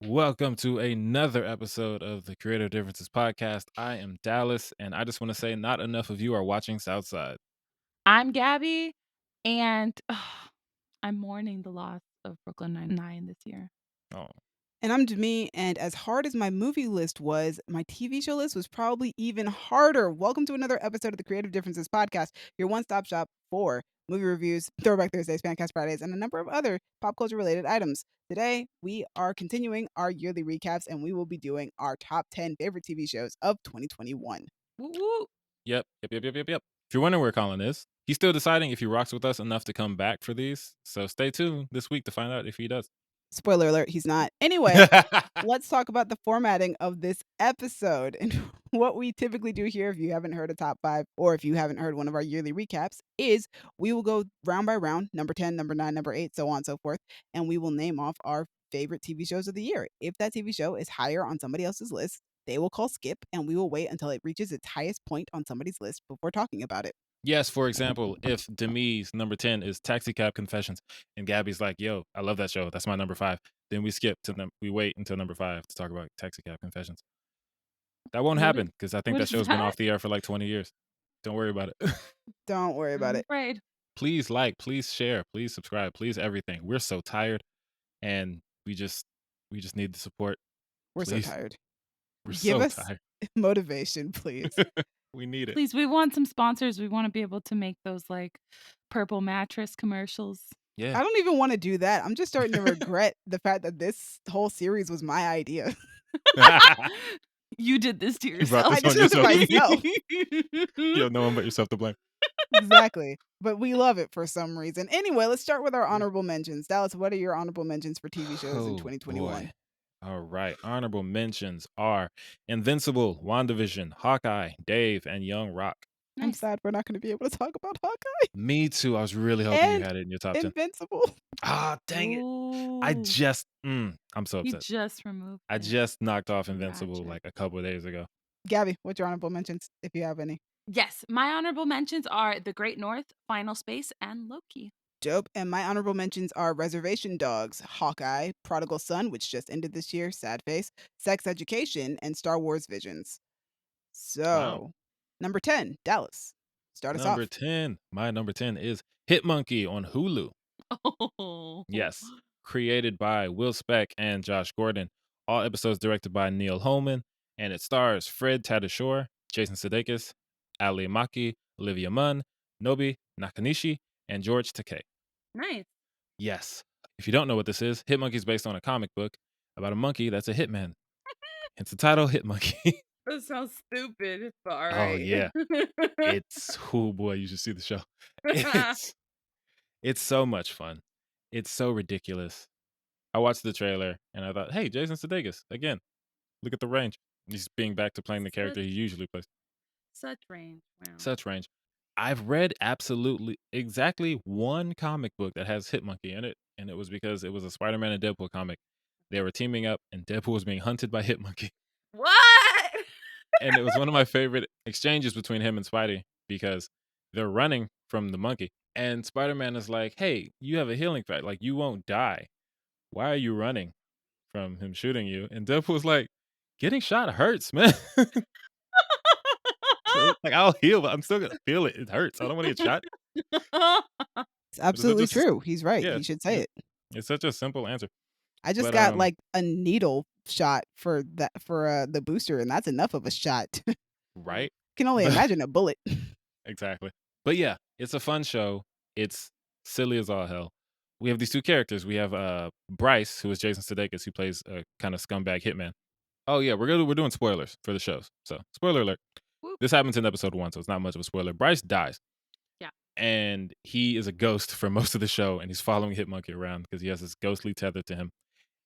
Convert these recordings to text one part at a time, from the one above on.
Welcome to another episode of the Creative Differences Podcast. I am Dallas, and I just want to say not enough of you are watching Southside. I'm Gabby, and I'm mourning the loss of Brooklyn Nine-Nine this year. Oh, And I'm Demi, and as hard as my movie list was, my TV show list was probably even harder. Welcome to another episode of the Creative Differences Podcast, your one-stop shop for movie reviews, Throwback Thursdays, Fancast Fridays, and a number of other pop culture-related items. Today, we are continuing our yearly recaps, and we will be doing our top 10 favorite TV shows of 2021. Woo woo. yep. If you're wondering where Colin is, he's still deciding if he rocks with us enough to come back for these. So stay tuned this week to find out if he does. Spoiler alert, he's not. Anyway, let's talk about the formatting of this episode. And what we typically do here, if you haven't heard a top 5 or if you haven't heard one of our yearly recaps, is we will go round by round, number 10, number 9, number 8, so on and so forth, and we will name off our favorite TV shows of the year. If that TV show is higher on somebody else's list, they will call skip, and we will wait until it reaches its highest point on somebody's list before talking about it. Yes, for example, if Demi's number 10 is Taxi Cab Confessions, and Gabby's like, yo, I love that show. That's my number 5. Then we skip to we wait until number 5 to talk about Taxi Cab Confessions. That won't What happen because I think what that is show's been that? off the air for like 20 years. Don't worry about it. Don't worry about I'm it. afraid. Please like, please share, please subscribe, please everything. We're so tired, and we just need the support. We're Please. so tired. We're Give so us tired. motivation, please. We need it. Please, we want some sponsors. We want to be able to make those like purple mattress commercials. Yeah. I don't even want to do that. I'm just starting to regret the fact that this whole series was my idea. You did this to You brought yourself. this I on did it to yourself. myself. You have no one but yourself to blame. Exactly. But we love it for some reason. Anyway, let's start with our honorable mentions. Dallas, what are your honorable mentions for TV shows in Oh, 2021? boy. All right. Honorable mentions are Invincible, WandaVision, Hawkeye, Dave, and Young Rock. I'm Nice. sad we're not going to be able to talk about Hawkeye Me too. I was really hoping you and had it in your top 10. Invincible. Ah, dang it. I Ooh. just, I'm so He upset. just removed I it. just knocked off Invincible Gotcha. like a couple of days ago. Gabby, what's your honorable mentions if you have any? Yes, my honorable mentions are The Great North, Final Space, and Loki. Dope. And my honorable mentions are Reservation Dogs, Hawkeye, Prodigal Son, which just ended this year, sad face, Sex Education, and Star Wars Visions. Wow. So, number 10, Dallas. Start us Number off. 10. My number 10 is Hitmonkey on Hulu. Oh. Yes. Created by Will Speck and Josh Gordon. All episodes directed by Neil Holman. And it stars Fred Tatasciore, Jason Sudeikis, Ali Maki, Olivia Munn, Nobi Nakanishi, and George Takei. Nice. Yes. If you don't know what this is, Hitmonkey is based on a comic book about a monkey that's a hitman. Hence the title, Hitmonkey. That sounds stupid, but all Oh, right. yeah. It's, oh boy, you should see the show. It's so much fun. It's so ridiculous. I watched the trailer and I thought, hey, Jason Sudeikis, again, look at the range. He's being back to playing the character he usually plays. Such range. Wow. Such range. I've read absolutely exactly one comic book that has Hitmonkey in it, and it was because it was a Spider-Man and Deadpool comic. They were teaming up, and Deadpool was being hunted by Hitmonkey. What? And it was one of my favorite exchanges between him and Spidey because they're running from the monkey. And Spider-Man is like, hey, you have a healing factor. Like, you won't die. Why are you running from him shooting you? And Deadpool's like, getting shot hurts, man. So, like, I'll heal, but I'm still going to feel it. It hurts. I don't want to get shot. It's absolutely It's such true. He's right. yeah, He should say it. it's such a simple answer. I just But, got like a needle shot for the booster, and that's enough of a shot. right? Can only But- imagine a bullet. Exactly. But yeah, it's a fun show. It's silly as all hell. We have these two characters. We have Bryce, who is Jason Sudeikis, who plays a kind of scumbag hitman. Oh yeah, we're doing spoilers for the shows. So spoiler alert. Whoop. This happens in episode 1, so it's not much of a spoiler. Bryce dies. Yeah. And he is a ghost for most of the show, and he's following Hitmonkey around because he has this ghostly tether to him.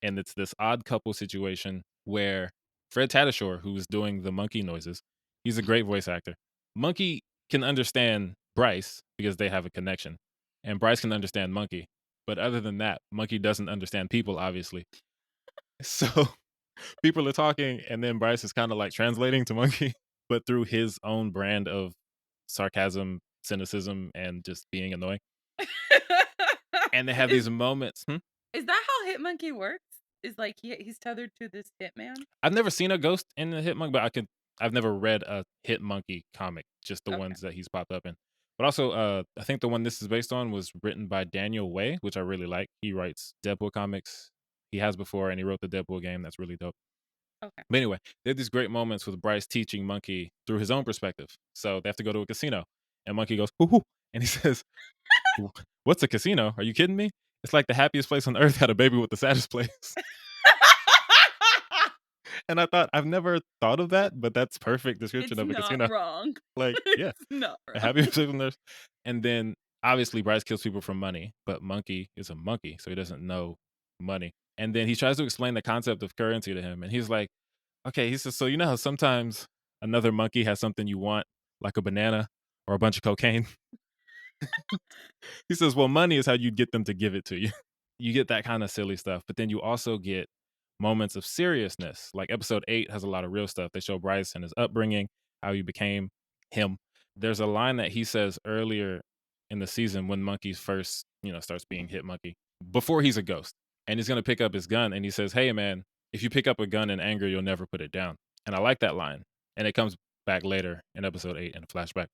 And it's this odd couple situation where Fred Tatasciore, who's doing the monkey noises, he's a great voice actor. Monkey can understand Bryce because they have a connection, and Bryce can understand Monkey. But other than that, Monkey doesn't understand people, obviously. So people are talking, and then Bryce is kind of like translating to Monkey, but through his own brand of sarcasm, cynicism, and just being annoying. And they have these moments. Is that how Hitmonkey works? is like he's tethered to this hitman? I've never seen a ghost in the Hitmonkey, but I've never read a Hitmonkey comic, just the Okay. ones that he's popped up in. But also, I think the one this is based on was written by Daniel Way, which I really like. He writes Deadpool comics. He has before, and he wrote the Deadpool game. That's really dope. Okay. But anyway, there are these great moments with Bryce teaching Monkey through his own perspective. So they have to go to a casino, and Monkey goes, "Hoo hoo," and he says, "What's a casino? Are you kidding me? It's like the happiest place on earth had a baby with the saddest place." And I thought, I've never thought of that, but that's perfect description It's of a not casino. wrong. Like, yeah, It's not a wrong. happy place on earth. And then obviously Bryce kills people for money, but Monkey is a monkey, so he doesn't know money. And then he tries to explain the concept of currency to him, and he's like, okay, he says, so you know how sometimes another monkey has something you want, like a banana or a bunch of cocaine? He says, well, money is how you get them to give it to you. You get that kind of silly stuff, but then you also get moments of seriousness. Like episode 8 has a lot of real stuff. They show Bryce and his upbringing, how he became him. There's a line that he says earlier in the season when Monkey's first, starts being Hit Monkey, before he's a ghost. And he's going to pick up his gun and he says, hey, man, if you pick up a gun in anger, you'll never put it down. And I like that line. And it comes back later in episode 8 in a flashback.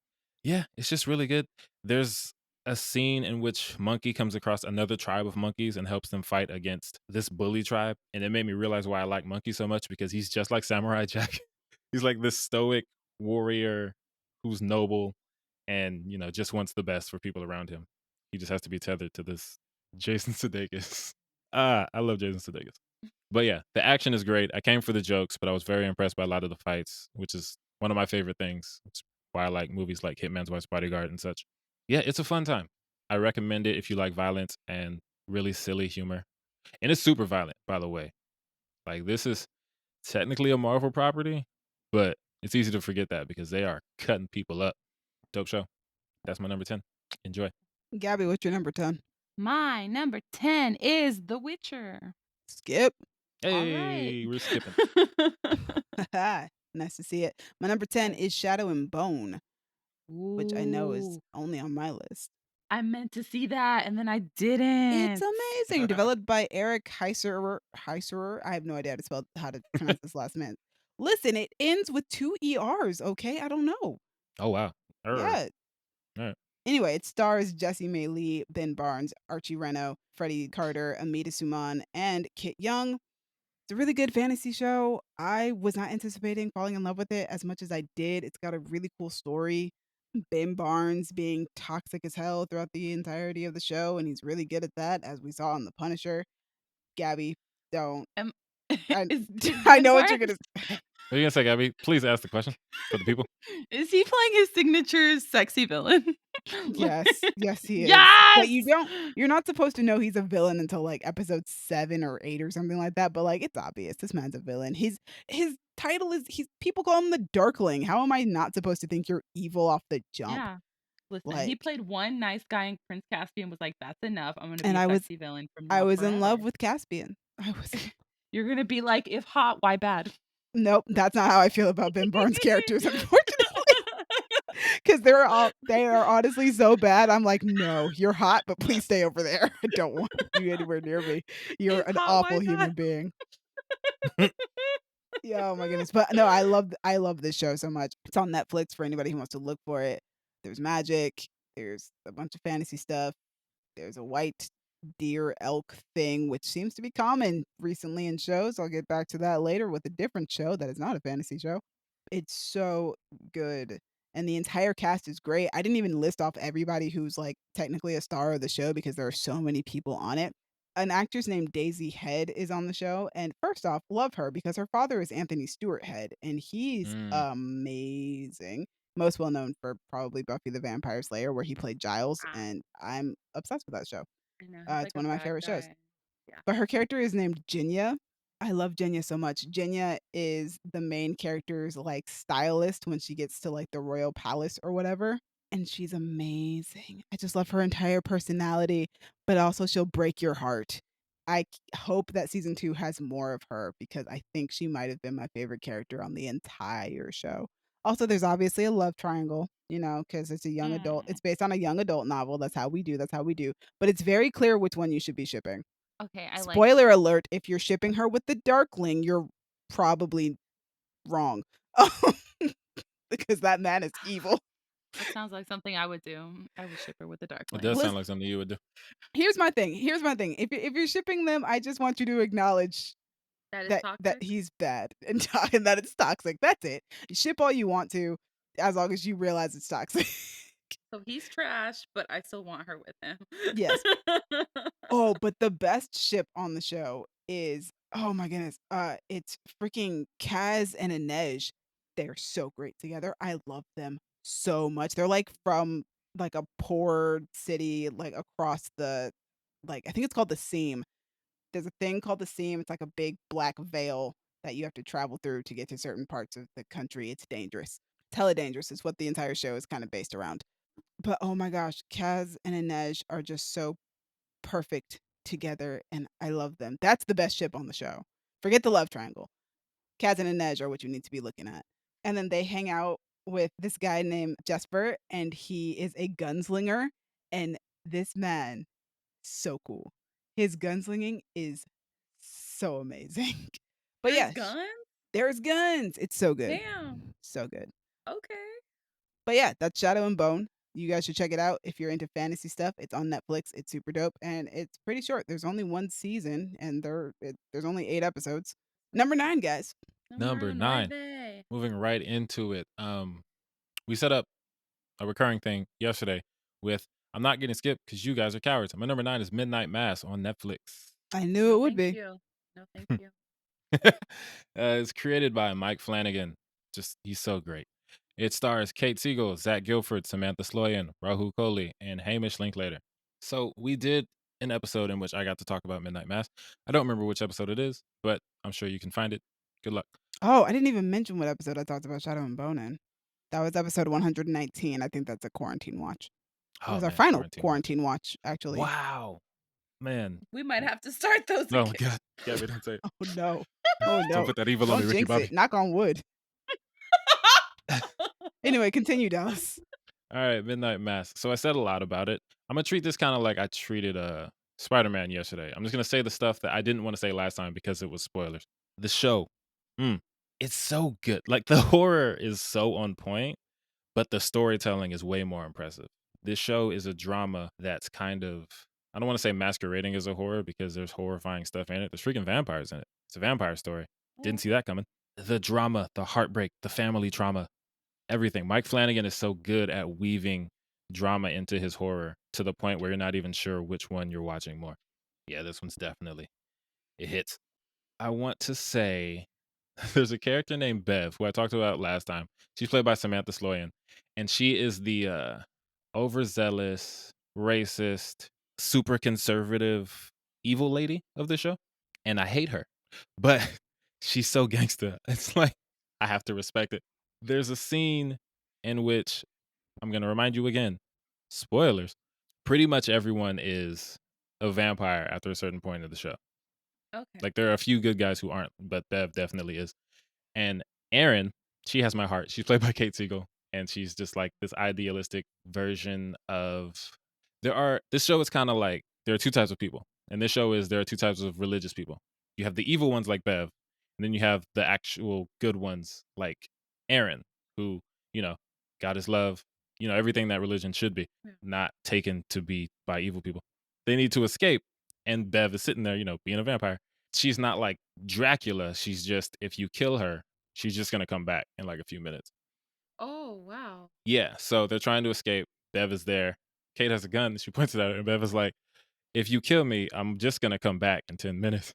Yeah, it's just really good. There's a scene in which Monkey comes across another tribe of monkeys and helps them fight against this bully tribe. And it made me realize why I like Monkey so much, because he's just like Samurai Jack. He's like this stoic warrior who's noble and, just wants the best for people around him. He just has to be tethered to this Jason Sudeikis. I love Jason Sudeikis. But yeah, the action is great. I came for the jokes, but I was very impressed by a lot of the fights, which is one of my favorite things. It's why I like movies like Hitman's Wife's Bodyguard and such. Yeah, it's a fun time. I recommend it if you like violence and really silly humor. And it's super violent, by the way. Like, this is technically a Marvel property, but it's easy to forget that because they are cutting people up. Dope show. That's my number 10. Enjoy. Gabby, what's your number 10? My number 10 is The Witcher. Skip. All right. Hey, we're skipping. Nice to see it. My number 10 is Shadow and Bone, which I know is Ooh, only on my list. I meant to see that and then I It's didn't. amazing. Developed by Eric Heiserer. Heiserer. I have no idea how to pronounce this last name. Listen, it ends with 2 ERs, okay? I don't know. Oh, wow. Yeah. All right. Anyway, it stars Jessie May Lee, Ben Barnes, Archie Reno, Freddie Carter, Amita Suman, and Kit Young. It's a really good fantasy show. I was not anticipating falling in love with it as much as I did. It's got a really cool story. Ben Barnes being toxic as hell throughout the entirety of the show, and he's really good at that, as we saw on The Punisher. Gabby, don't. Am I, is I Ben know what you're Barnes gonna say. What are you going to say, Gabby? Please ask the question for the people. is he playing his signature sexy villain? Yes, yes, he is. But Yes! you're not supposed to know he's a villain until like episode 7 or 8 or something like that. But like, it's obvious this man's a villain. His title is people call him the Darkling. How am I not supposed to think you're evil off the jump? Yeah. Listen, he Like, played one nice guy in Prince Caspian, was like, "That's enough. I'm gonna be and a I was sexy villain from I now was in love forever." with Caspian. I was You're gonna be like, "If hot, why bad?" Nope, that's not how I feel about Ben Barnes characters, unfortunately. Because they are honestly so bad. I'm like, no, you're hot, but please stay over there. I don't want you anywhere near me. You're If an hot, awful why bad? human being. Yeah, oh my goodness. But no, I love this show so much. It's on Netflix for anybody who wants to look for it. There's magic, there's a bunch of fantasy stuff. There's a white deer elk thing, which seems to be common recently in shows. I'll get back to that later with a different show that is not a fantasy show. It's so good. And the entire cast is great. I didn't even list off everybody who's like technically a star of the show because there are so many people on it. An actress named Daisy Head is on the show. And first off, love her because her father is Anthony Stewart Head, and he's Mm. amazing. Most well known for probably Buffy the Vampire Slayer, where he played Giles, Ah, and I'm obsessed with that show. I know, he's It's like a one of my bad favorite shows. guy. Yeah. But her character is named Jinya. I love Jinya so much. Jinya is the main character's like stylist when she gets to like the royal palace or whatever. And she's amazing. I just love her entire personality, but also she'll break your heart. Hope that season 2 has more of her because I think she might have been my favorite character on the entire show. Also, there's obviously a love triangle, because it's a young adult. Mm. It's based on a young adult novel. That's how we do. That's how we do. But it's very clear which one you should be shipping. Okay, I like Spoiler this. alert, if you're shipping her with the Darkling, you're probably wrong. Because that man is evil. That sounds like something I would do. I would ship her with the It Darkling. does sound Lis like something you would do. Here's my thing, if you're shipping them, I just want you to acknowledge That is that toxic? he's bad and that it's toxic, that's it. Ship all you want to, as long as you realize it's toxic. So he's trash, but I still want her with him. Yes. Oh, but the best ship on the show is oh my goodness, it's freaking Kaz and Inej. They're so great together. I love them so much. They're like from like a poor city, like across the like I think it's called the Seam. There's a thing called the Seam. It's like a big black veil that you have to travel through to get to certain parts of the country. It's dangerous. Tele dangerous is what the entire show is kind of based around. But oh my gosh, Kaz and Inej are just so perfect together, and I love them. That's the best ship on the show. Forget the love triangle. Kaz and Inej are what you need to be looking at. And then they hang out with this guy named Jesper, and he is a gunslinger. And this man, so cool. His gunslinging is so amazing. But There's yes, guns? there's guns. It's so good. Damn. So good. Okay. But yeah, that's Shadow and Bone. You guys should check it out if you're into fantasy stuff. It's on Netflix. It's super dope, and it's pretty short. There's only one season, and there's only 8 episodes. Number 9, guys. Number Numero 9. nueve. Moving right into it. We set up a recurring thing yesterday with I'm not getting skipped because you guys are cowards. My number 9 is Midnight Mass on Netflix. I knew No, it would thank be. you. No, thank you. It's created by Mike Flanagan. Just he's so great. It stars Kate Siegel, Zach Gilford, Samantha Sloyan, Rahul Kohli, and Hamish Linklater. So we did an episode in which I got to talk about Midnight Mass. I don't remember which episode it is, but I'm sure you can find it. Good luck. Oh, I didn't even mention what episode I talked about Shadow and Bone in. That was episode 119. I think that's a quarantine watch. It Oh was our man, final quarantine watch. quarantine watch, actually. Wow, man. We might have to start those Oh my again. god. Gabby, don't say it. Oh no. Oh Don't no. put that evil on me, Don't Ricky jinx Bobby. it. Knock on wood. Anyway, continue, Dallas. All right, Midnight Mass. So I said a lot about it. I'm gonna treat this kind of like I treated Spider-Man yesterday. I'm just gonna say the stuff that I didn't want to say last time because it was spoilers. The show, mm, it's so good. Like the horror is so on point, but the storytelling is way more impressive. This show is a drama that's kind of I don't want to say masquerading as a horror because there's horrifying stuff in it. There's freaking vampires in it. It's a vampire story. Didn't see that coming. The drama, the heartbreak, the family trauma, everything. Mike Flanagan is so good at weaving drama into his horror to the point where you're not even sure which one you're watching more. Yeah, this one's definitely it hits. I want to say there's a character named Bev who I talked about last time. She's played by Samantha Sloyan, and she is the overzealous, racist, super conservative, evil lady of the show, and I hate her, but she's so gangsta. It's like I have to respect it. There's a scene in which I'm going to remind you again, spoilers. Pretty much everyone is a vampire after a certain point of the show. Okay. Like there are a few good guys who aren't, but Bev definitely is. And Erin, she has my heart. She's played by Kate Siegel, and she's just like this idealistic version of. This show is kind of like there are two types of people, and this show is there are two types of religious people. You have the evil ones like Bev, and then you have the actual good ones like Erin, who you know, God is love, everything that religion should be, Yeah. not taken to be by evil people. They need to escape, and Bev is sitting there, being a vampire. She's not like Dracula. She's just if you kill her, she's just gonna come back in like a few minutes. Oh, wow. Yeah, so they're trying to escape. Bev is there. Kate has a gun. She points it at her, and Bev is like, "If you kill me, I'm just gonna come back in 10 minutes."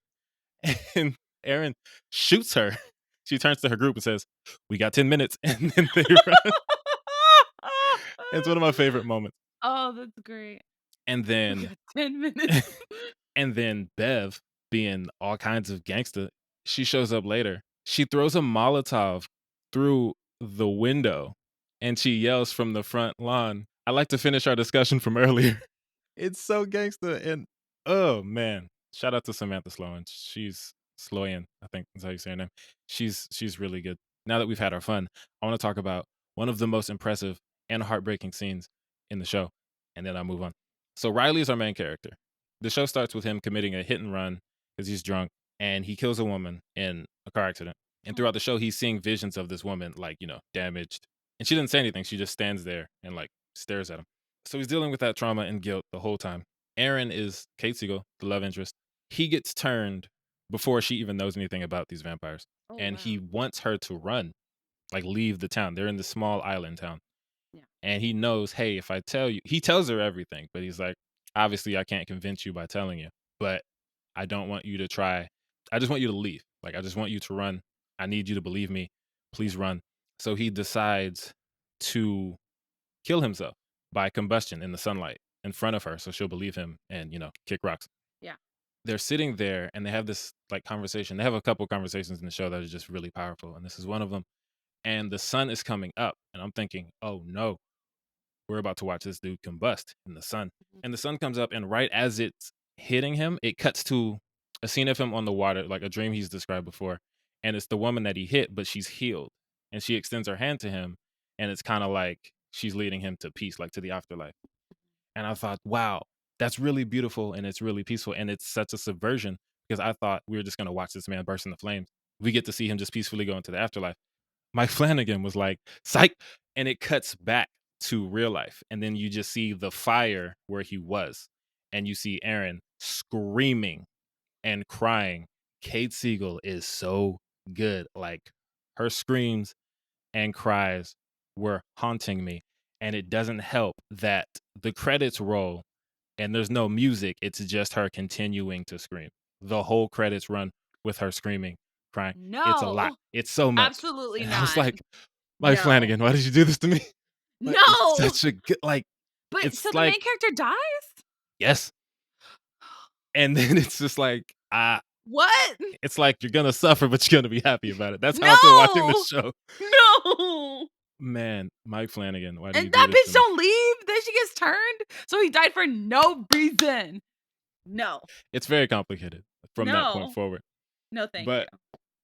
And Erin shoots her. She turns to her group and says, "We got 10 minutes," and then they run. It's one of my favorite moments. Oh, that's great. And We then got 10 minutes. And then Bev, being all kinds of gangster, she shows up later. She throws a Molotov through the window and she yells from the front lawn, "I like to finish our discussion from earlier." It's so gangster. And oh man, shout out to Samantha Sloan. She's Sloyan, I think that's how you say her name. She's really good. Now that we've had our fun, I want to talk about one of the most impressive and heartbreaking scenes in the show. And then I'll move on. So Riley is our main character. The show starts with him committing a hit and run because he's drunk, and he kills a woman in a car accident. And throughout the show, he's seeing visions of this woman, like, damaged. And she doesn't say anything. She just stands there and, like, stares at him. So he's dealing with that trauma and guilt the whole time. Aaron is Kate Siegel, the love interest. He gets turned before she even knows anything about these vampires. Oh, And wow. he wants her to run, like, leave the town. They're in this small island town. Yeah. And he knows, hey, if I tell you, he tells her everything, but he's like, obviously, I can't convince you by telling you, but I don't want you to try. I just want you to leave. Like, I just want you to run. I need you to believe me. Please run. So he decides to kill himself by combustion in the sunlight in front of her so she'll believe him and, kick rocks. Yeah. They're sitting there and they have this like conversation. They have a couple conversations in the show that are just really powerful. And this is one of them. And the sun is coming up. And I'm thinking, oh no, we're about to watch this dude combust in the sun. And the sun comes up, and right as it's hitting him, it cuts to a scene of him on the water, like a dream he's described before. And it's the woman that he hit, but she's healed. And she extends her hand to him, and it's kind of like she's leading him to peace, like to the afterlife. And I thought, wow, that's really beautiful and it's really peaceful. And it's such a subversion because I thought we were just going to watch this man burst into flames. We get to see him just peacefully go into the afterlife. Mike Flanagan was like, psych. And it cuts back to real life. And then you just see the fire where he was. And you see Aaron screaming and crying. Kate Siegel is so good. Like her screams and cries were haunting me. And it doesn't help that the credits roll and there's no music. It's just her continuing to scream. The whole credits run with her screaming, crying. It's a lot. No, It's so much. absolutely And I was not. like, Mike No. Flanagan, why did you do this to me? Like, it's No. such a good, like, But it's so the like, main character dies? yes. And then it's just like, What? it's like you're gonna suffer, but you're gonna be happy about it. That's how I feel watching No. this show. No. Man, Mike Flanagan, why do you And do that this bitch to me? don't leave. Then she gets turned. So he died for no reason. No. It's very complicated from that point No. forward. No, thank But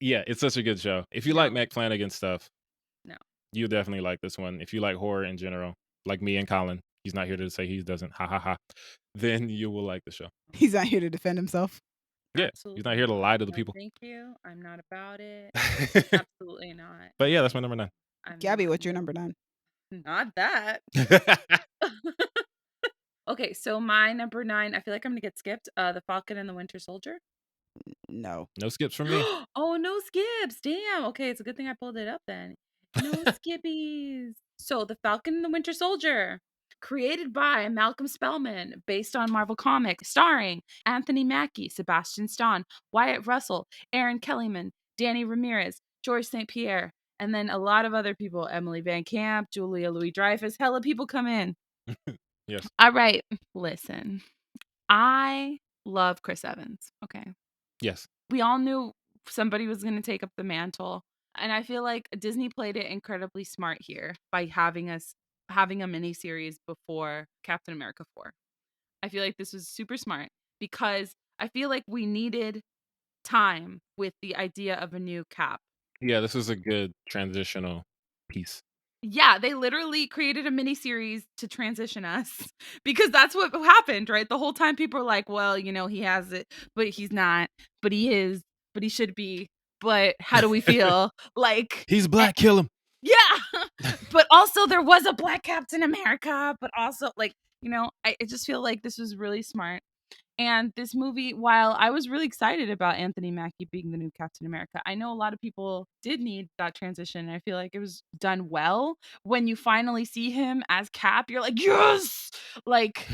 you. yeah, it's such a good show. If you like No. Mike Flanagan stuff, No. you'll definitely like this one. If you like horror in general, like me and Colin, he's not here to say he doesn't, ha ha ha, then you will like the show. He's not here to defend himself. Yeah, Absolutely he's not here to not. lie to the No, people. thank you. I'm not about it. Absolutely not. But yeah, No, that's my thank number you. 9. I'm Gabby, not. what's your No. number 9? Not that. Okay, so my number 9, I feel like I'm gonna get skipped. The Falcon and the Winter Soldier. No. No skips for me. Oh, no skips. Damn. Okay, it's a good thing I pulled it up then. No skippies. So, The Falcon and the Winter Soldier, created by Malcolm Spellman, based on Marvel Comics, starring Anthony Mackie, Sebastian Stan, Wyatt Russell, Aaron Kellyman, Danny Ramirez, George St. Pierre, and then a lot of other people, Emily Van Camp, Julia Louis-Dreyfus. Hella people come in. Yes. All right, listen. I love Chris Evans. Okay. Yes. We all knew somebody was going to take up the mantle. And I feel like Disney played it incredibly smart here by having a mini series before Captain America 4. I feel like this was super smart because I feel like we needed time with the idea of a new Cap. Yeah, this is a good transitional piece. Yeah, they literally created a mini series to transition us because that's what happened, right? The whole time people are like, well, he has it, but he's not, but he is, but he should be. But how do we feel? Like, He's black, kill him. yeah. But also there was a black Captain America, but also like, I just feel like this was really smart. And this movie, while I was really excited about Anthony Mackie being the new Captain America, I know a lot of people did need that transition. And I feel like it was done well. When you finally see him as Cap, you're like, yes! Like,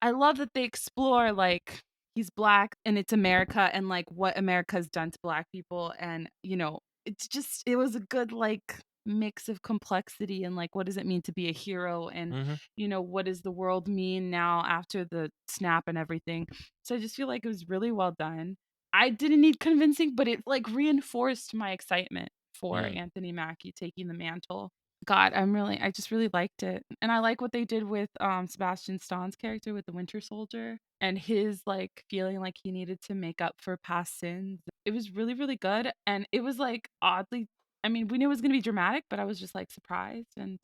I love that they explore, like, he's black and it's America and, like, what America's done to black people. And, it was a good, like, mix of complexity and, like, what does it mean to be a hero and what does the world mean now after the snap and everything. So I just feel like it was really well done. I didn't need convincing, but it like reinforced my excitement for Anthony Mackie taking the mantle. God, I just really liked it. And I like what they did with Sebastian Stan's character with the Winter Soldier and his like feeling like he needed to make up for past sins. It was really, really good. And it was like oddly, I mean, we knew it was gonna be dramatic, but I was just like surprised. And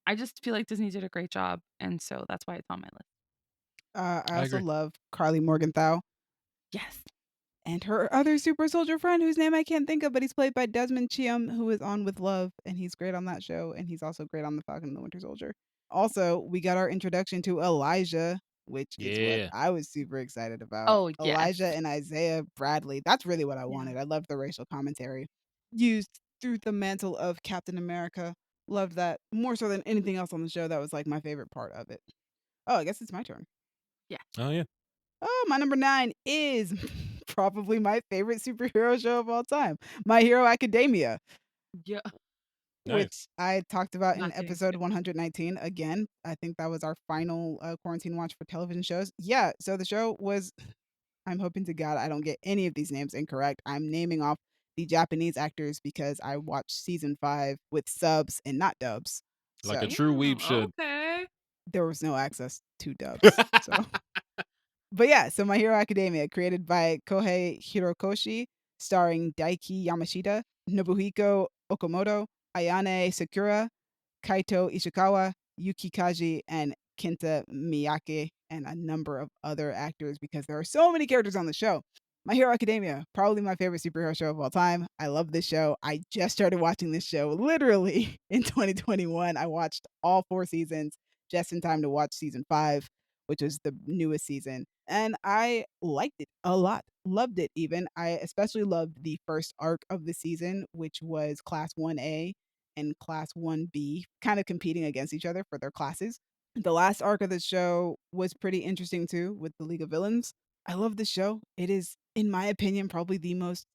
I just feel like Disney did a great job. And so that's why it's on my list. I I also agree. love Carly Morgenthau Yes. and her other super soldier friend whose name I can't think of, but he's played by Desmond Chiam, who is on With Love, and he's great on that show, and he's also great on The Falcon and the Winter Soldier. Also, we got our introduction to Elijah, which is what Yeah. I was super excited about. Oh, yes. Elijah and Isaiah Bradley. That's really what I Yeah. wanted. I loved the racial commentary used through the mantle of Captain America. Loved that more so than anything else on the show. That was like my favorite part of it. Oh, I guess it's my turn. Yeah. Oh yeah. Oh, my number 9 is probably my favorite superhero show of all time, My Hero Academia, Yeah. Nice. which I talked about in Not getting episode skipped. 119. Again, I think that was our final quarantine watch for television shows. Yeah, so the show was, I'm hoping to God I don't get any of these names incorrect. I'm naming off the Japanese actors because I watched season 5 with subs and not dubs. Like a So true Damn. weeb should. Okay. there was no access to dubs. So but yeah, so My Hero Academia, created by Kohei Hirokoshi, starring Daiki Yamashita, Nobuhiko Okamoto, Ayane Sakura, Kaito Ishikawa, Yuki Kaji, and Kenta Miyake, and a number of other actors because there are so many characters on the show. My Hero Academia, probably my favorite superhero show of all time. I love this show. I just started watching this show literally in 2021. I watched all 4 seasons just in time to watch season 5, which was the newest season. And I liked it a lot. Loved it even. I especially loved the first arc of the season, which was Class 1A and Class 1B, kind of competing against each other for their classes. The last arc of the show was pretty interesting too, with the League of Villains. I love this show. It is, in my opinion, probably the most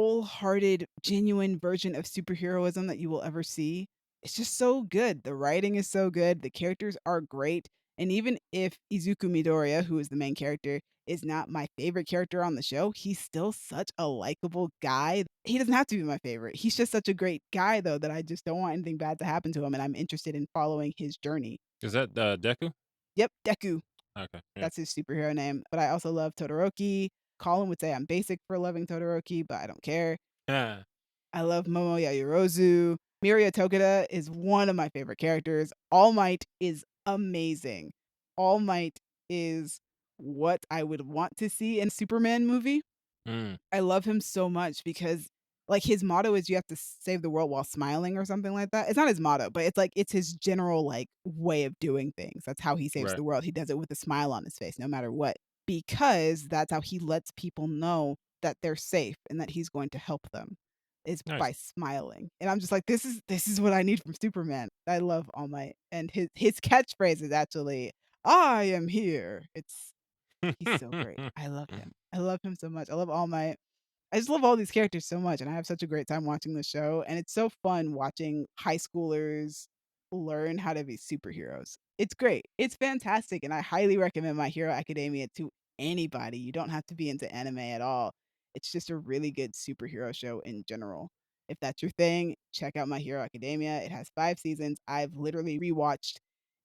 wholehearted, genuine version of superheroism that you will ever see. It's just so good. The writing is so good. The characters are great. And even if Izuku Midoriya, who is the main character, is not my favorite character on the show, he's still such a likable guy. He doesn't have to be my favorite. He's just such a great guy, though, that I just don't want anything bad to happen to him. And I'm interested in following his journey. Is that Deku? Yep, Deku. Okay. Yeah. That's his superhero name. But I also love Todoroki. Colin would say I'm basic for loving Todoroki, but I don't care. Ah. I love Momo Yaoyorozu. Miria Tokita is one of my favorite characters. All Might is amazing. All Might is what I would want to see in a Superman movie. Mm, I love him so much because like his motto is you have to save the world while smiling or something like that. It's not his motto, but it's like it's his general like way of doing things. That's how he saves right. the world. He does it with a smile on his face no matter what because that's how he lets people know that they're safe and that he's going to help them is Nice. by smiling. And I'm just like this is what I need from Superman. I love All Might and his catchphrase is actually I am here. It's he's so great. I love him. I love him so much. I love All Might. I just love all these characters so much, and I have such a great time watching the show, and it's so fun watching high schoolers learn how to be superheroes. It's great. It's fantastic, and I highly recommend My Hero Academia to anybody. You don't have to be into anime at all. It's just a really good superhero show in general. If that's your thing, check out My Hero Academia. It has 5 seasons. I've literally rewatched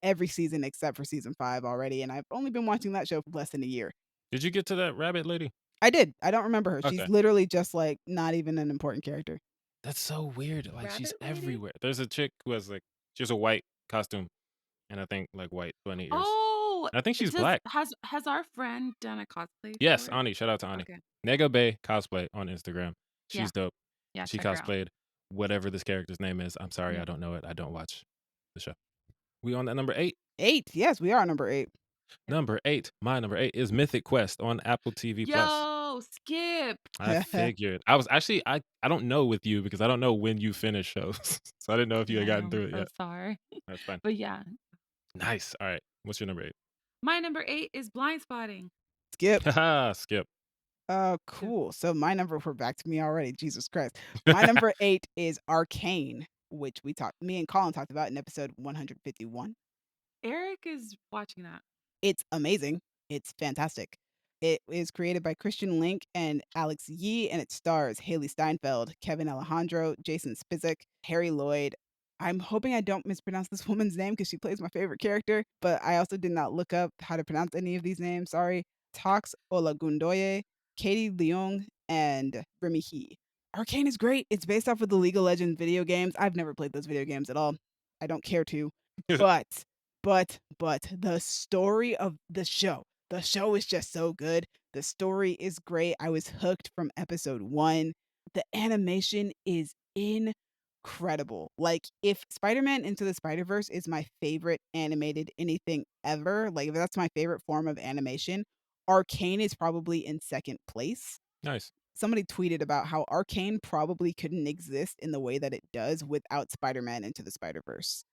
every season except for season 5 already, and I've only been watching that show for less than a year. Did you get to that rabbit lady? I did. I don't remember her. She's Okay. literally just, like, not even an important character. That's so weird. Like she's Rabbit lady? everywhere. There's a chick who has like she has a white costume and I think like white bunny ears. Oh, And I think she's does black. has our friend done a cosplay Yes, for it? Ani. Shout out to Ani. Okay. Nega Bay cosplay on Instagram. Yeah. She's dope. Yeah, She check her out. cosplayed whatever this character's name is. I'm sorry, I Mhm. don't know it. I don't watch the show. We on that number 8. 8. Yes, we are number 8. Number 8. My number 8 is Mythic Quest on Apple TV Plus. Yo, Skip. I figured. I was actually I don't know with you because I don't know when you finish shows. So I didn't know if you Yeah, had I gotten know. through I'm it so yet. sorry. That's fine. But yeah, Nice. All right. What's your number 8? my number 8 is Blind Spotting. Skip. Haha, Skip. Skip. Cool. So my number we're back to me already, Jesus Christ. My number 8 is Arcane, which me and Colin talked about in episode 151. Eric is watching that. It's amazing. It's fantastic. It is created by Christian Link and Alex Yee, and it stars Haley Steinfeld, Kevin Alejandro, Jason Spizik, Harry Lloyd. I'm hoping I don't mispronounce this woman's name because she plays my favorite character, but I also did not look up how to pronounce any of these names. Sorry. Tox Olagundoye, Katie Leung, and Remy Hee. Arcane is great. It's based off of the League of Legends video games. I've never played those video games at all. I don't care to. But the story of the show, The show is just so good. The story is great. I was hooked from episode 1. The animation is incredible. Like, if Spider-Man Into the Spider-Verse is my favorite animated anything ever, like, if that's my favorite form of animation, Arcane is probably in second place. Nice. Somebody tweeted about how Arcane probably couldn't exist in the way that it does without Spider-Man Into the Spider-Verse,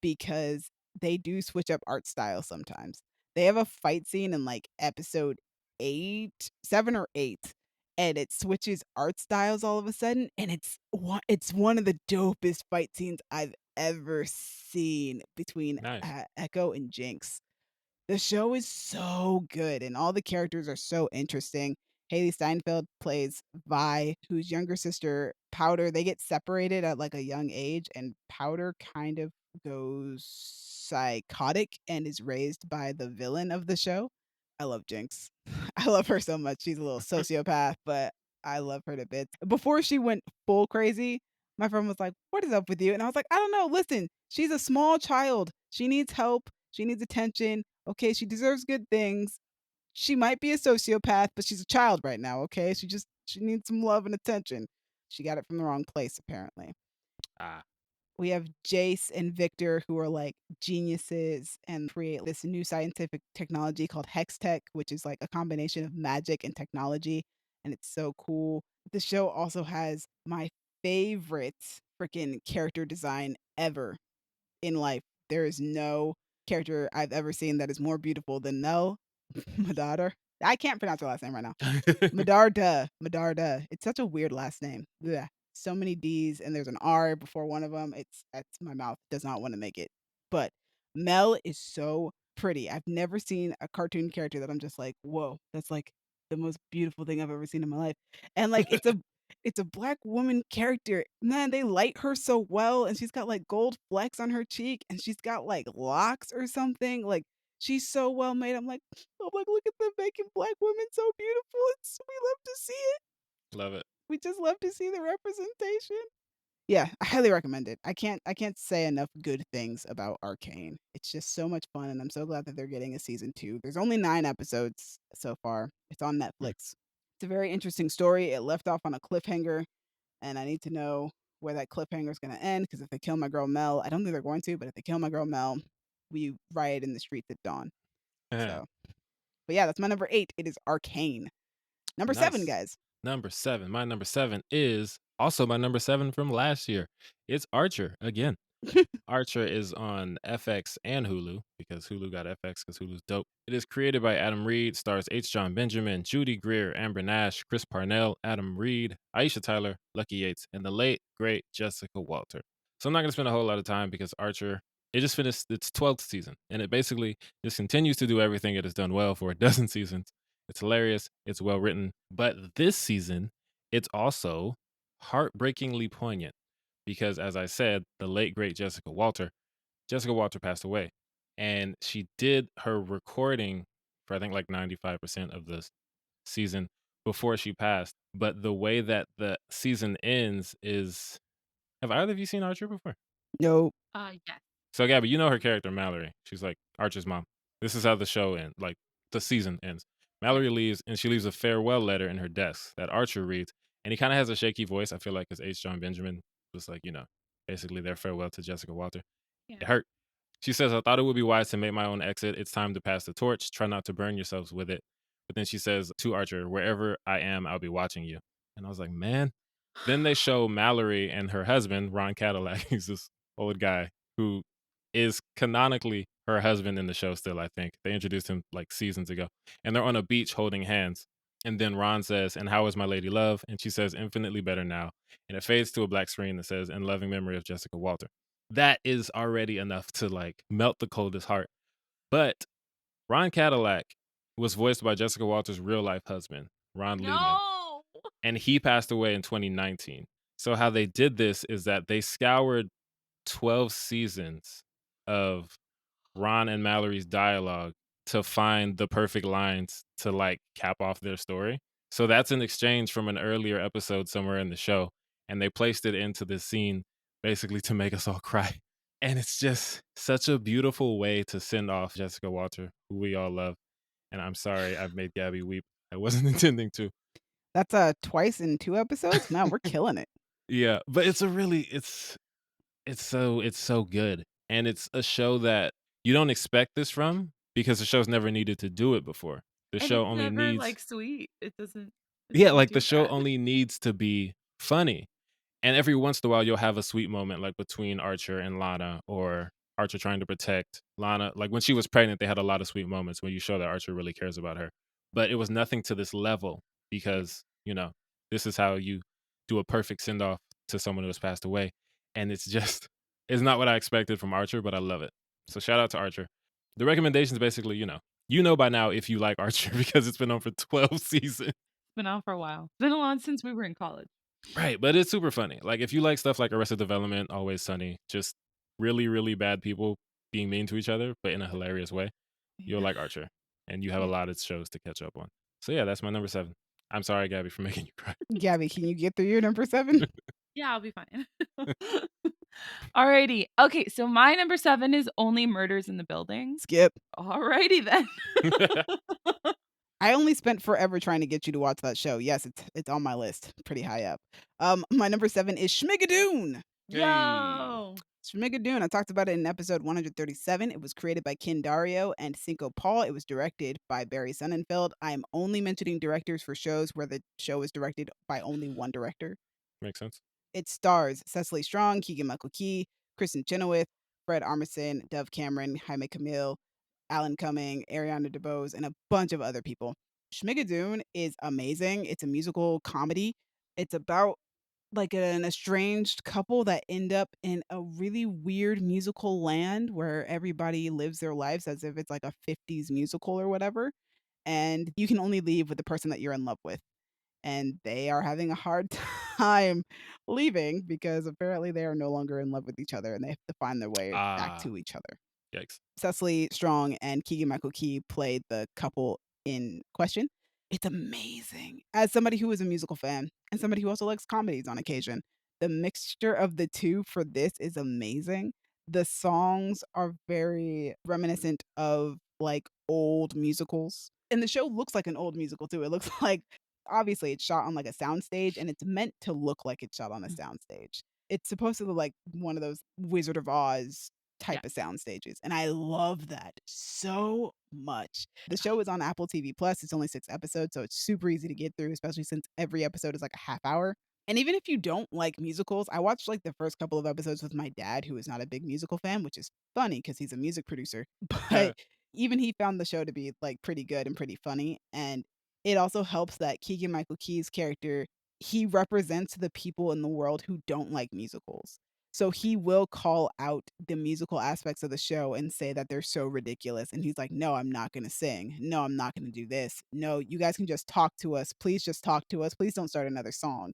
because they do switch up art style sometimes. They have a fight scene in, like, episode 8, 7 or 8, and it switches art styles all of a sudden, and it's one of the dopest fight scenes I've ever seen between, Nice. Echo and Jinx. The show is so good, and all the characters are so interesting. Haley Steinfeld plays Vi, whose younger sister, Powder. They get separated at, like, a young age, and Powder kind of goes psychotic and is raised by the villain of the show. I love Jinx. I love her so much. She's a little sociopath, but I love her to bits. Before she went full crazy, my friend was like, "What is up with you?" And I was like, "I don't know. Listen, she's a small child. She needs help. She needs attention. Okay, she deserves good things. She might be a sociopath, but she's a child right now, okay? She needs some love and attention." She got it from the wrong place, apparently. Ah. We have Jace and Victor, who are like geniuses and create this new scientific technology called Hex Tech, which is like a combination of magic and technology. And it's so cool. The show also has my favorite freaking character design ever in life. There is no character I've ever seen that is more beautiful than Nell, my daughter. I can't pronounce her last name right now. Medarda. Medarda. It's such a weird last name. Blech. So many D's and there's an R before one of them. That's my mouth does not want to make it. But Mel is so pretty. I've never seen a cartoon character that I'm just like, whoa, that's like the most beautiful thing I've ever seen in my life. And like it's a black woman character. Man, they light her so well, and she's got like gold flecks on her cheek, and she's got like locks or something. Like, she's so well made. I'm like, look at them making black women so beautiful. We love to see it. Love it. We just love to see the representation. Yeah, I highly recommend it. I can't say enough good things about Arcane. It's just so much fun, and I'm so glad that they're getting a season 2. There's only 9 episodes so far. It's on Hmm. Netflix. It's a very interesting story. It left off on a cliffhanger, and I need to know where that cliffhanger is going to end, because if they kill my girl Mel, I don't think they're going to, but if they kill my girl Mel, we riot in the streets at dawn. Yeah. So, but yeah, that's my number 8. It is Arcane. Number 7, Nice. guys. Number 7. My number 7 is also my number 7 from last year. It's Archer again. Archer is on FX and Hulu, because Hulu got FX because Hulu's dope. It is created by Adam Reed, stars H. John Benjamin, Judy Greer, Amber Nash, Chris Parnell, Adam Reed, Aisha Tyler, Lucky Yates, and the late, great Jessica Walter. So I'm not going to spend a whole lot of time, because Archer, it just finished its 12th season, and it basically just continues to do everything it has done well for a dozen seasons. It's hilarious, it's well written, but this season, it's also heartbreakingly poignant, because, as I said, the late great Jessica Walter passed away, and she did her recording for, I think, like 95% of the season before she passed. But the way that the season ends is, have either of you seen Archer before? No. Yes. So, Gabby, you know her character Mallory. She's like Archer's mom. This is how the show ends, like the season ends. Mallory leaves, and she leaves a farewell letter in her desk that Archer reads, and he kind of has a shaky voice. I feel like, because H. John Benjamin was like, basically their farewell to Jessica Walter. Yeah. It hurt. She says, "I thought it would be wise to make my own exit. It's time to pass the torch. Try not to burn yourselves with it." But then she says to Archer, "Wherever I am, I'll be watching you." And I was like, man. Then they show Mallory and her husband, Ron Cadillac. He's this old guy who is canonically her husband in the show still, I think. They introduced him like seasons ago. And they're on a beach holding hands. And then Ron says, "And how is my lady love?" And she says, "Infinitely better now." And it fades to a black screen that says, "In loving memory of Jessica Walter." That is already enough to like melt the coldest heart. But Ron Cadillac was voiced by Jessica Walter's real life husband, Ron Liebman, No. and he passed away in 2019. So how they did this is that they scoured 12 seasons of Ron and Mallory's dialogue to find the perfect lines to like cap off their story. So that's an exchange from an earlier episode somewhere in the show, and they placed it into this scene basically to make us all cry. And it's just such a beautiful way to send off Jessica Walter, who we all love. and I'm sorry I've made Gabby weep. I wasn't intending to. That's twice in 2 episodes? Man, we're killing it. Yeah, but it's so good, and it's a show that you don't expect this from because the show's never needed to do it before. The And show it's only never needs like sweet. It yeah, doesn't like the do show that. only needs to be funny. And every once in a while, you'll have a sweet moment, like between Archer and Lana, or Archer trying to protect Lana. Like when she was pregnant, they had a lot of sweet moments where you show that Archer really cares about her. But it was nothing to this level because, this is how you do a perfect send off to someone who has passed away. And it's just, it's not what I expected from Archer, but I love it. So shout out to Archer. The recommendations basically, you know by now if you like Archer because it's been on for 12 seasons. It's been on for a while. It's been on since we were in college. Right, but it's super funny. Like if you like stuff like Arrested Development, Always Sunny, just really, really bad people being mean to each other, but in a hilarious way, you'll Yeah. like Archer. And you have a Yeah. lot of shows to catch up on. So yeah, that's my number 7. I'm sorry, Gabby, for making you cry. Gabby, can you get through your number 7? Yeah, I'll be fine. Alrighty. Okay, so my number 7 is Only Murders in the Building. Skip. Alrighty then. I only spent forever trying to get you to watch that show. Yes, it's on my list, pretty high up. My number 7 is Schmigadoon. Hey, Yo. Schmigadoon, I talked about it in episode 137. It was created by Ken Dario and Cinco Paul. It was directed by Barry Sonnenfeld. I'm only mentioning directors for shows where the show is directed by only one director. makes sense. It stars Cecily Strong, Keegan-Michael Key, Kristen Chenoweth, Fred Armisen, Dove Cameron, Jaime Camille, Alan Cumming, Ariana DeBose, and a bunch of other people. Schmigadoon is amazing. It's a musical comedy. It's about like an estranged couple that end up in a really weird musical land where everybody lives their lives as if it's like a 50s musical or whatever. And you can only leave with the person that you're in love with. And they are having a hard time leaving because apparently they are no longer in love with each other and they have to find their way back Ah, to each other. yikes. Cecily Strong and Keegan-Michael Key played the couple in question. It's amazing. As somebody who is a musical fan and somebody who also likes comedies on occasion, the mixture of the two for this is amazing. The songs are very reminiscent of like old musicals. And the show looks like an old musical too. It looks like obviously it's shot on like a soundstage and it's meant to look like it's shot on a soundstage. It's supposed to look like one of those Wizard of Oz Yeah. type of sound stages. And I love that so much. The show is on Apple TV Plus. It's only 6 episodes, so it's super easy to get through, especially since every episode is like a half hour. And even if you don't like musicals, I watched like the first couple of episodes with my dad, who is not a big musical fan, which is funny because he's a music producer. But even he found the show to be like pretty good and pretty funny. And it also helps that Keegan Michael Key's character, he represents the people in the world who don't like musicals. So he will call out the musical aspects of the show and say that they're so ridiculous. And he's like, no, I'm not going to sing. No, I'm not going to do this. No, you guys can just talk to us. Please just talk to us. Please don't start another song.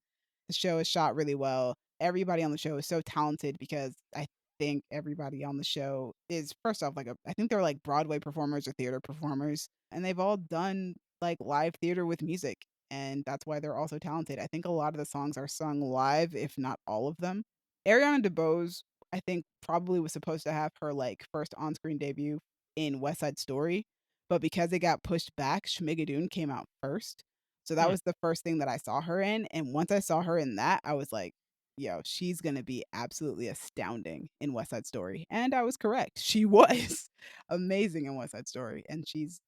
The show is shot really well. Everybody on the show is so talented because I think everybody on the show is first off I think they're like Broadway performers or theater performers and they've all done like live theater with music and that's why they're also talented. I think a lot of the songs are sung live if not all of them. Ariana DeBose, I think, probably was supposed to have her, like, first on-screen debut in West Side Story, but because it got pushed back, Schmigadoon came out first. So that Hmm, was the first thing that I saw her in, and once I saw her in that, I was like, "Yo, she's gonna be absolutely astounding in West Side Story," and I was correct. She was amazing in West Side Story, and she's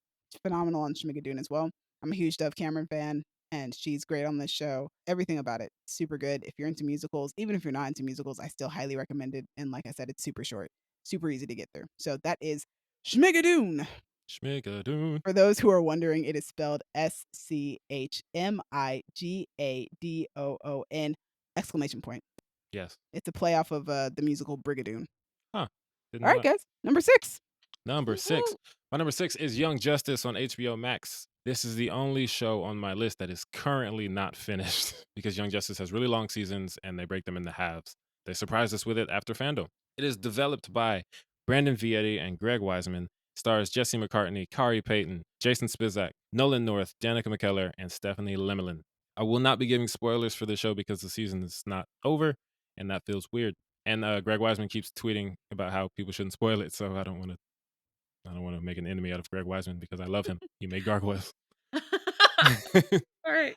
phenomenal on Schmigadoon as well. I'm a huge Dove Cameron fan and she's great on this show. Everything about it, super good. If you're into musicals, even if you're not into musicals, I still highly recommend it. And like I said, it's super short, super easy to get through. So that is Schmigadoon. Schmigadoon. For those who are wondering, it is spelled Schmigadoon! Exclamation point. Yes. It's a play off of the musical Brigadoon. Huh. Didn't All know right, that. guys. Number 6. Number 6. Woohoo. My number 6 is Young Justice on HBO Max. This is the only show on my list that is currently not finished because Young Justice has really long seasons and they break them into halves. They surprised us with it after Fandom. It is developed by Brandon Vietti and Greg Wiseman, stars Jesse McCartney, Kari Payton, Jason Spizak, Nolan North, Danica McKellar, and Stephanie Lemelin. I will not be giving spoilers for the show because the season is not over, and that feels weird. And Greg Wiseman keeps tweeting about how people shouldn't spoil it, so I don't want to I don't want to make an enemy out of Greg Wiseman because I love him. He made Gargoyles. All right.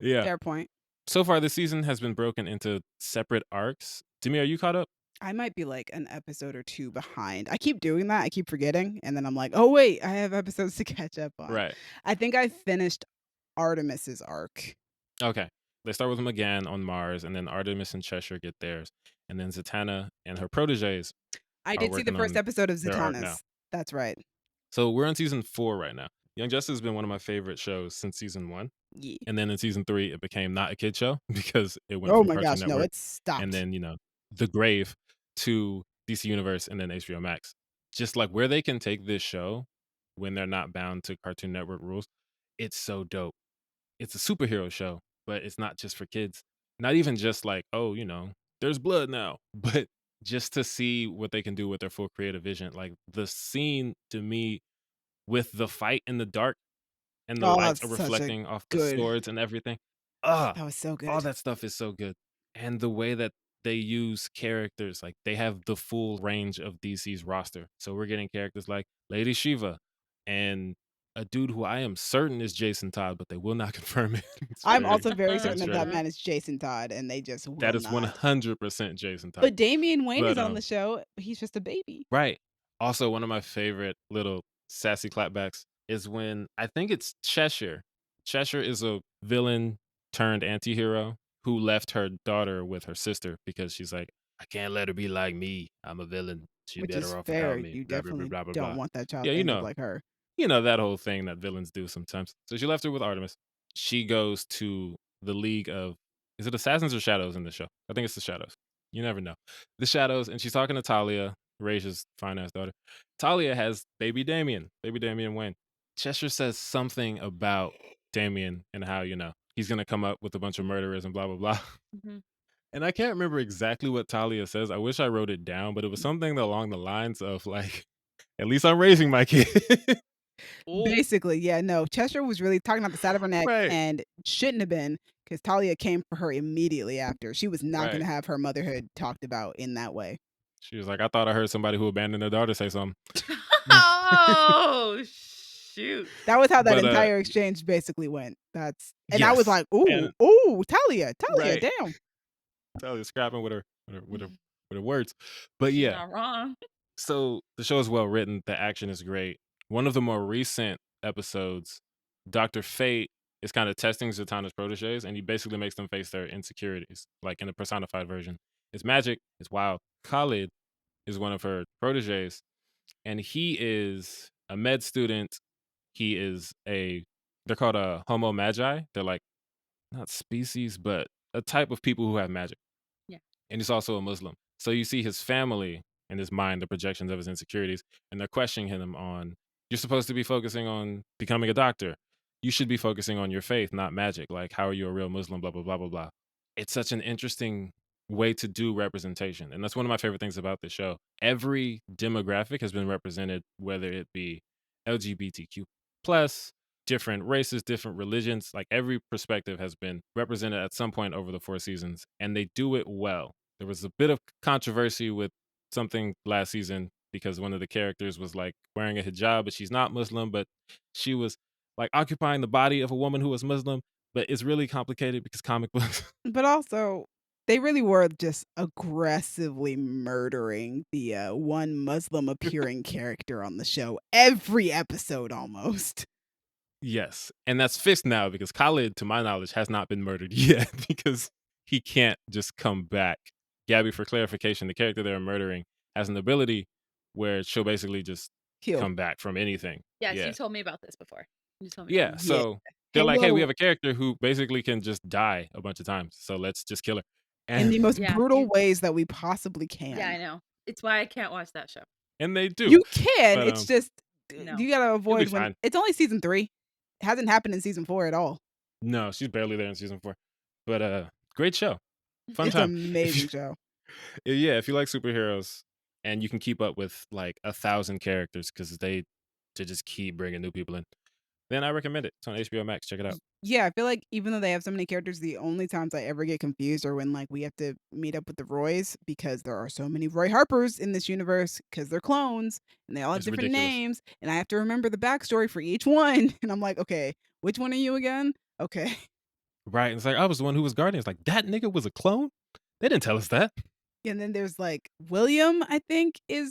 Yeah. Fair point. So far, this season has been broken into separate arcs. Demi, are you caught up? I might be like an episode or 2 behind. I keep doing that. I keep forgetting, and then I'm like, "Oh wait, I have episodes to catch up on." Right. I think I finished Artemis's arc. Okay. They start with McGann on Mars, and then Artemis and Cheshire get theirs. And then Zatanna and her proteges I are did see the working first on episode of their arc now. Zatanna's. That's right. So we're on season 4 right now. Young Justice has been one of my favorite shows since season 1. Yeah. And then in season 3, it became not a kid show because it went Oh from my Cartoon gosh, no, Network it and stopped. then, The Grave to DC Universe and then HBO Max. Just like where they can take this show when they're not bound to Cartoon Network rules, it's so dope. It's a superhero show, but it's not just for kids. Not even just like, oh, there's blood now, but just to see what they can do with their full creative vision. Like the scene to me with the fight in the dark and the Oh, lights are that's such a reflecting off the good. swords and everything. That was so All good. that stuff is so good. And the way that they use characters, like they have the full range of DC's roster. So we're getting characters like Lady Shiva and a dude who I am certain is Jason Todd, but they will not confirm it. It's I'm very also very certain that that uncertain. man is Jason Todd, and they just That will is not. 100% Jason Todd. But Damian Wayne is But on the show. He's just a baby. right. Also, one of my favorite little sassy clapbacks is when I think it's Cheshire. Cheshire is a villain turned anti-hero who left her daughter with her sister because she's like, I can't let her be like me. I'm a villain. She's Which is better off without fair. me. You Blah blah blah definitely blah blah don't blah. want that child Yeah, to end up like her. that whole thing that villains do sometimes. So she left her with Artemis. She goes to the League of, is it Assassins or Shadows in the show? I think it's the Shadows. You never know. The Shadows, and she's talking to Talia, Raja's fine ass daughter. Talia has baby Damian Wayne. Cheshire says something about Damian and how, he's going to come up with a bunch of murderers and blah, blah, blah. Mhm. And I can't remember exactly what Talia says. I wish I wrote it down, but it was something along the lines of like, at least I'm raising my kid. Basically, yeah, no. Cheshire was really talking out the side of her neck Right, and shouldn't have been because Talia came for her immediately after. She was not going right. to have her motherhood talked about in that way. She was like, I thought I heard somebody who abandoned their daughter say something. Oh shoot! That was how that But entire exchange basically went. And I was yes, like, ooh, and ooh, Talia, right, damn. Totally scrapping with her words. But She's yeah, not wrong. so the show is well written. The action is great. One of the more recent episodes, Dr. Fate is kind of testing Zatanna's proteges, and he basically makes them face their insecurities, like in a personified version. It's magic. It's wild. Khalid is one of her proteges, and he is a med student. He is they're called a homo magi. They're like not species, but a type of people who have magic. Yeah. And he's also a Muslim. So you see his family in his mind, the projections of his insecurities, and they're questioning him on, you're supposed to be focusing on becoming a doctor. You should be focusing on your faith, not magic. Like, how are you a real Muslim? Blah, blah, blah, blah, blah. It's such an interesting way to do representation. And that's one of my favorite things about the show. Every demographic has been represented, whether it be LGBTQ plus, different races, different religions. Like every perspective has been represented at some point over the 4 seasons, and they do it well. There was a bit of controversy with something last season because one of the characters was like wearing a hijab, but she's not Muslim, but she was like occupying the body of a woman who was Muslim. But it's really complicated because comic books. But also, they really were just aggressively murdering the one Muslim appearing character on the show every episode almost. Yes. And that's fixed now because Khalid, to my knowledge, has not been murdered yet because he can't just come back. Gabby, for clarification, the character they're murdering has an ability where she'll basically just Heal. come back from anything. Yes, Yeah. you told me about this before. You told me. Yeah. About Yeah. So they're like, hey, we Halo have a character who basically can just die a bunch of times. So let's just kill her. in And the most Yeah, brutal you- ways that we possibly can. Yeah, I know. It's why I can't watch that show. and they do. You can. But It's just No. you gotta you'll be avoid when fine. it's only season 3. It hasn't happened in season 4 at all. No, she's barely there in season 4. But great show. Fun It's an time. amazing show. Yeah, if you like superheroes and you can keep up with like 1,000 characters because they just keep bringing new people in. then I recommend it. It's on HBO Max. Check it out. Yeah, I feel like even though they have so many characters, the only times I ever get confused are when, like, we have to meet up with the Roys because there are so many Roy Harpers in this universe because 'cause they're clones and they all have It's different ridiculous. names, and I have to remember the backstory for each one, and I'm like, "Okay, which one are you again? Okay." Right. It's like I was the one who was guardian. It's like that nigga was a clone. They didn't tell us that. And then there's, like, William, I think Yeah.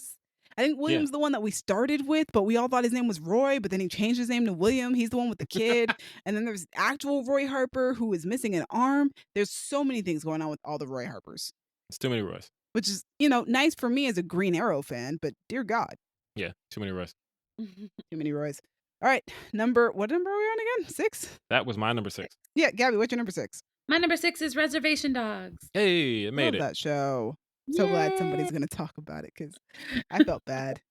William's the one that we started with, but we all thought his name was Roy, but then he changed his name to William. He's the one with the kid. And then there's actual Roy Harper who is missing an arm. There's so many things going on with all the Roy Harpers, It's too many Roys. which is, nice for me as a Green Arrow fan, but dear God, Yeah, too many Roys. too many Roys. All right, what number are we on again? 6? That was my number 6. Yeah, Gabby, what's your number 6? My number 6 is Reservation Dogs. Hey, it made Love it. that show. So glad somebody's Yay! gonna talk about it because I felt bad.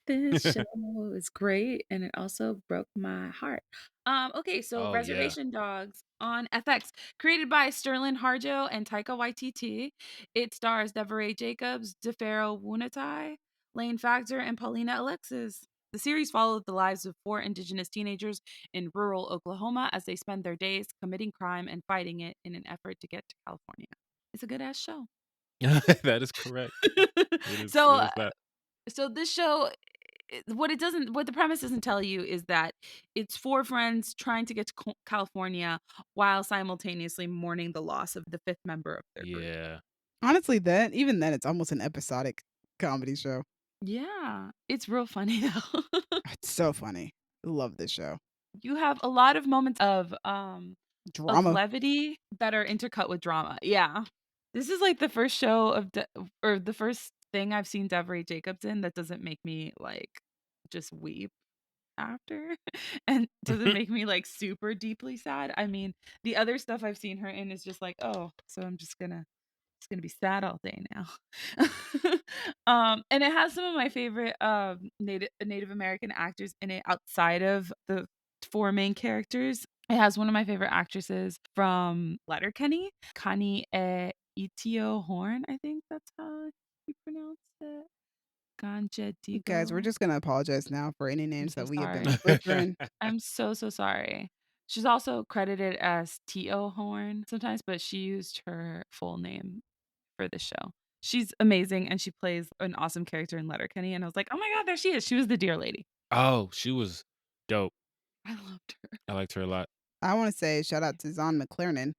This show is great, and it also broke my heart. Okay, so Oh yeah. Reservation Dogs on FX, created by Sterling Harjo and Taika Waititi. It stars Deveray Jacobs, DeFaro Wunatai, Lane Factor, and Paulina Alexis. The series followed the lives of 4 indigenous teenagers in rural Oklahoma as they spend their days committing crime and fighting it in an effort to get to California. It's a good ass show. That is correct. so, It is that. so this show, what the premise doesn't tell you is that it's 4 friends trying to get to California while simultaneously mourning the loss of the 5th member of their group. Yeah. Honestly, even then, it's almost an episodic comedy show. Yeah, it's real funny though. It's so funny. Love this show. You have a lot of moments of Drama. levity that are intercut with drama. Yeah. This is like the first show or the first thing I've seen Devery Jacobs in that doesn't make me like just weep after and doesn't make me like super deeply sad. I mean, the other stuff I've seen her in is just like, oh, so I'm just gonna be sad all day now. And it has some of my favorite Native American actors in it outside of the 4 main characters. It has one of my favorite actresses from Letterkenny, Connie Etio Horn. I think that's how you pronounce it. Ganja Guys, we're Digo. just gonna apologize now for any I'm names so that we have been sorry. butchering. I'm so, so sorry. She's also credited as T.O. Horn sometimes, but she used her full name for the show. She's amazing and she plays an awesome character in Letterkenny. And I was like, oh my God, there she is. She was the deer lady. Oh, she was dope. I loved her. I liked her a lot. I want to say shout out to Zahn McClarnon,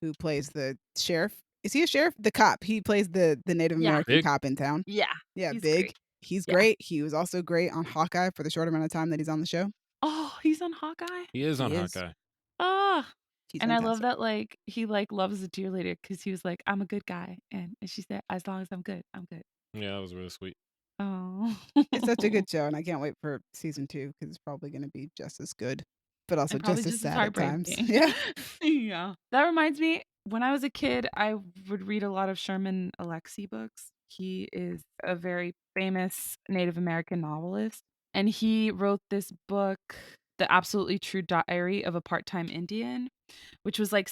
who plays the sheriff. Is he a sheriff? The cop. He plays the Native Yeah. American Big. cop in town. Yeah. Yeah, He's Big. great. He's Yeah. great. He was also great on Hawkeye for the short amount of time that he's on the show. Oh, he's on Hawkeye. He is on He is. Hawkeye. Ah. He's And I love fantastic. that like he like loves the deer lady because he was like, I'm a good guy. And she said, as long as I'm good, I'm good. Yeah, that was really sweet. Oh. It's such a good show, and I can't wait for season 2 because it's probably going to be just as good, but also And probably just as just as sad at times. heartbreaking. Yeah. Yeah. That reminds me, when I was a kid, I would read a lot of Sherman Alexie books. He is a very famous Native American novelist, and he wrote this book, The Absolutely True Diary of a Part-Time Indian, which was like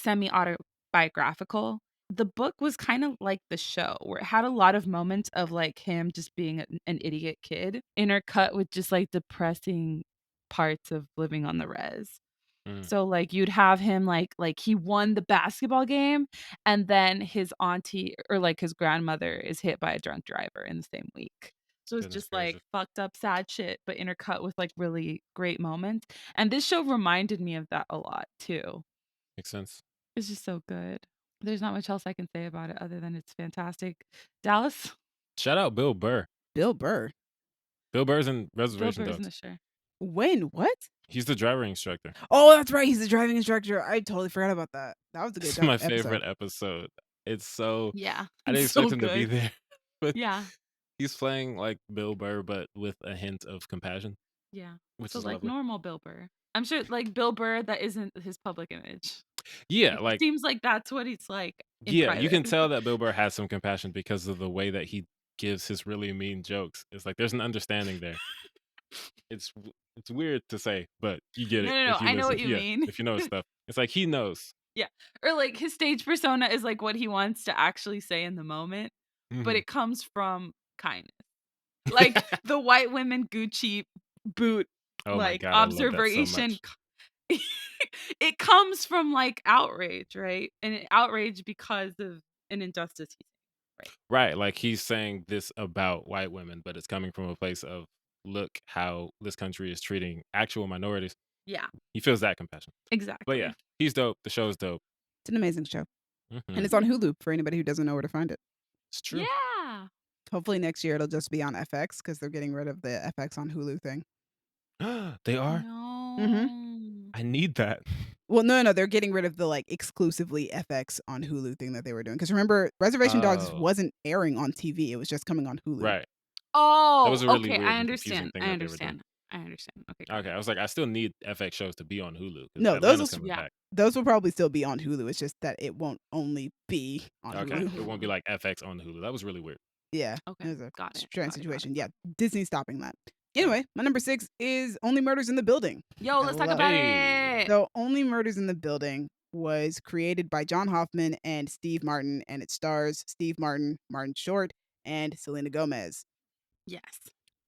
semi-autobiographical. The book was kind of like the show, where it had a lot of moments of like him just being an idiot kid, intercut with just like depressing parts of living on the res. Mm, So like you'd have him like he won the basketball game and then his auntie or like his grandmother is hit by a drunk driver in the same week. So it's goodness just like gracious. fucked up sad shit but intercut with like really great moments. And this show reminded me of that a lot too. Makes sense. It's just so good. There's not much else I can say about it other than it's fantastic. Dallas, Shout out Bill Burr. Bill Burr. Bill Burr's in Bill Reservation Burr's in the Dogs. show. When? What? He's the driving instructor. Oh, that's right. He's the driving instructor. I totally forgot about that. That was a good It's my episode. favorite episode. It's so Yeah. I didn't It's so expect him to be good. there. But Yeah. he's playing like Bill Burr, but with a hint of compassion, Yeah. which So is like lovely. normal Bill Burr. I'm sure like Bill Burr that isn't his public image. Yeah, It like seems like that's what he's like in yeah, you private. can tell that Bill Burr has some compassion because of the way that he gives his really mean jokes. It's like there's an understanding there. It's weird to say, but you get it No. if you I know listen. what you Yeah, mean. if you know stuff. It's like he knows. Yeah. Or like his stage persona is like what he wants to actually say in the moment, but Mhm. it comes from kindness. Like the white women Gucci boot Oh my like god, I love that so observation. much. It comes from like outrage, right? Outrage because of an injustice he's right. Right, like he's saying this about white women, but it's coming from a place of look how this country is treating actual minorities. Yeah, He feels that compassion. But yeah, exactly. he's dope. The show's dope. It's an amazing show. And Mhm. it's on Hulu for anybody who doesn't know where to find it. It's true. Yeah. Hopefully next year it'll just be on FX because they're getting rid of the FX on Hulu thing. They are? Mhm. No. I need that. Well, no, they're getting rid of the, like, exclusively FX on Hulu thing that they were doing. Because remember, Reservation Dogs Oh, wasn't airing on TV, it was just coming on Hulu. right. That Oh, was a really okay. weird I and confusing understand. thing I that they were doing. understand. I understand. Okay, got Okay, it. I was like, I still need FX shows to be on Hulu because No, Atlanta's coming Yeah. back. those will probably still be on Hulu, it's just that it won't only be on Okay, Hulu. it won't be like FX on Hulu. That was really weird. Yeah, Okay. it was a Got it. strange Got it. Got it. situation. Yeah, Disney's stopping that. Got it. Anyway, my number 6 is Only Murders in the Building. Yo, I let's talk love about Hey. it. So, Only Murders in the Building was created by John Hoffman and Steve Martin, and it stars Steve Martin, Martin Short, and Selena Gomez. Yes.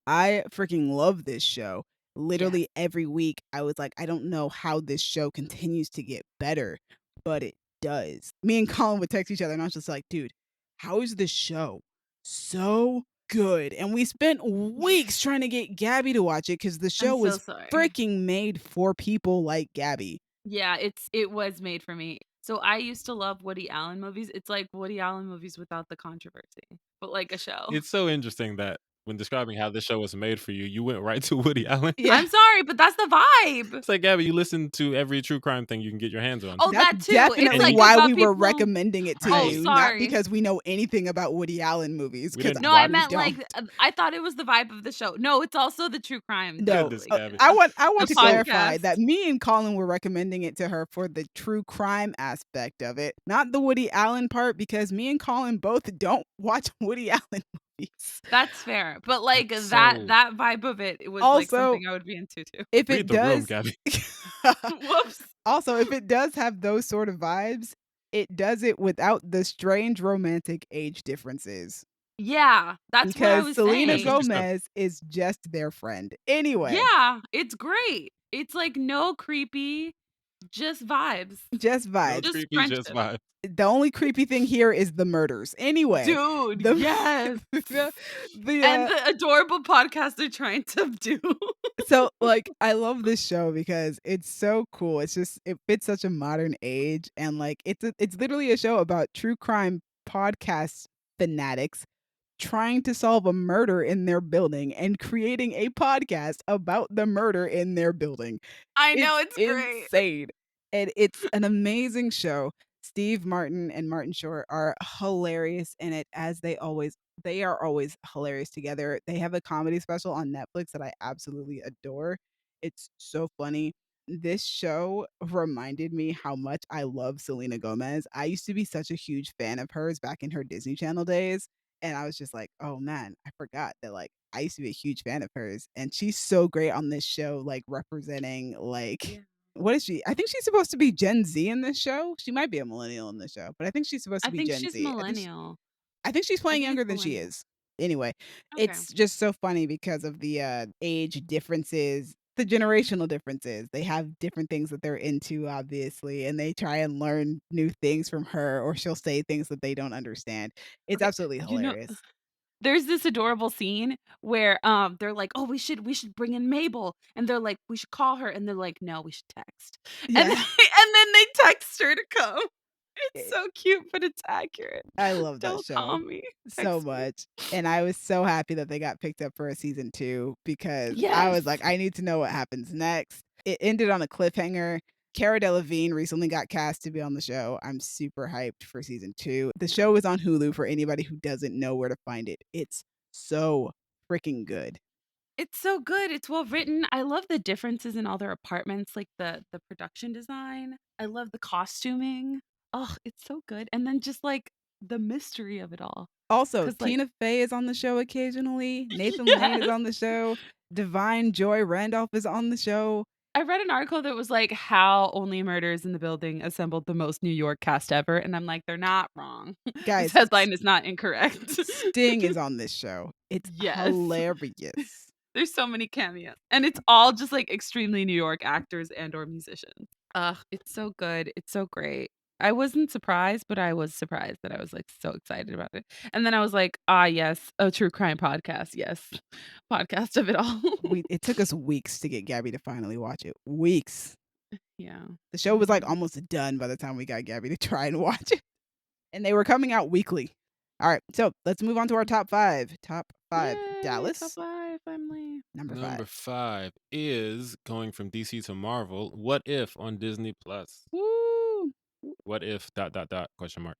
I freaking love this show. Yes. Literally every week, I was like, I don't know how this show continues to get better, but it does. Me and Colin would text each other, and I was just like, dude, how is this show so good? And we spent weeks trying to get Gabby to watch it because the I'm show so was sorry. freaking made for people like Gabby. Yeah, it was made for me. So I used to love Woody Allen movies. It's like Woody Allen movies without the controversy, but like a show. It's so interesting that when describing how this show was made for you, you went right to Woody Allen. Yeah, I'm sorry, but that's the vibe. It's like, Gabby, you listen to every true crime thing you can get your hands on. Oh, that's that too. It's definitely And like you- why about we were people. recommending it to Oh, Right. you, not sorry. because we know anything about Woody Allen movies. We Because didn't No, I watch- meant don't. like I thought it was the vibe of the show. No, it's also the true crime. No, Goodness, like, Gabby. I want the to clarify podcast. that me and Colin were recommending it to her for the true crime aspect of it, not the Woody Allen part, because me and Colin both don't watch Woody Allen movies. That's fair. But like That's that so- that vibe of it was like Also, something I would be into too. if Read it the room, does, Gabby. Whoops. also if it does have those sort of vibes, it does it without the strange romantic age differences. Yeah, that's what I Because was Selena saying. That's what you said. Gomez is just their friend. Anyway, Yeah, it's great. It's like no creepy, just vibes. just No vibes. Just creepy, friendship. just vibe. The only creepy thing here is the murders. Anyway, Dude, the yes. the And the adorable podcast they're trying to do. so like I love this show because it's so cool. It's just it fits such a modern age, and like it's literally a show about true crime podcast fanatics trying to solve a murder in their building and creating a podcast about the murder in their building. I know, it's great. insane. And it's an amazing show. Steve Martin and Martin Short are hilarious in it, as they are always hilarious together. They have a comedy special on Netflix that I absolutely adore. It's so funny. This show reminded me how much I love Selena Gomez. I used to be such a huge fan of hers back in her Disney Channel days. And I was just like, oh man, I forgot that like I used to be a huge fan of hers. And she's so great on this show, like representing like Yeah. what is she? I think she's supposed to be Gen Z in this show. She might be a millennial in this show, but I think she's supposed I to be think Gen she's Z. millennial. I think she's playing think younger it's than she millennial. is. Anyway, Okay. it's just so funny because of the age differences, the generational differences. They have different things that they're into, obviously, and they try and learn new things from her, or she'll say things that they don't understand. It's Okay, absolutely you know, hilarious. there's this adorable scene where they're like, "Oh, we should bring in Mabel," and they're like, "We should call her," and they're like, "No, we should text." Yeah. And then they text her to come. It's It- so cute, but it's accurate. I love that Don't show call me. so Text me. much. And I was so happy that they got picked up for a season 2 because I was like, Yes. I need to know what happens next. It ended on a cliffhanger. Cara Delevingne recently got cast to be on the show. I'm super hyped for season 2. The show is on Hulu for anybody who doesn't know where to find it. It's so freaking good. It's so good. It's well written. I love the differences in all their apartments, like the production design. I love the costuming. Oh, it's so good. And then just like the mystery of it all. Also, 'Cause, like- Tina Fey is on the show occasionally. Nathan Lane is Yes. on the show. Divine Joy Randolph is on the show. I read an article that was like how Only Murders in the Building assembled the most New York cast ever, and I'm like, they're not wrong. Guys, This headline is not incorrect. Sting is on this show. It's Yes. hilarious. There's so many cameos. And it's all just like extremely New York actors and or musicians. Ugh, it's so good. It's so great. I wasn't surprised, but I was surprised that I was like so excited about it. And then I was like, ah, yes, a true crime podcast. Yes, podcast of it all. It took us weeks to get Gabby to finally watch it. Weeks. Yeah. The show was like almost done by the time we got Gabby to try and watch it. And they were coming out weekly. All right, so let's move on to our top 5. Top 5. Yay, Dallas. top 5 family. Number 5. Number 5 is going from DC to Marvel. What If on Disney Plus? Woo! What if ... question mark.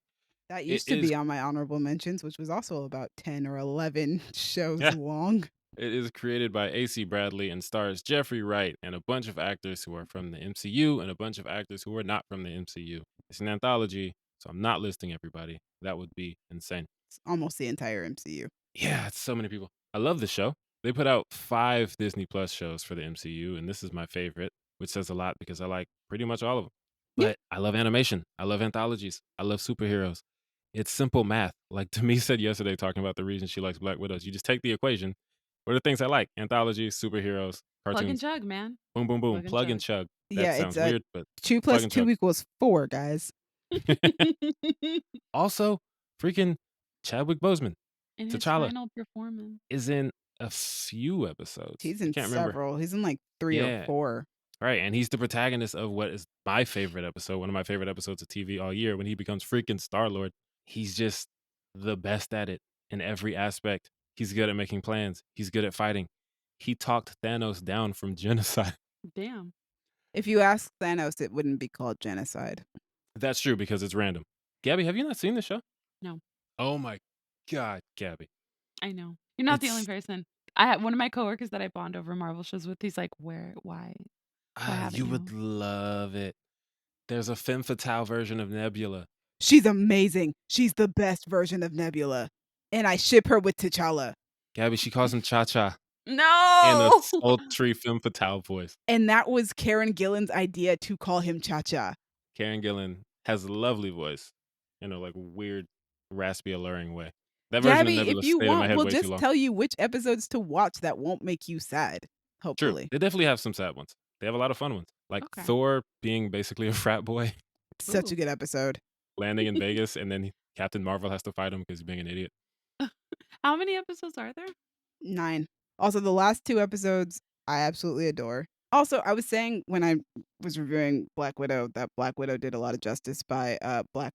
That It used to is be on my honorable mentions, which was also about 10 or 11 shows Yeah. long. It is created by AC Bradley and stars Jeffrey Wright and a bunch of actors who are from the MCU and a bunch of actors who are not from the MCU. It's an anthology, so I'm not listing everybody. That would be insane. It's almost the entire MCU. Yeah, it's so many people. I love the show. They put out 5 Disney Plus shows for the MCU, and this is my favorite, which says a lot because I like pretty much all of them. Yeah. But I love animation. I love anthologies. I love superheroes. It's simple math. Like Demi said yesterday, talking about the reason she likes Black Widows. You just take the equation. What are the things I like? Anthologies, superheroes, Plug and cartoons. chug, man. Boom, boom, boom. Plug and Plug and chug. chug. That Yeah, sounds it's weird, but 2 plug plus and 2 chug. equals 4, guys. Also, freaking Chadwick Boseman In his T'Challa final performance. is in a few episodes. He's I in can't remember. several. He's in like 3 or Yeah. 4. Right, and he's the protagonist of what is my favorite episode, one of my favorite episodes of TV all year, when he becomes freaking Star-Lord. He's just the best at it in every aspect. He's good at making plans. He's good at fighting. He talked Thanos down from genocide. Damn. If you ask Thanos, it wouldn't be called genocide. That's true because it's random. Gabby, have you not seen the show? No. Oh my God, Gabby. I know. You're not the only It's- person. I had one of my coworkers that I bond over Marvel shows with. He's like, why? haven't You you? would love it. There's a femme fatale version of Nebula. She's amazing. She's the best version of Nebula. And I ship her with T'Challa. Gabby, she calls him Cha-Cha in a No. sultry femme fatale voice. And that was Karen Gillan's idea to call him Cha-Cha. Karen Gillan has a lovely voice in a like weird, raspy, alluring way. That version Gabby, of Nebula if you stayed in my want, head we'll way too just long. tell you which episodes to watch that won't make you sad. True, Hopefully. they definitely have some sad ones. They have a lot of fun ones, like Okay. Thor being basically a frat boy, Such Ooh. a good episode. landing in Vegas, and then Captain Marvel has to fight him because he's being an idiot. How many episodes are there? 9. Also, the last 2 episodes I absolutely adore. Also, I was saying when I was reviewing Black Widow that Black Widow did a lot of justice by Black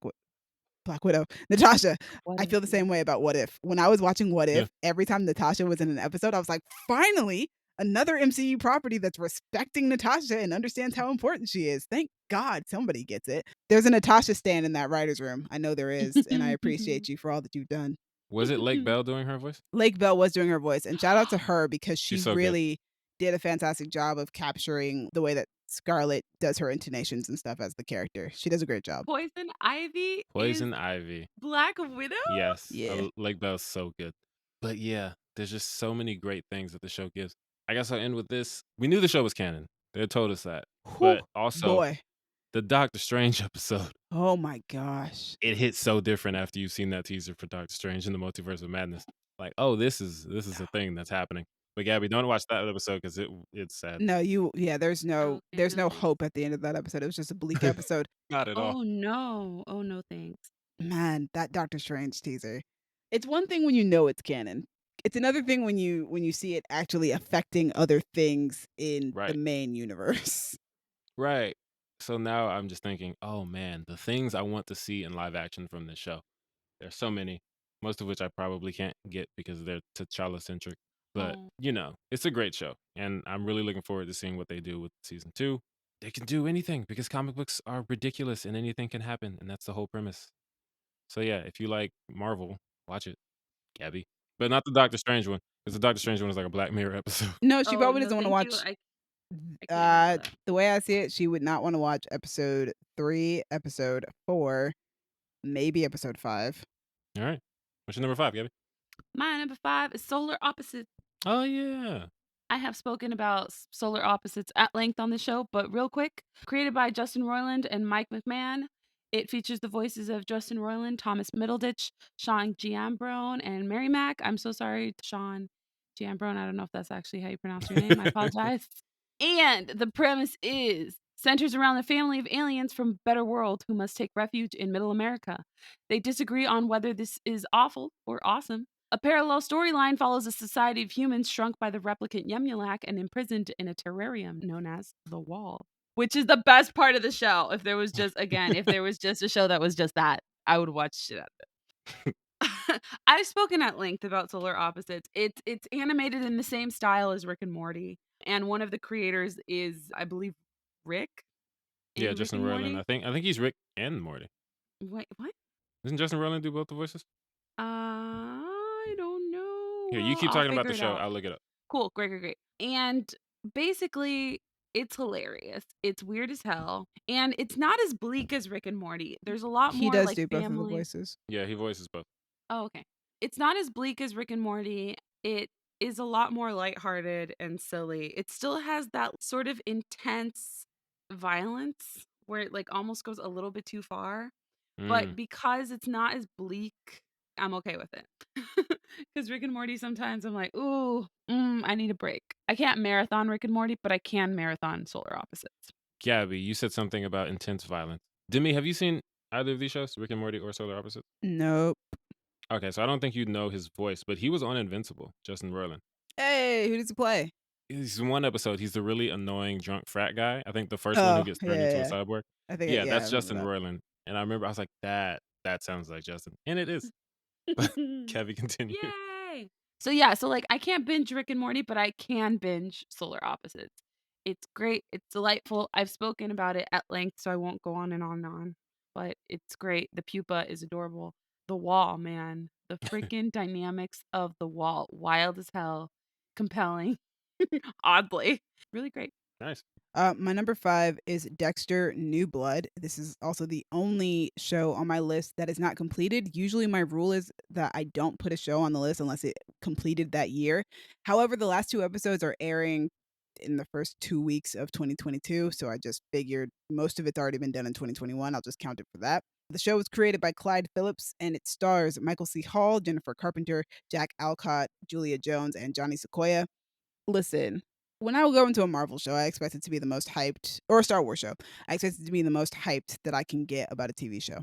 Widow. Natasha. I feel the same way about What If. When I was watching What If, every time Natasha was in an episode, I was like, finally, another MCU property that's respecting Natasha and understands how important she is. Thank God somebody gets it. There's a Natasha stand in that writer's room. I know there is, and I appreciate you for all that you've done. Was it Lake Bell doing her voice? Lake Bell was doing her voice, and shout out to her because she She's so good. really did a fantastic job of capturing the way that Scarlett does her intonations and stuff as the character. She does a great job. Poison Ivy. Poison is Ivy. Black Widow. Yes. Yeah. Lake Bell's so good. But yeah, there's just so many great things that the show gives. I guess I'll end with this. We knew the show was canon. They had told us that. But Whew, also, boy. the Doctor Strange episode, Oh my gosh. it hits so different after you've seen that teaser for Doctor Strange in the Multiverse of Madness. Like, oh, this is a thing that's happening. But Gabby, don't watch that episode because it's sad. No, there's no Okay, no thanks. hope at the end of that episode. It was just a bleak episode. Not at all. Oh no. Oh no, thanks. Man, that Doctor Strange teaser. It's one thing when you know it's canon. It's another thing when you see it actually affecting other things in the Right. main universe. Right. So now I'm just thinking, oh man, the things I want to see in live action from this show. There's so many, most of which I probably can't get because they're T'Challa centric. But Oh. it's a great show, and I'm really looking forward to seeing what they do with season 2. They can do anything because comic books are ridiculous and anything can happen, and that's the whole premise. So yeah, if you like Marvel, watch it, Gabby, but not the Doctor Strange one because the Doctor Strange one is like a Black Mirror episode. No, she Oh, probably no, doesn't want to thank you. watch. I can't handle that. The way I see it, she would not want to watch episode 3, episode 4, maybe episode 5. All right, what's your number 5, Gabby? My number 5 is Solar Opposites. Oh yeah. I have spoken about Solar Opposites at length on the show, but real quick, created by Justin Roiland and Mike McMahon, it features the voices of Justin Roiland, Thomas Middleditch, Sean Giambrone, and Mary Mack. I'm so sorry, Sean, Jambron, I don't know if that's actually how you pronounce your name. I apologize. And the premise centers around the family of aliens from better world who must take refuge in Middle America. They disagree on whether this is awful or awesome. A parallel storyline follows a society of humans shrunk by the replicant Yemulak and imprisoned in a terrarium known as the Wall, which is the best part of the show. If there was just a show that was just that, I would watch shit out of it. I've spoken at length about Solar Opposites. It's animated in the same style as Rick and Morty, and one of the creators is, I believe, Rick Yeah, in Rick Justin and Roiland. Morty. I think he's Rick and Morty. Wait, what? Doesn't Justin Roiland do both the voices? I don't know. Here, you Well, keep I'll talking about figure the it show. out. I'll look it up. Cool, great, great, great. And basically, it's hilarious. It's weird as hell, and it's not as bleak as Rick and Morty. There's a lot He more does like do both of the family. voices. Yeah, he voices both. Oh, okay. It's not as bleak as Rick and Morty. It is a lot more lighthearted and silly. It still has that sort of intense violence where it like almost goes a little bit too far. But Mm. because it's not as bleak, I'm okay with it. Because Rick and Morty, sometimes I'm like, ooh, I need a break. I can't marathon Rick and Morty, but I can marathon Solar Opposites. Gabby, you said something about intense violence. Demi, have you seen either of these shows, Rick and Morty or Solar Opposites? Nope. Okay, so I don't think you know his voice, but he was on Invincible, Justin Roiland. Hey, who does he play? He's in one episode. He's the really annoying drunk frat guy. I think the first one who Oh, gets turned yeah, into a yeah. cyborg. I think, Yeah, yeah, I that's remember Justin that. Roiland. And I remember I was like, that sounds like Justin, and it is. But Gabby, continue. Yay! So yeah, so like I can't binge Rick and Morty, but I can binge Solar Opposites. It's great. It's delightful. I've spoken about it at length, so I won't go on and on and on. But it's great. The pupa is adorable. The Wall, man. The freaking dynamics of the Wall. Wild as hell. Compelling. Oddly. Really great. Nice. My number 5 is Dexter New Blood. This is also the only show on my list that is not completed. Usually my rule is that I don't put a show on the list unless it completed that year. However, the last 2 episodes are airing in the first 2 weeks of 2022, so I just figured most of it's already been done in 2021. I'll just count it for that. The show was created by Clyde Phillips, and it stars Michael C. Hall, Jennifer Carpenter, Jack Alcott, Julia Jones, and Johnny Sequoia. Listen, when I go into a Marvel show, I expect it to be the most hyped, or a Star Wars show, I expect it to be the most hyped that I can get about a TV show.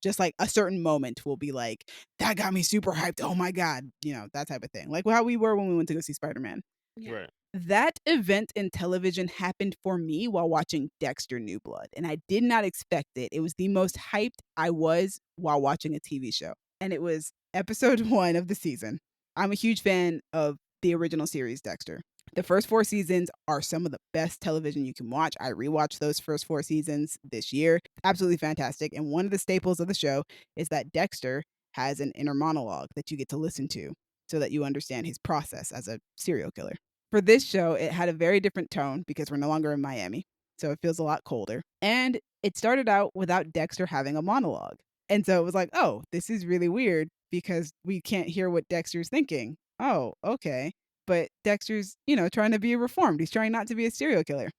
Just like a certain moment will be like, that got me super hyped. Oh my God. You know, that type of thing. Like how we were when we went to go see Spider-Man. Yeah. Right. That event in television happened for me while watching Dexter New Blood, and I did not expect it. It was the most hyped I was while watching a TV show, and it was episode 1 of the season. I'm a huge fan of the original series Dexter. The first 4 seasons are some of the best television you can watch. I rewatched those first 4 seasons this year. Absolutely fantastic. And one of the staples of the show is that Dexter has an inner monologue that you get to listen to so that you understand his process as a serial killer. For this show, it had a very different tone because we're no longer in Miami, so it feels a lot colder. And it started out without Dexter having a monologue. And so it was like, oh, this is really weird because we can't hear what Dexter's thinking. Oh, okay. But Dexter's, trying to be reformed. He's trying not to be a serial killer.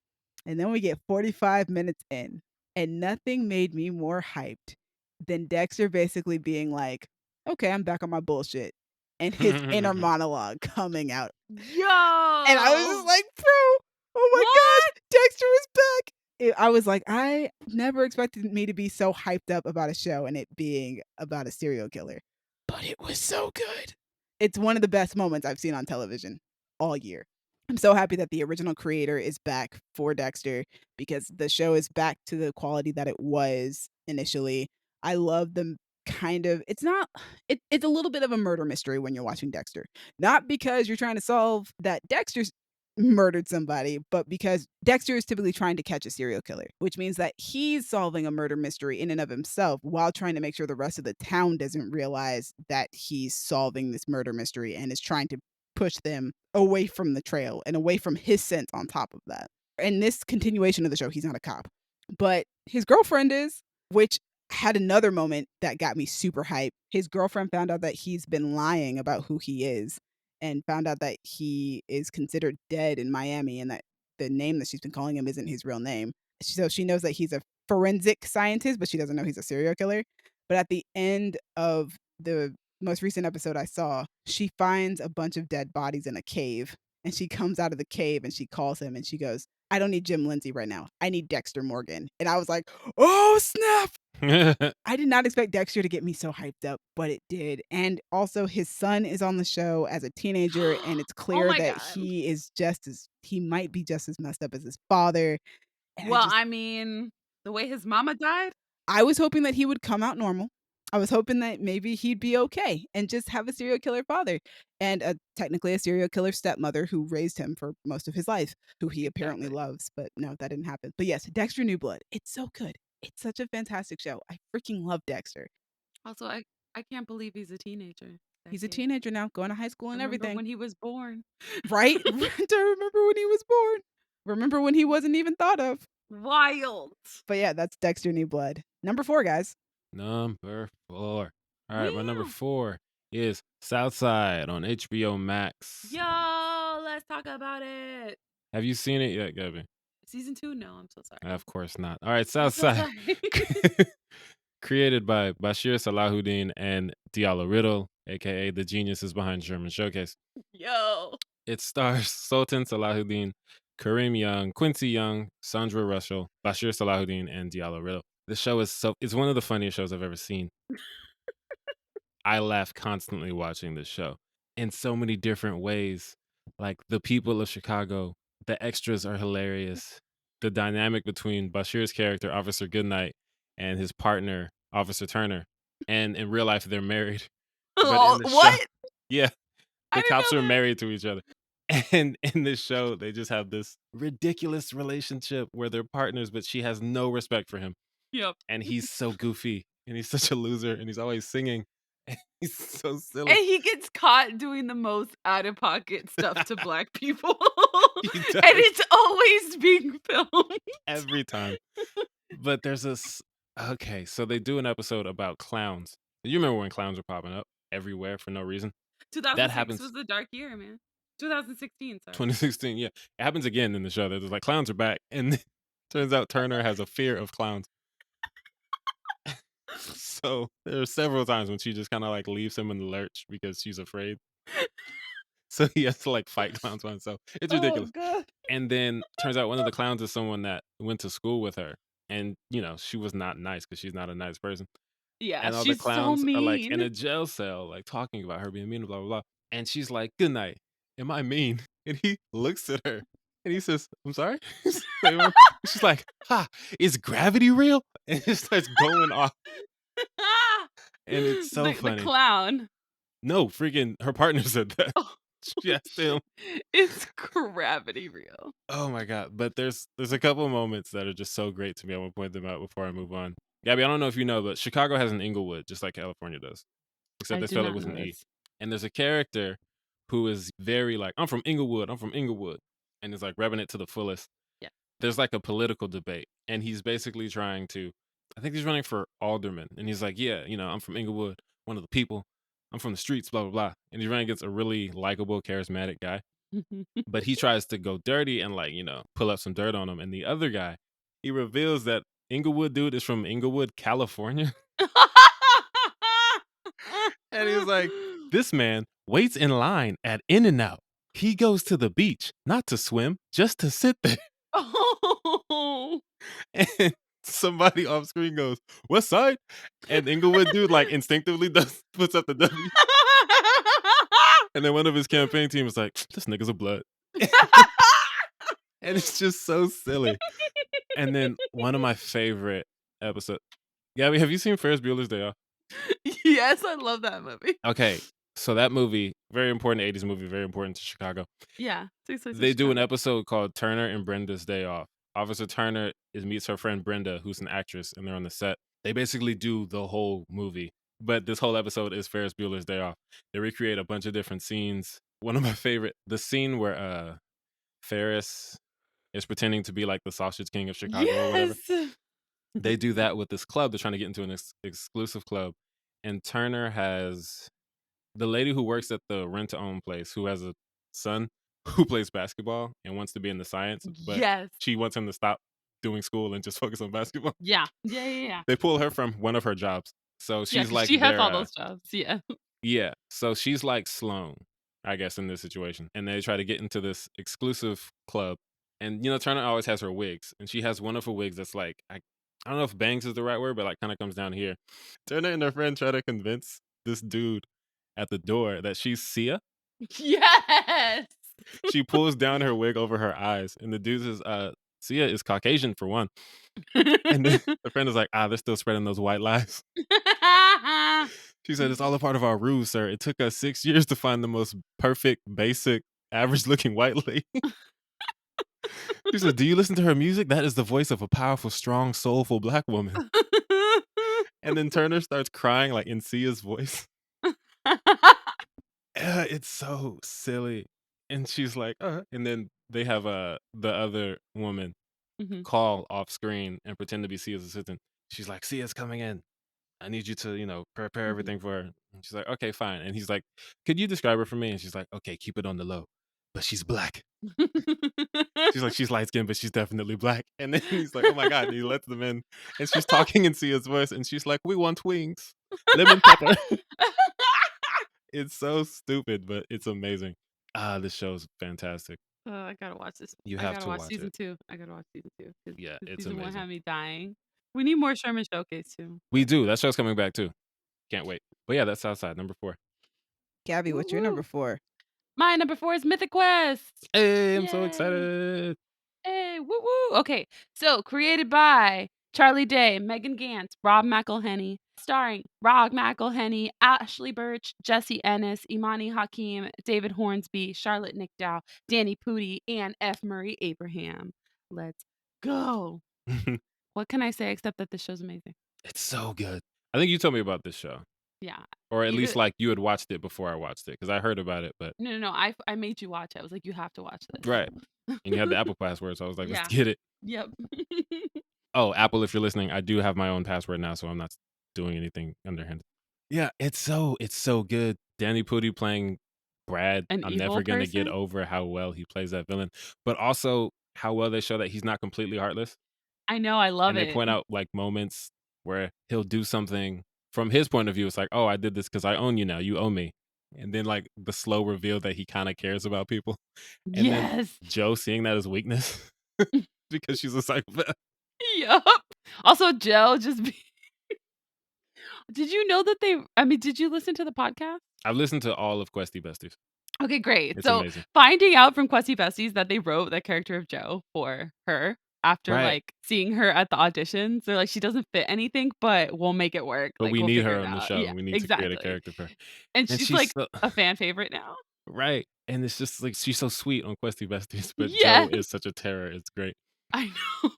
And then we get 45 minutes in, and nothing made me more hyped than Dexter basically being like, okay, I'm back on my bullshit. And his inner monologue coming out. Yo! And I was just like, bro, oh my gosh, Dexter is back. I was like, I never expected me to be so hyped up about a show and it being about a serial killer. But it was so good. It's one of the best moments I've seen on television all year. I'm so happy that the original creator is back for Dexter because the show is back to the quality that it was initially. I love the kind of it's a little bit of a murder mystery when you're watching Dexter. Not because you're trying to solve that Dexter's murdered somebody, but because Dexter is typically trying to catch a serial killer, which means that he's solving a murder mystery in and of himself while trying to make sure the rest of the town doesn't realize that he's solving this murder mystery and is trying to push them away from the trail and away from his scent on top of that. In this continuation of the show, he's not a cop, but his girlfriend is, which had another moment that got me super hyped. His girlfriend found out that he's been lying about who he is and found out that he is considered dead in Miami and that the name that she's been calling him isn't his real name. So she knows that he's a forensic scientist, but she doesn't know he's a serial killer. But at the end of the most recent episode I saw, she finds a bunch of dead bodies in a cave, and she comes out of the cave and she calls him and she goes, "I don't need Jim Lindsay right now. I need Dexter Morgan." And I was like, "Oh, snap." I did not expect Dexter to get me so hyped up, but it did. And also his son is on the show as a teenager, and it's Oh clear my that God. he might be just as messed up as his father. And Well, I mean, the way his mama died? I was hoping that he would come out normal. I was hoping that maybe he'd be okay and just have a serial killer father and technically a serial killer stepmother who raised him for most of his life, who he apparently Exactly. loves. But no, that didn't happen. But yes, Dexter New Blood. It's so good. It's such a fantastic show. I freaking love Dexter. Also, I can't believe he's a teenager. That He's a kid. teenager now, going to high school I and remember everything. when he was born. Right? To remember when he was born. Remember when he wasn't even thought of. Wild. But yeah, that's Dexter New Blood. Number 4, guys. Number 4. All right, my number Woo. 4 is Southside on HBO Max. Yo, let's talk about it. Have you seen it yet, Gabby? Season 2? No, I'm so sorry. Of course not. All right, I'm so Southside. sorry. Created by Bashir Salahuddin and Diallo Riddle, aka the geniuses behind German Showcase. Yo. It stars Sultan Salahuddin, Kareem Young, Quincy Young, Sandra Russell, Bashir Salahuddin, and Diallo Riddle. The show is it's one of the funniest shows I've ever seen. I laugh constantly watching this show in so many different ways. Like the people of Chicago, the extras are hilarious. The dynamic between Bashir's character, Officer Goodnight, and his partner, Officer Turner. And in real life, they're married. But in the show, What? yeah, I the didn't cops know are that. married to each other. And in this show, they just have this ridiculous relationship where they're partners, but she has no respect for him. Yep. And he's so goofy and he's such a loser and he's always singing. And he's so silly. And he gets caught doing the most out of pocket stuff to black people. He And does. it's always being filmed. Every time. But there's this. Okay, so they do an episode about clowns. You remember when clowns were popping up everywhere for no reason? 2006 happens- was a dark year, man. 2016, sorry. 2016, yeah. It happens again in the show. There's like clowns are back. And turns out Turner has a fear of clowns. So there are several times when she just kind of like leaves him in the lurch because she's afraid. So he has to like fight clowns by himself. It's ridiculous. Oh, God. And then turns out one of the clowns is someone that went to school with her. And, you know, she was not nice because she's not a nice person. Yeah, And all she's the clowns so are like in mean. a jail cell, like talking about her being mean, blah, blah, blah. And she's like, "Good night. Am I mean?" And he looks at her and he says, "I'm sorry." She's like, "Ha, is gravity real?" And it starts going off. And it's so funny. The clown. No, freaking her partner said that. Oh, She asked him. Is gravity real? Oh my God. But there's a couple of moments that are just so great to me. I want to point them out before I move on. Gabby, I don't know if you know, but Chicago has an Inglewood, just like California does. Except I they do spell it not with know an E. this. And there's a character who is very like, I'm from Inglewood. And is like repping it to the fullest. Yeah. There's like a political debate. And he's basically trying to, I think he's running for alderman. And he's like, yeah, you know, I'm from Inglewood, one of the people. I'm from the streets, blah, blah, blah. And he's running against a really likable, charismatic guy. But he tries to go dirty and like, you know, pull up some dirt on him. And the other guy, he reveals that Inglewood dude is from Inglewood, California. And he's like, this man waits in line at In-N-Out. He goes to the beach, not to swim, just to sit there. Oh. And somebody off screen goes, "West Side?" And Inglewood dude like instinctively puts up the W. And then one of his campaign team is like, "This nigga's a blood." And it's just so silly. And then one of my favorite episodes. Gabby, have you seen Ferris Bueller's Day Off? Yes, I love that movie. Okay, so that movie, very important 80s movie, very important to Chicago. Yeah. They do an episode called Turner and Brenda's Day Off. Officer Turner meets her friend Brenda, who's an actress, and they're on the set. They basically do the whole movie, but this whole episode is Ferris Bueller's Day Off. They recreate a bunch of different scenes. One of my favorite, the scene where Ferris is pretending to be like the Sausage King of Chicago or whatever. Yes. They do that with this club. They're trying to get into an exclusive club. And Turner has the lady who works at the rent-to-own place who has a son who plays basketball and wants to be in the science, but Yes. she wants him to stop doing school and just focus on basketball. Yeah. Yeah. They pull her from one of her jobs. So Yeah, she's 'cause like she has their, all those jobs. Yeah. Yeah, so she's like Sloane, I guess, in this situation, and they try to get into this exclusive club, and Turner always has her wigs, and she has one of her wigs that's like I don't know if bangs is the right word, but like kind of comes down here. Turner and her friend try to convince this dude at the door that she's Sia. Yes. She pulls down her wig over her eyes, and the dude says, Sia is Caucasian for one. And then the friend is like, they're still spreading those white lies. She said, it's all a part of our ruse, sir. It took us 6 years to find the most perfect, basic, average looking white lady. She said, do you listen to her music? That is the voice of a powerful, strong, soulful black woman. And then Turner starts crying like in Sia's voice. It's so silly. And she's like, and then they have the other woman Mhm. call off screen and pretend to be Sia's assistant. She's like, Sia's coming in. I need you to, prepare Mhm. everything for her. And she's like, okay, fine. And he's like, could you describe her for me? And she's like, okay, keep it on the low. But she's black. She's like, she's light skinned, but she's definitely black. And then he's like, oh my God. And he lets them in. And she's talking in Sia's voice. And she's like, we want wings. Lemon pepper. It's so stupid, but it's amazing. This show's fantastic. Oh, I gotta watch this. You I have gotta to watch watch season it. 2. I gotta watch season 2 because Yeah, it's season 1 amazing. had me dying. We need more Sherman Showcase too. We do. That show's coming back too. Can't wait. But yeah, that's Southside, number 4. Gabby, what's your Woo-woo. number 4? My number 4 is Mythic Quest. Hey, I'm so Yay. excited. Hey, woo woo. Okay, so created by Charlie Day, Megan Gantz, Rob McElhenney, starring Rob McElhenney, Ashley Birch, Jesse Ennis, Imani Hakim, David Hornsby, Charlotte Nickdow, Danny Pudi, and F. Murray Abraham. Let's go. What can I say except that this show's amazing? It's so good. I think you told me about this show. Yeah. Or at Either least like you had watched it before I watched it, because I heard about it, but No. I made you watch it. I was like, you have to watch this. right. And you had the Apple password, so I was like, let's Yeah. get it. Yep. Oh, Apple, if you're listening, I do have my own password now, so I'm not doing anything underhanded. Yeah, it's so good. Danny Pudi playing Brad. An I'm evil never gonna get person? over how well he plays that villain, but also how well they show that he's not completely heartless. I know, I love And they it. point out like moments where he'll do something from his point of view. It's like, oh, I did this because I own you now. You owe me. And then like the slow reveal that he kind of cares about people. And then Yes. Joe seeing that as weakness because she's a psychopath. Yup. Also, Joe just be Did you know that did you listen to the podcast? I've listened to all of Questy Besties. Okay, great. It's So, amazing. finding out from Questy Besties that they wrote the character of Joe for her after, Right. like, seeing her at the auditions, they're like, "She doesn't fit anything, but we'll make it work. But Like, we we'll need figure her it on the out." show. Yeah, We need to create a exactly. character for her. And And she's, she's like, so, a fan favorite now. right. And it's just like she's so sweet on Questy Besties, but Yes. Joe is such a terror. It's great. I know.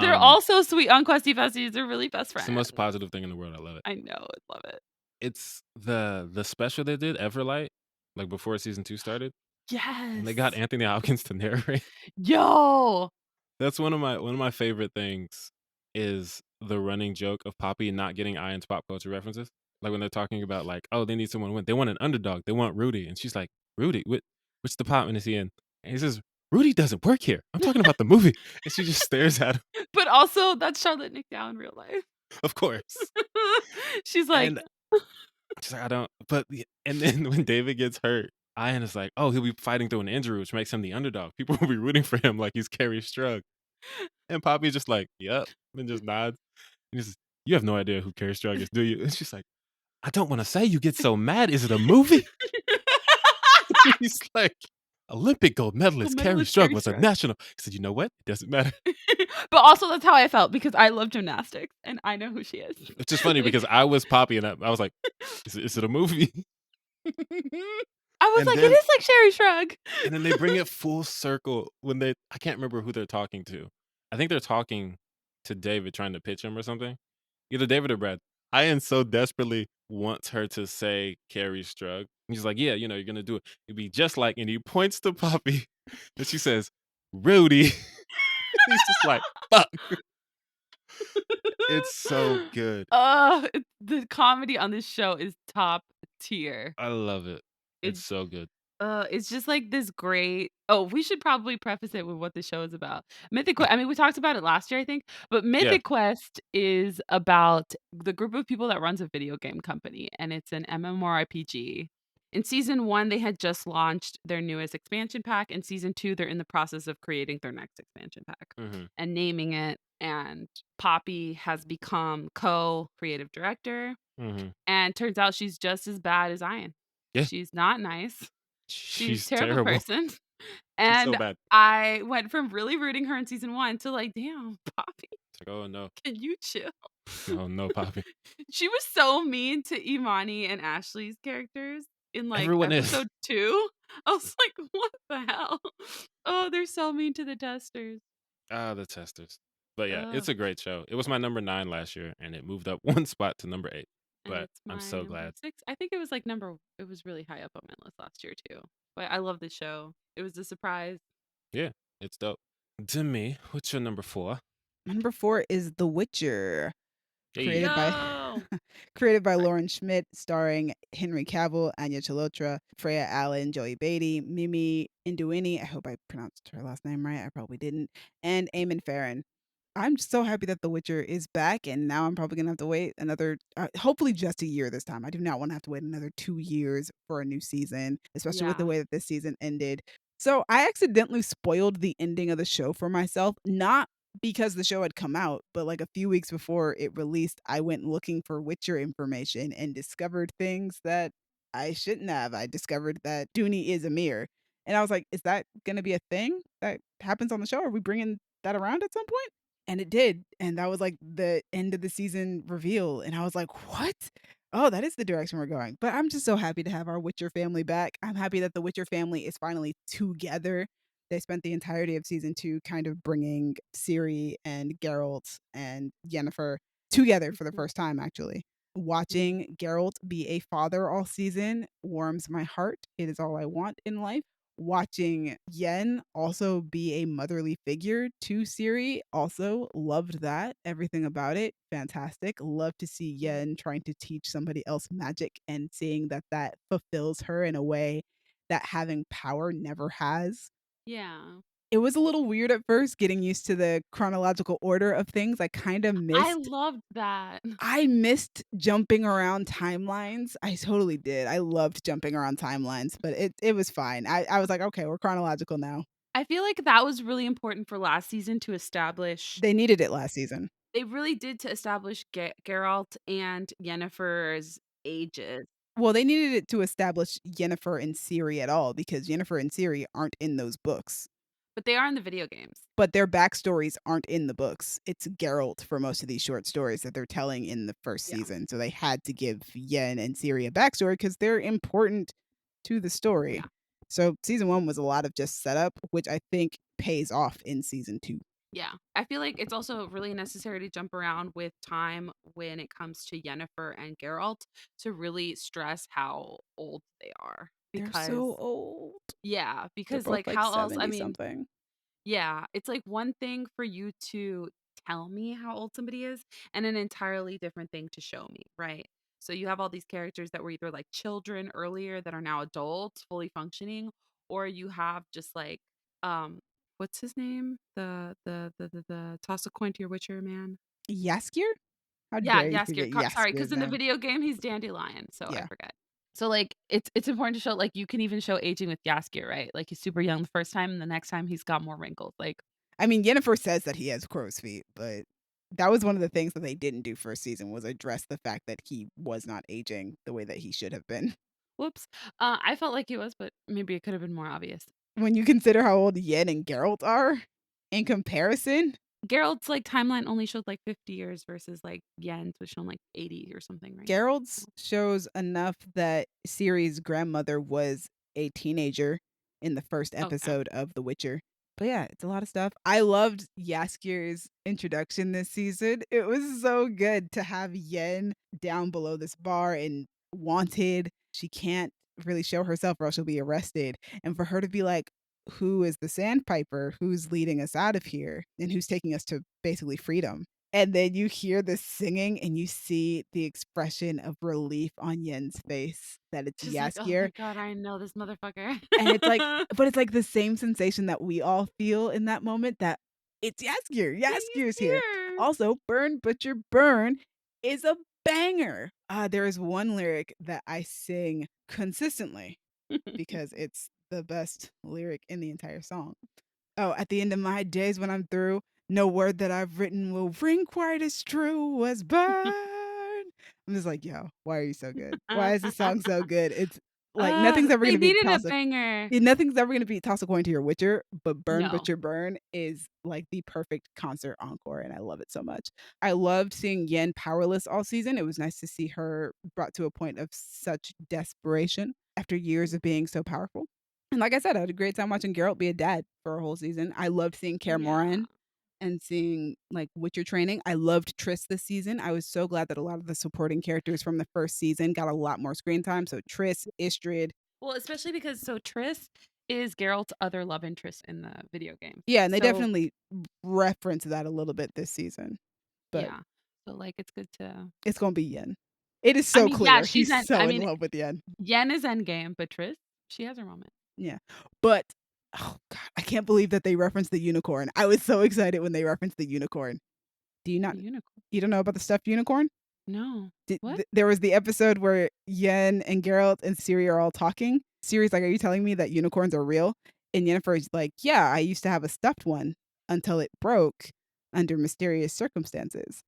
They're Um, all so sweet on Questy Besties. They're really best It's friends. the most positive thing in the world. I love it. I know. I love it. It's the special they did, Everlight, like before season 2 started. And they got Yes. Anthony Hopkins to narrate. Yo. That's one of my favorite things is the running joke of Poppy not getting Ian's pop culture references. Like when they're talking about like, oh, they need someone to win. They want an underdog. They want Rudy. And she's like, Rudy, which department is he in? And he says, Rudy doesn't work here. I'm talking about the movie. And she just stares at him. But also, that's Charlotte Nickdow in real life. Of course. She's like, And she's like, I don't. But and then when David gets hurt, Ian is like, oh, he'll be fighting through an injury, which makes him the underdog. People will be rooting for him like he's Carrie Strug. And Poppy's just like, yep, and just nods. And he says, you have no idea who Carrie Strug is, do you? And she's like, I don't want to say. You get so mad. Is it a movie? He's like, Olympic gold medalist Carrie Strug was a national. He said, you know what? It doesn't matter. But also, that's how I felt because I love gymnastics and I know who she is. It's just funny because I was Poppy and I was like, is it a movie? I was And like, then- it is like Sherry Shrug. And then they bring it full circle when I can't remember who they're talking to. I think they're talking to David trying to pitch him or something. Either David or Brad. Ian so desperately wants her to say Carrie Strug. And he's like, yeah, you're going to do it. It'd be just like, and he points to Poppy and she says, Rudy. He's just like, fuck. It's so good. The comedy on this show is top tier. I love it. It's so good. It's just like this great we should probably preface it with what the show is about. I mean, we talked about it last year, I think, but Yeah. Mythic Quest is about the group of people that runs a video game company, and it's an MMORPG. In season 1, they had just launched their newest expansion pack. In season 2, they're in the process of creating their next expansion pack Mhm. and naming it, and Poppy has become co-creative director, Mhm. and turns out she's just as bad as Ian. Yeah. She's not nice. She's a She's terrible terrible. person, She's so and bad. I went from really rooting her in season 1 to like, "Damn, Poppy, It's like, "Oh, no. can you chill?" Oh, no, Poppy." She was so mean to Imani and Ashley's characters in, like, Everyone is. episode 2. I was like, "What the hell?" Oh, they're so mean to the testers. Ah, the testers. But, yeah, it's Ugh, a great show. It was my number 9 last year, and it moved up 1 spot to number 8, and but it's I'm my so number glad. 6. I think it was, like, number it was really high up on my list last year too, but I love this show. It was a surprise. Yeah, it's dope. To me, what's your number 4? Number 4 is The Witcher. Created Hey. by Yo! created by Sorry. Lauren Schmidt, starring Henry Cavill, Anya Chalotra, Freya Allen, Joey Beatty, Mimi Induini, I hope I pronounced her last name right, I probably didn't, and Eamon Farron. I'm just so happy that The Witcher is back, and now I'm probably gonna have to wait another, hopefully just a year this time. I do not wanna have to wait another 2 years for a new season, especially with the Yeah. way that this season ended. So, I accidentally spoiled the ending of the show for myself, not because the show had come out, but, like, a few weeks before it released, I went looking for Witcher information and discovered things that I shouldn't have. I discovered that Dooney is a mirror, and I was like, "Is that gonna be a thing that happens on the show? Are we bringing that around at some point?" And it did, and that was, like, the end of the season reveal, and I was like, "What? Oh, that is the direction we're going." But I'm just so happy to have our Witcher family back. I'm happy that the Witcher family is finally together. They spent the entirety of season 2 kind of bringing Ciri and Geralt and Yennefer together for the Mhm. first time, actually. Yeah. Watching Geralt be a father all season warms my heart. It is all I want in life. Watching Yen also be a motherly figure to Ciri, also loved that. Everything about it, fantastic. Love to see Mhm. Yen trying to teach somebody else magic and seeing that that fulfills her in a way that having power never has. Yeah. It was a little weird at first getting used to the chronological order of things. I loved that. I missed jumping around timelines. I totally did. I loved jumping around timelines, but it was fine. I was like, "Okay, we're chronological now." I feel like that was really important for last season to establish They needed it last season. they really did to establish Geralt and Yennefer's ages, Well, they needed it to establish Yennefer and Ciri at all because Yennefer and Ciri aren't in those books. but they are in the video games. But their backstories aren't in the books. It's Geralt for most of these short stories that they're telling in the first Yeah. season. So they had to give Yen and Ciri a backstory because they're important to the story. Yeah. So season 1 was a lot of just setup, which I think pays off in season 2. Yeah. I feel like it's also really necessary to jump around with time when it comes to Yennefer and Geralt to really stress how old they are. They're Because so old. yeah, They're because both like like how else I 70 mean, something. yeah, it's like one thing for you to tell me how old somebody is and an entirely different thing to show me, right? So you have all these characters that were either like children earlier that are now adults, fully functioning, or you have just like um what's his name? The toss a coin to your Witcher man. Yaskier? How Yeah, dare you Jaskier. forget Sorry, Yaskier's because in the name? video game he's Dandelion, so I Yeah. forget. So like it's important to show like you can even show aging with Jaskier, right? Like he's super young the first time and the next time he's got more wrinkles. Like I mean, Yennefer says that he has crow's feet, but that was one of the things that they didn't do first season was address the fact that he was not aging the way that he should have been. whoops. I felt like he was, but maybe it could have been more obvious. When you consider how old Yen and Geralt are in comparison, Geralt's like timeline only showed like 50 years versus like Yen's was shown like 80 or something, right? Geralt's shows enough that Ciri's grandmother was a teenager in the first Okay. episode of The Witcher. But yeah, it's a lot of stuff. I loved Yaskir's introduction this season. It was so good to have Yen down below this bar and wanted. She can't really show herself or else she'll be arrested. And for her to be like, who is the sandpiper? Who's leading us out of here? And who's taking us to basically freedom? And then you hear the singing and you see the expression of relief on Yen's face that it's She's like, "Oh my Jaskier. god, I know this motherfucker." And it's like but it's like the same sensation that we all feel in that moment that it's Jaskier. He's Jaskier's here. here. Also, Burn Butcher Burn is a banger. There is one lyric that I sing consistently because it's the best lyric in the entire song. Oh, at the end of my days when I'm through, no word that I've written will ring quite as true as burn. I'm just like, yo, why are you so good? Why is this song so good? It's like nothing's ever They gonna be needed a toss a banger. nothing's ever gonna be toss a coin to your Witcher, but Burn No. Butcher Burn is like the perfect concert encore, and I love it so much. I loved seeing Yen powerless all season. It was nice to see her brought to a point of such desperation after years of being so powerful. And like I said, I had a great time watching Geralt be a dad for a whole season. I loved seeing Kaer Yeah. Morhen and seeing like Witcher training. I loved Triss this season. I was so glad that a lot of the supporting characters from the first season got a lot more screen time. So Triss, Istrid, Well, especially because Triss is Geralt's other love interest in the video game. yeah, and they So definitely reference that a little bit this season. But yeah. So like it's good to it's gonna be Yen. It is I so mean, yeah, clear. He's so in love with Yen. Yen is endgame, but Triss, she has her moment. Yeah. But oh god, I can't believe that they referenced the unicorn. I was so excited when they referenced the unicorn. Do you not The unicorn. you don't know about the stuffed unicorn? No. What? There was the episode where Yen and Geralt and Ciri are all talking. Ciri's like, "Are you telling me that unicorns are real?" And Yennefer's like, "Yeah, I used to have a stuffed one until it broke under mysterious circumstances."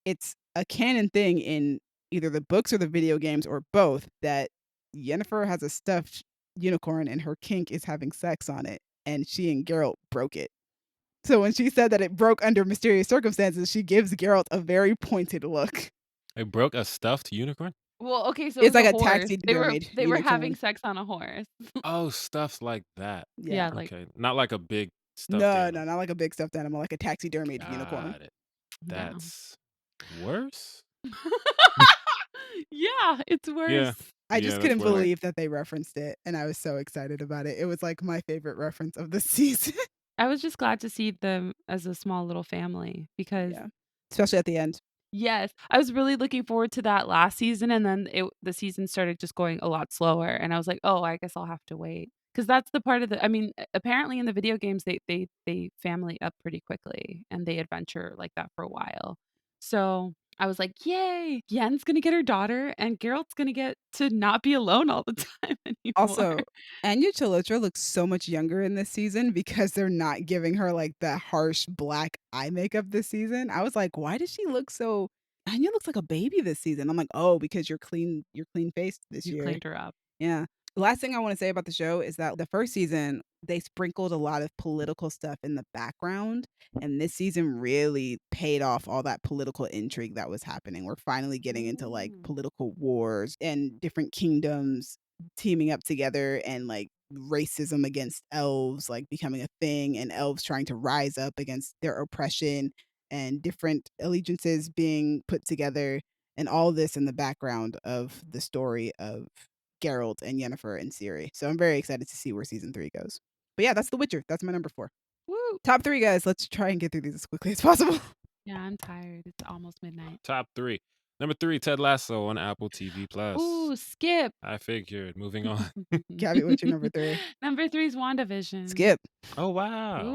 It's a canon thing in either the books or the video games or both that Yennefer has a stuffed unicorn and her kink is having sex on it, and she and Geralt broke it. So when she said that it broke under mysterious circumstances, she gives Geralt a very pointed look. They broke a stuffed unicorn? Well, okay, so it It's was like a a horse. taxidermied They were having unicorn. sex on a horse. Oh, stuffs like that. Yeah. Yeah, like Okay, not like a big stuffed No, animal. no, not like a big stuffed animal, like a taxidermied unicorn. Got it. yeah. That's worse? Yeah, it's Yeah. worse. I Yeah, just that's couldn't worse. believe that they referenced it, and I was so excited about it. It was like my favorite reference of the season. I was just glad to see them as a small little family because Yeah. Especially at the end. yes, I was really looking forward to that last season, and then the season started just going a lot slower, and I was like, "Oh, I guess I'll have to wait." Because that's the part of the I mean, apparently in the video games, they family up pretty quickly, and they adventure like that for a while. So, I was like, "Yay! Yen's gonna get her daughter, and Geralt's gonna get to not be alone all the time anymore." Also, Anya Chalotra looks so much younger in this season because they're not giving her, like, the harsh black eye makeup this season. I was like, "Why does she look so Anya looks like a baby this season." I'm like, "Oh, because you're clean-faced this You year." cleaned her up. Yeah. The last thing I wanna say about the show is that the first season, they sprinkled a lot of political stuff in the background, and this season really paid off all that political intrigue that was happening. We're finally getting into, like, Mm. political wars and different kingdoms teaming up together and, like, racism against elves, like, becoming a thing, and elves trying to rise up against their oppression, and different allegiances being put together, and all this in the background of the story of Geralt and Yennefer and Ciri. So I'm very excited to see where season 3 goes. But yeah, that's The Witcher. That's my number 4. Woo! Top 3, guys. Let's try and get through these as quickly as possible. Yeah, I'm tired. It's almost midnight. Top 3. Number 3, Ted Lasso on Apple TV+. Ooh, skip. I figured. Moving on. Gabby, what's your number 3? Number 3 is WandaVision. Skip. Oh, wow. Oh,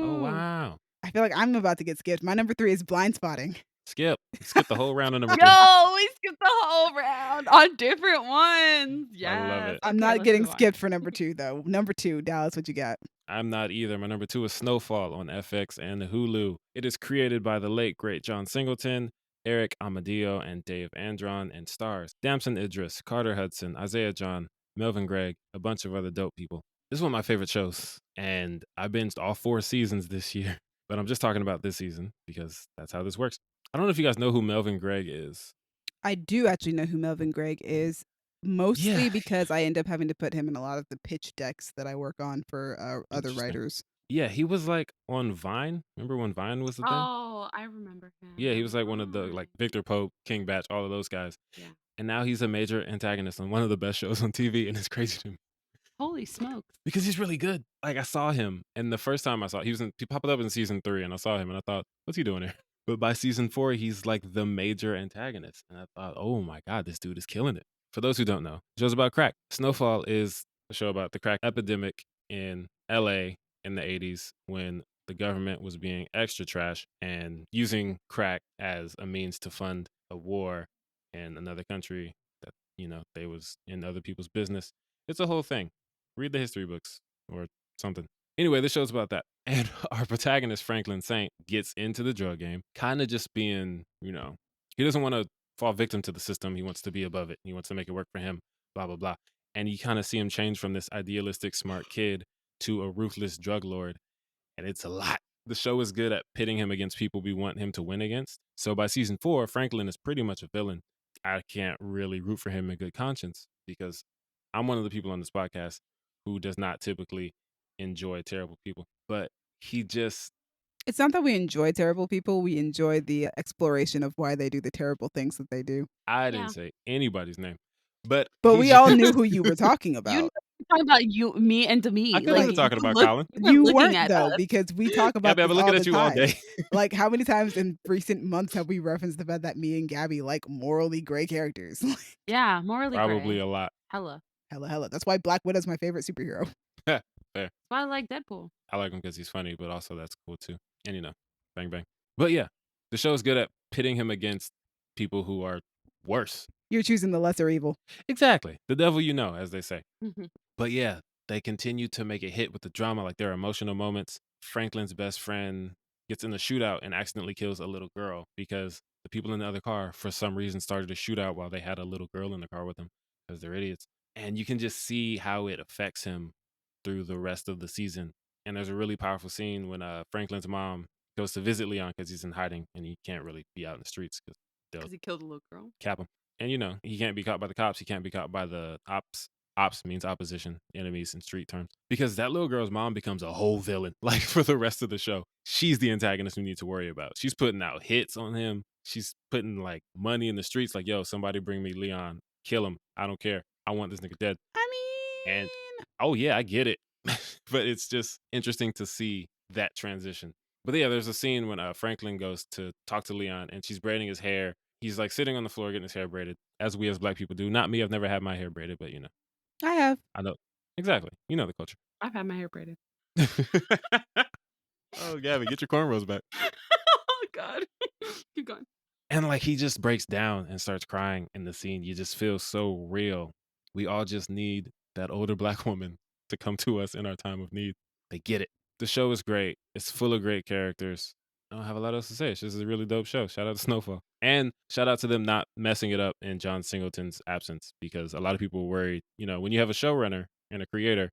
Ooh. wow. I feel like I'm about to get skipped. My number 3 is Blind Spotting. Skip. Skip the whole round of number 3. No, we skipped the whole round on different ones. Yes. I love it. I'm Okay, not let's getting move on. skipped for number 2, though. Number 2, Dallas, what you got? I'm not either. My number 2 is Snowfall on FX and Hulu. It is created by the late, great John Singleton, Eric Amadio, and Dave Andron, and stars Damson Idris, Carter Hudson, Isaiah John, Melvin Gregg, a bunch of other dope people. This is one of my favorite shows, and I binged all 4 seasons this year. But I'm just talking about this season because that's how this works. I don't know if you guys know who Melvin Gregg is. I do actually know who Melvin Gregg is, mostly Yeah. because I end up having to put him in a lot of the pitch decks that I work on for other Interesting. writers. Yeah, he was like on Vine. Remember when Vine was the thing? Oh, I remember him. Yeah, he was like one of the like Victor Pope, King Batch, all of those guys. Yeah. And now he's a major antagonist on one of the best shows on TV, and it's crazy to me Holy smokes. because he's really good. Like I saw him, and the first time I saw he popped up in season 3, and I saw him, and I thought, what's he doing here? But by season 4, he's like the major antagonist. And I thought, oh my God, this dude is killing it. For those who don't know, the show's about crack. Snowfall is a show about the crack epidemic in LA in the 80s when the government was being extra trash and using crack as a means to fund a war in another country that, they was in other people's business. It's a whole thing. Read the history books or something. Anyway, this show's about that. And our protagonist, Franklin Saint, gets into the drug game, kind of just being, he doesn't want to fall victim to the system. He wants to be above it. He wants to make it work for him, blah, blah, blah. And you kind of see him change from this idealistic, smart kid to a ruthless drug lord. And it's a lot. The show is good at pitting him against people we want him to win against. So by season 4, Franklin is pretty much a villain. I can't really root for him in good conscience because I'm one of the people on this podcast who does not typically enjoy terrible people. But he just, It's not that we enjoy terrible people, we enjoy the exploration of why they do the terrible things that they do. I Yeah. didn't say anybody's name, but But he we all just, knew who you were talking You know, about. you're talking about you, me, and to I me. could have Like been Like, talking about Colin. you weren't you looking weren't at though, us. because we talk about Gabby, I've this been all looking the at you all time. day. Like, how many times in recent months have we referenced the fact that me and Gabby like morally gray characters? Yeah, morally Probably gray. a lot. Hella. Hella. That's why Black Widow's my favorite superhero. Fair. That's why I like Deadpool. I like him because he's funny, but also that's cool too. And bang bang. But yeah, the show is good at pitting him against people who are worse. You're choosing the lesser evil. Exactly. The devil you know, as they say. Mhm. But yeah, they continue to make it hit with the drama. Like there are emotional moments. Franklin's best friend gets in a shootout and accidentally kills a little girl because the people in the other car, for some reason, started a shootout while they had a little girl in the car with them because they're idiots. And you can just see how it affects him through the rest of the season. And there's a really powerful scene when Franklin's mom goes to visit Leon because he's in hiding and he can't really be out in the streets because they'll Because he killed a little girl. cap him. And he can't be caught by the cops. He can't be caught by the ops. Ops means opposition, enemies in street terms. Because that little girl's mom becomes a whole villain, like for the rest of the show. She's the antagonist we need to worry about. She's putting out hits on him. She's putting like money in the streets, like, yo, somebody bring me Leon. Kill him. I don't care. I want this nigga dead. I And mean, oh yeah, I get it. But it's just interesting to see that transition. But yeah, there's a scene when Franklin goes to talk to Leon and she's braiding his hair. He's like sitting on the floor getting his hair braided, as we as black people do. Not me, I've never had my hair braided, but I have. I know. Exactly. You know the culture. I've had my hair braided. Oh, Gabby, get your cornrows back. Oh God. Keep going. And like he just breaks down and starts crying in the scene. You just feel so real. We all just need that older black woman to come to us in our time of need. They get it. The show is great. It's full of great characters. I don't have a lot else to say. It's just a really dope show. Shout out to Snowfall. And shout out to them not messing it up in John Singleton's absence because a lot of people were worried, when you have a showrunner and a creator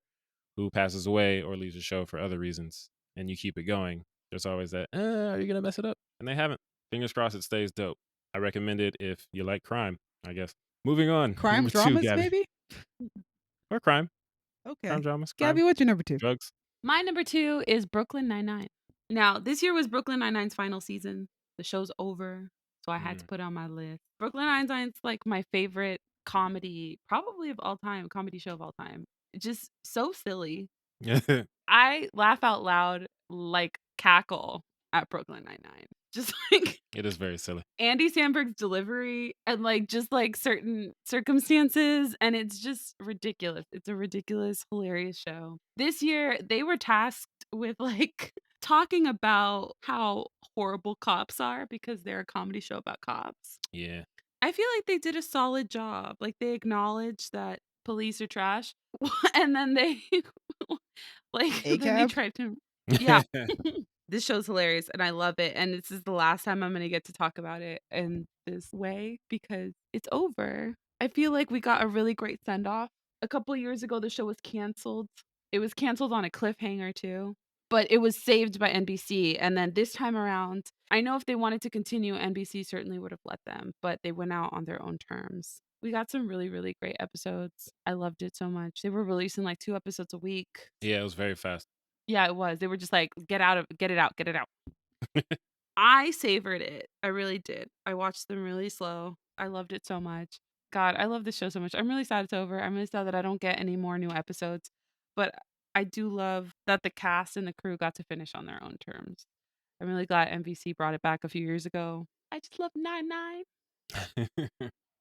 who passes away or leaves a show for other reasons and you keep it going, there's always that, are you going to mess it up? And they haven't. Fingers crossed it stays dope. I recommend it if you like crime, I guess. Moving on. Crime Number 2, dramas, Gabby. maybe? Or crime. Okay. Crime dramas. Crime. Gabby, what's your number 2? Drugs. My number 2 is Brooklyn Nine-Nine. Now, this year was Brooklyn Nine-Nine's final season. The show's over, so I had to put it on my list. Brooklyn Nine-Nine's like my favorite comedy, probably of all time, comedy show of all time. Just so silly. I laugh out loud, like cackle at Brooklyn Nine-Nine. Just like It is very silly. Andy Samberg's delivery and like just like certain circumstances, and it's just ridiculous. It's a ridiculous, hilarious show. This year they were tasked with like talking about how horrible cops are because they're a comedy show about cops. Yeah. I feel like they did a solid job. Like they acknowledged that police are trash and then they then they ACAB? tried to yeah. This show's hilarious and I love it. And this is the last time I'm going to get to talk about it in this way because it's over. I feel like we got a really great send off. A couple years ago, the show was canceled. It was canceled on a cliffhanger, too, but it was saved by NBC. And then this time around, I know if they wanted to continue, NBC certainly would have let them, but they went out on their own terms. We got some really, really great episodes. I loved it so much. They were releasing like 2 episodes a week. Yeah, it was very fast. Yeah, it was. They were just like, get it out, get it out. I savored it. I really did. I watched them really slow. I loved it so much. God, I love this show so much. I'm really sad it's over. I'm really sad that I don't get any more new episodes. But I do love that the cast and the crew got to finish on their own terms. I'm really glad NBC brought it back a few years ago. I just love 9-9.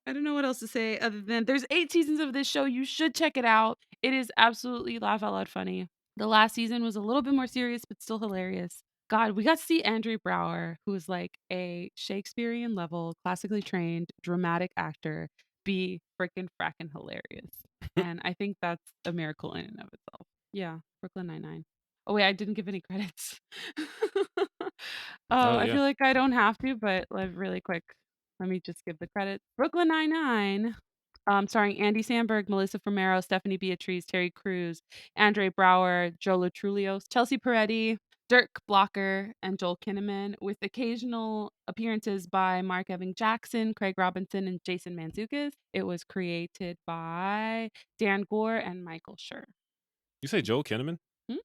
I don't know what else to say other than there's 8 seasons of this show. You should check it out. It is absolutely laugh out loud funny. The last season was a little bit more serious, but still hilarious. God, we got to see Andre Brower, who is like a Shakespearean level, classically trained, dramatic actor, be freaking fracking hilarious. And I think that's a miracle in and of itself. Yeah, Brooklyn Nine-Nine. Oh, wait, I didn't give any credits. Oh, I yeah. feel like I don't have to, but like really quick, let me just give the credits. Brooklyn Nine-Nine, starring Andy Samberg, Melissa Fumero, Stephanie Beatriz, Terry Crews, Andre Brower, Joe Trulios, Chelsea Peretti, Dirk Blocker, and Joel Kinnaman, with occasional appearances by Mark Evan Jackson, Craig Robinson, and Jason Mantzoukas. It was created by Dan Gore and Michael Schur. You say Joel Kinnaman? Hmm?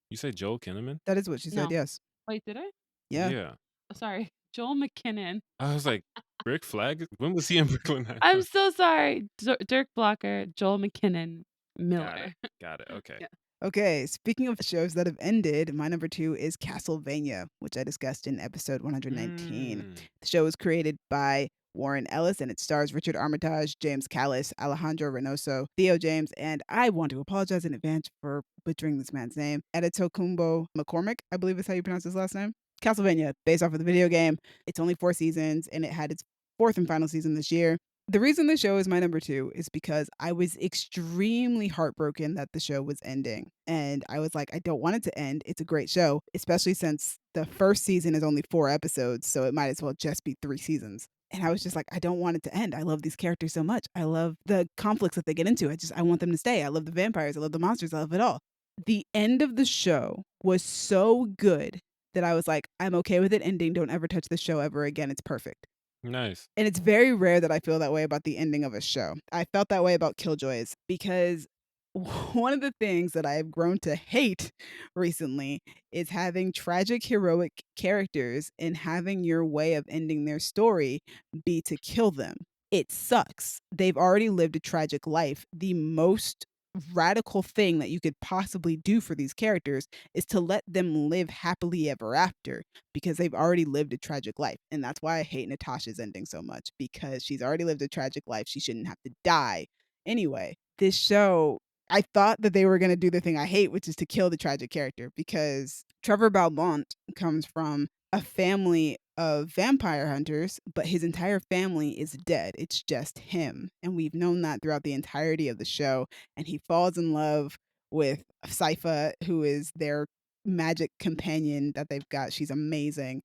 You say Joel Kinnaman? That is what she said, No. yes. Wait, did I? Yeah. Yeah. Oh, sorry. Joel McKinnon. I was like, Rick Flag? When was he in Brooklyn I'm Nine-Nine? so sorry. Dirk Blocker, Joel McKinnon, Got it. Miller. Got it. Okay. Yeah. Okay, speaking of shows that have ended, my number 2 is Castlevania, which I discussed in episode 119. Mm. The show was created by Warren Ellis and it stars Richard Armitage, James Callis, Alejandro Reynoso, Theo James, and I want to apologize in advance for butchering this man's name, Adetokunbo McCormick, I believe is how you pronounce his last name. Castlevania, based off of the video game. It's only 4 seasons and it had its 4th and final season this year. The reason the show is my number 2 is because I was extremely heartbroken that the show was ending. And I was like, I don't want it to end. It's a great show, especially since the first season is only 4 episodes, so it might as well just be 3 seasons. And I was just like, I don't want it to end. I love these characters so much. I love the conflicts that they get into. I want them to stay. I love the vampires. I love the monsters. I love it all. The end of the show was so good that I was like, I'm okay with it ending. Don't ever touch the show ever again. It's perfect. Nice. And it's very rare that I feel that way about the ending of a show. I felt that way about Killjoys because one of the things that I've grown to hate recently is having tragic heroic characters and having your way of ending their story be to kill them. It sucks. They've already lived a tragic life. The most radical thing that you could possibly do for these characters is to let them live happily ever after because they've already lived a tragic life. And that's why I hate Natasha's ending so much, because she's already lived a tragic life. She shouldn't have to die. Anyway, this show, I thought that they were going to do the thing I hate, which is to kill the tragic character, because Trevor Belmont comes from a family of vampire hunters, but his entire family is dead. It's just him. And we've known that throughout the entirety of the show. And he falls in love with Sypha, who is their magic companion that they've got. She's amazing.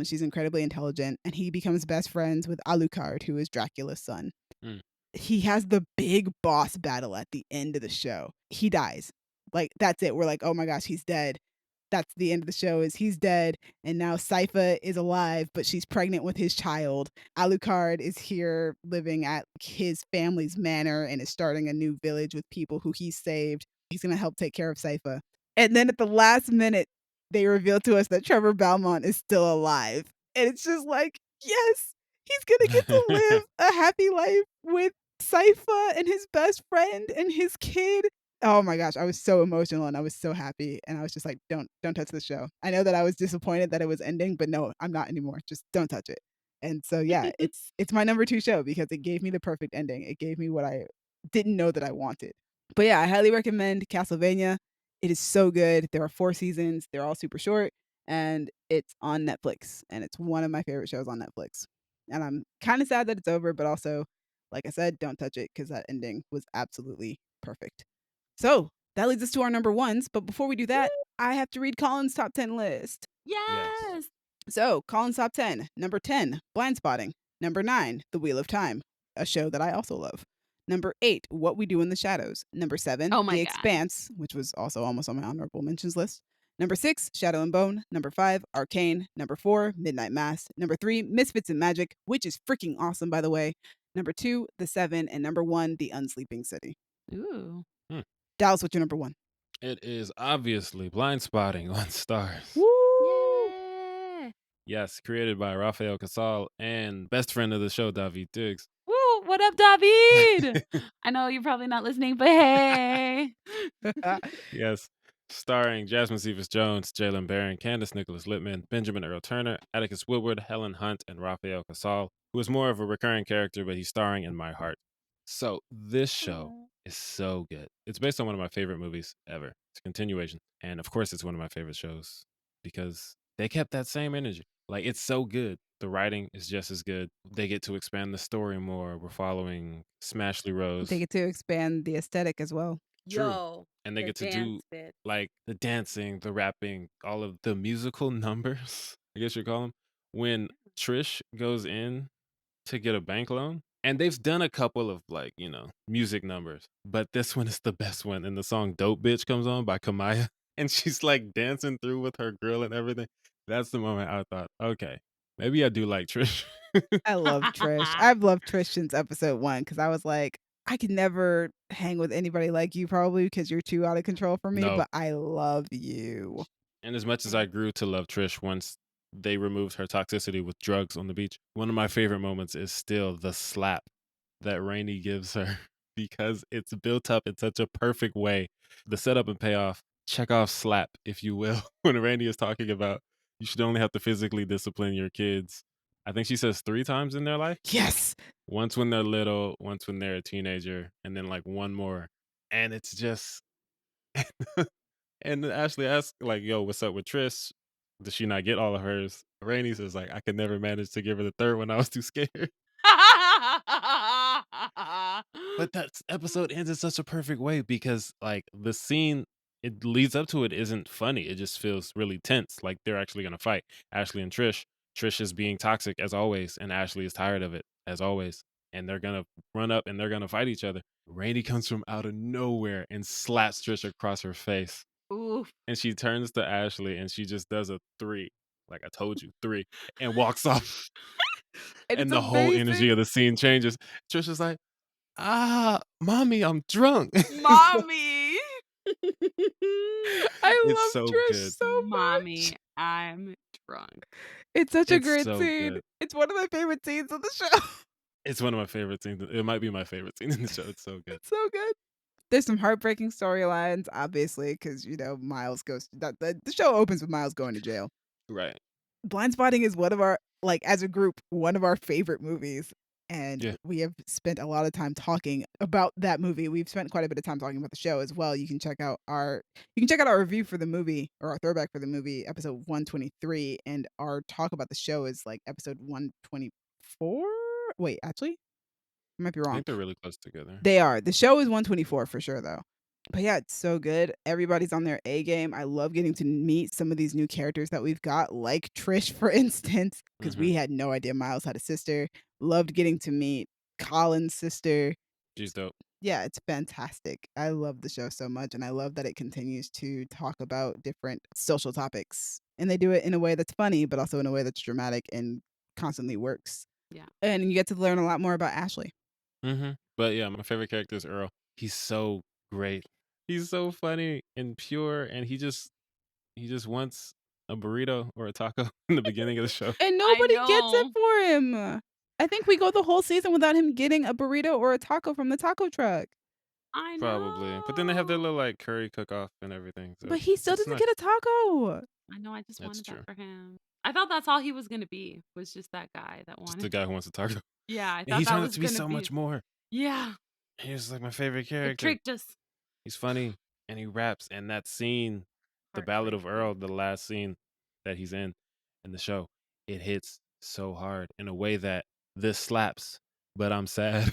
She's incredibly intelligent. And he becomes best friends with Alucard, who is Dracula's son. Mm. He has the big boss battle at the end of the show. He dies. Like, that's it. We're like, oh my gosh, he's dead. That's the end of the show, is he's dead. And now Sypha is alive, but she's pregnant with his child. Alucard is here living at his family's manor and is starting a new village with people who he saved. He's going to help take care of Sypha. And then at the last minute, they reveal to us that Trevor Belmont is still alive. And it's just like, yes, he's going to get to live a happy life with Sypha and his best friend and his kid. Oh my gosh, I was so emotional and I was so happy, and I was just like, don't touch the show. I know that I was disappointed that it was ending, but no, I'm not anymore. Just don't touch it. And so yeah, it's my number 2 show because it gave me the perfect ending. It gave me what I didn't know that I wanted. But yeah, I highly recommend Castlevania. It is so good. There are 4 seasons. They're all super short, and it's on Netflix, and it's one of my favorite shows on Netflix. And I'm kind of sad that it's over, but also, like I said, don't touch it because that ending was absolutely perfect. So that leads us to our number 1s. But before we do that, I have to read Colin's top 10 list. Yes. So Colin's top 10. Number 10, Blind Spotting. Number 9, The Wheel of Time, a show that I also love. Number 8, What We Do in the Shadows. Number 7, Oh my The God. Expanse, which was also almost on my honorable mentions list. Number 6, Shadow and Bone. Number 5, Arcane. Number 4, Midnight Mass. Number 3, Misfits in Magic, which is freaking awesome, by the way. Number 2, The Seven. And number 1, The Unsleeping City. Ooh. Dallas, what's your number 1? It is obviously Blind Spotting on Stars. Woo! Yeah. Yes, created by Rafael Casal and best friend of the show, David Diggs. Woo! What up, David? I know you're probably not listening, but hey. Yes. Starring Jasmine Cephas Jones, Jalen Barron, Candace Nicholas Littman, Benjamin Earl Turner, Atticus Woodward, Helen Hunt, and Raphael Casal, who is more of a recurring character, but he's starring in my heart. So this show is so good. It's based on one of my favorite movies ever. It's a continuation. And of course it's one of my favorite shows because they kept that same energy. Like it's so good. The writing is just as good. They get to expand the story more. We're following Smashley Rose. They get to expand the aesthetic as well. True. Yo, And they the get to dance do bit. like the dancing, the rapping, all of the musical numbers, I guess you call them. When Trish goes in to get a bank loan, and they've done a couple of like, music numbers, but this one is the best one. And the song Dope Bitch comes on by Kamaya, and she's like dancing through with her grill and everything. That's the moment I thought, okay, maybe I do like Trish. I love Trish. I've loved Trish since episode 1 because I was like, I could never hang with anybody like you probably because you're too out of control for me, No. but I love you. And as much as I grew to love Trish once they removed her toxicity with drugs on the beach, one of my favorite moments is still the slap that Rainey gives her because it's built up in such a perfect way. The setup and payoff, Chekhov's slap, if you will, when Rainey is talking about you should only have to physically discipline your kids. I think she says 3 times in their life. Yes. Once when they're little, once when they're a teenager, and then like one more. And it's just and Ashley asks, like, yo, what's up with Trish? Does she not get all of hers? Rainey says, like, I could never manage to give her the third one. I was too scared. But that episode ends in such a perfect way because, like, the scene it leads up to it isn't funny. It just feels really tense. Like they're actually gonna fight. Ashley and Trish. Trish is being toxic as always, and Ashley is tired of it as always. And they're gonna run up and they're gonna fight each other. Rainey comes from out of nowhere and slaps Trish across her face. Oof. And she turns to Ashley and she just does a 3. Like I told you, 3. And walks off. And And it's the whole energy amazing. of the scene changes. Trish is like, mommy, I'm drunk. Mommy. I It's love so Trish good. so much. Mommy, I'm drunk. It's such a It's great so scene. good. It's one of my favorite scenes of the show. It's one of my favorite scenes. It might be my favorite scene in the show. It's so good. It's so good. There's some heartbreaking storylines, obviously, because Miles goes. The show opens with Miles going to jail. Right. Blind Spotting is one of our, like, as a group, one of our favorite movies. And Yeah. we have spent a lot of time talking about that movie. We've spent quite a bit of time talking about the show as well. You can check out our review for the movie, or our throwback for the movie, episode 123, and our talk about the show is like episode 124. Wait, actually, I might be I wrong. think they're really close together. They are. The show is 124 for sure, though. But yeah, it's so good. Everybody's on their A game. I love getting to meet some of these new characters that we've got, like Trish, for instance, because we had no idea Miles had a sister. Loved getting to meet Colin's sister. She's dope. Yeah, it's fantastic. I love the show so much, and I love that it continues to talk about different social topics. And they do it in a way that's funny, but also in a way that's dramatic and constantly works. Yeah. And you get to learn a lot more about Ashley. But yeah, my favorite character is Earl. He's so great. He's so funny and pure, and he just wants a burrito or a taco in the beginning of the show. And nobody gets it know. for him. I think we go the whole season without him getting a burrito or a taco from the taco truck. I know. Probably. But then they have their little like curry cook off and everything. So But he still it's doesn't nice. get a taco. I know. I just That's wanted true. that for him. I thought that's all he was gonna be. Was just that guy that Just wanted. the guy who wants a taco. Yeah, I And thought he that turned out was to be gonna so be. much more. Yeah, He was like my favorite it character. tricked us. He's funny and he raps. And that scene, the Ballad of Earl, the last scene that he's in the show, it hits so hard in a way that this slaps, but I'm sad.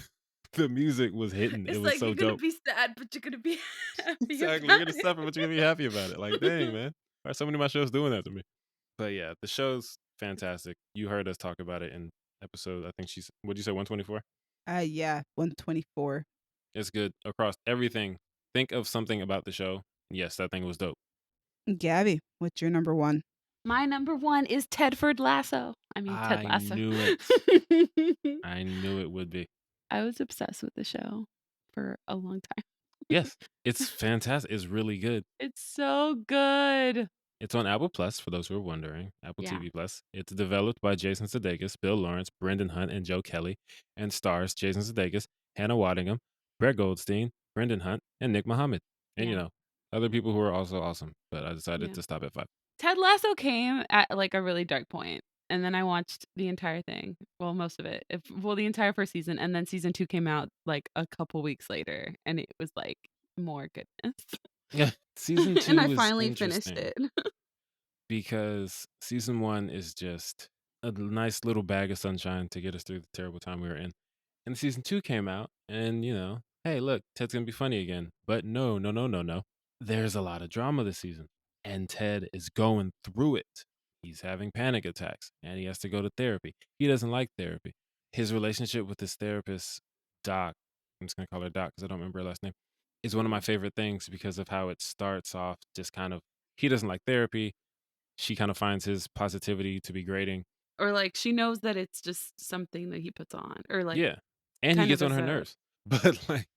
The music was hitting. It's It was like so you're gonna dope. be sad, but you're gonna be happy. Exactly. about You're gonna it. suffer, but you're gonna be happy about it. Like, dang, man. Why are so many of my shows doing that to me? But yeah, the show's fantastic. You heard us talk about it in episode, I think what'd you say, 124? Yeah, 124. It's good across everything. Think of something about the show. Yes, that thing was dope. Gabby, what's your number one? My number one is Tedford Lasso. Ted I Lasso. knew it. I knew it would be. I was obsessed with the show for a long time. Yes, it's fantastic. It's really good. It's so good. It's on Apple Plus, for those who are wondering. Apple Yeah. TV Plus. It's developed by Jason Sudeikis, Bill Lawrence, Brendan Hunt, and Joe Kelly, and stars Jason Sudeikis, Hannah Waddingham, Brett Goldstein, Brendan Hunt, and Nick Mohammed. And Yeah. other people who are also awesome, but I decided Yeah. to stop at 5. Ted Lasso came at, like, a really dark point, and then I watched the entire thing. Well, most of it. The entire first season, and then season 2 came out, like, a couple weeks later, and it was, like, more goodness. Yeah, season And 2 I is finally finished interesting it. because season 1 is just a nice little bag of sunshine to get us through the terrible time we were in. And season 2 came out and, hey, look, Ted's gonna be funny again. But no, no, no, no, no. There's a lot of drama this season, and Ted is going through it. He's having panic attacks, and he has to go to therapy. He doesn't like therapy. His relationship with his therapist, Doc, I'm just gonna call her Doc because I don't remember her last name, is one of my Mhm. favorite things because of how it starts off just kind of he doesn't like therapy. She kind of finds his positivity to be grating. Or, like, she knows that it's just something that he puts on, or, like, Yeah, and he kind of gets a on her setup. nerves, but, like,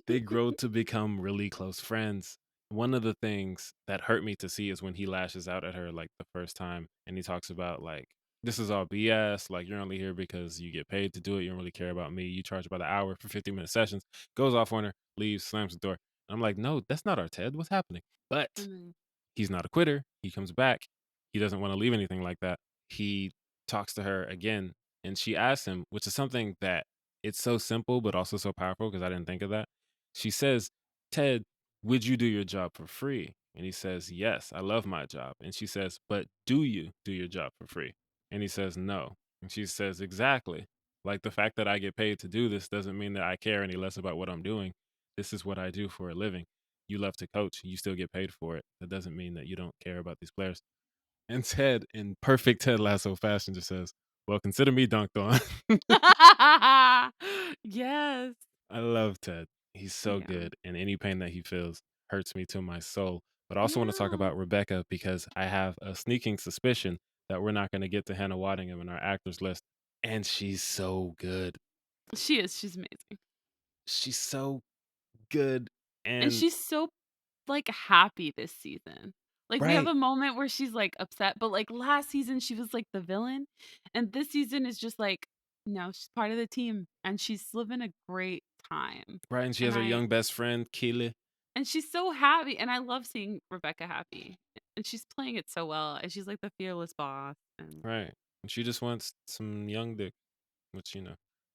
they grow to become really close friends. One of the things that hurt me to see is when he lashes out at her, like, the first time, and he talks about, like, "This is all BS, like, you're only here because you get paid to do it, you don't really care about me, you charge by the hour for 50-minute sessions," goes off on her, leaves, slams the door. I'm like, "No, that's not our Ted, what's happening?" But And then he's not a quitter. He comes back. He doesn't want to leave anything like that. He talks to her again, and she asks him, which is something that it's so simple but also so powerful because I didn't think of that. She says, "Ted, would you do your job for free?" And he says, "Yes, I love my job." And she says, "But do you do your job for free?" And he says, "No." And she says, "Exactly. Like the fact that I get paid to do this doesn't mean that I care any less about what I'm doing. This is what I do for a living. You love to coach, you still get paid for it. That doesn't mean that you don't care about these players." And Ted, in perfect Ted Lasso fashion, just says, "Well, consider me dunked on." Yes. I love Ted. He's so Yeah. good, and any pain that he feels hurts me to my soul. But I also want to talk Yeah. about Rebecca because I have a sneaking suspicion that we're not going to get to Hannah Waddingham in our actors list. And she's so good. She is, she's amazing. She's so good. And And she's so, like, happy this season. Like, we have right, a moment where she's, like, upset, but, like, last season, she was, like, the villain, and this season is just, like, no, she's part of the team, and she's living a great time, right. And she has and her young best friend, Keely. she's so happy, and I love seeing Rebecca happy, and she's playing it so well, and she's, like, the fearless boss, and Right. And she just wants some young dick, which.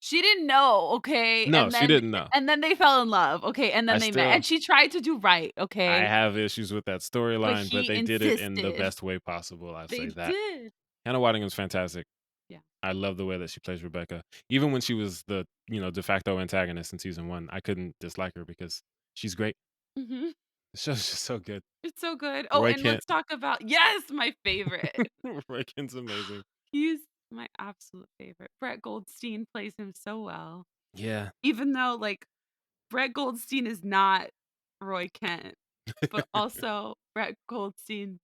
she didn't know, okay, No, she didn't know. and then they fell in love, okay, and I then they met, still and she tried to do right, I okay, have issues with that but storyline, but he they did it in the insisted. best way possible, I say They that. did. Hannah Waddingham's fantastic. Yeah. I love the way that she plays Rebecca. Even when she was the de facto antagonist in season 1, I couldn't dislike her because she's great. Mhm. The show's just so good. It's so good. Oh, Roy and Kent. let's talk about, yes, my favorite. Roy Kent's amazing. He's my absolute favorite. Brett Goldstein plays him so well. Yeah. Even though, like, Brett Goldstein is not Roy Kent, but also Brett Goldstein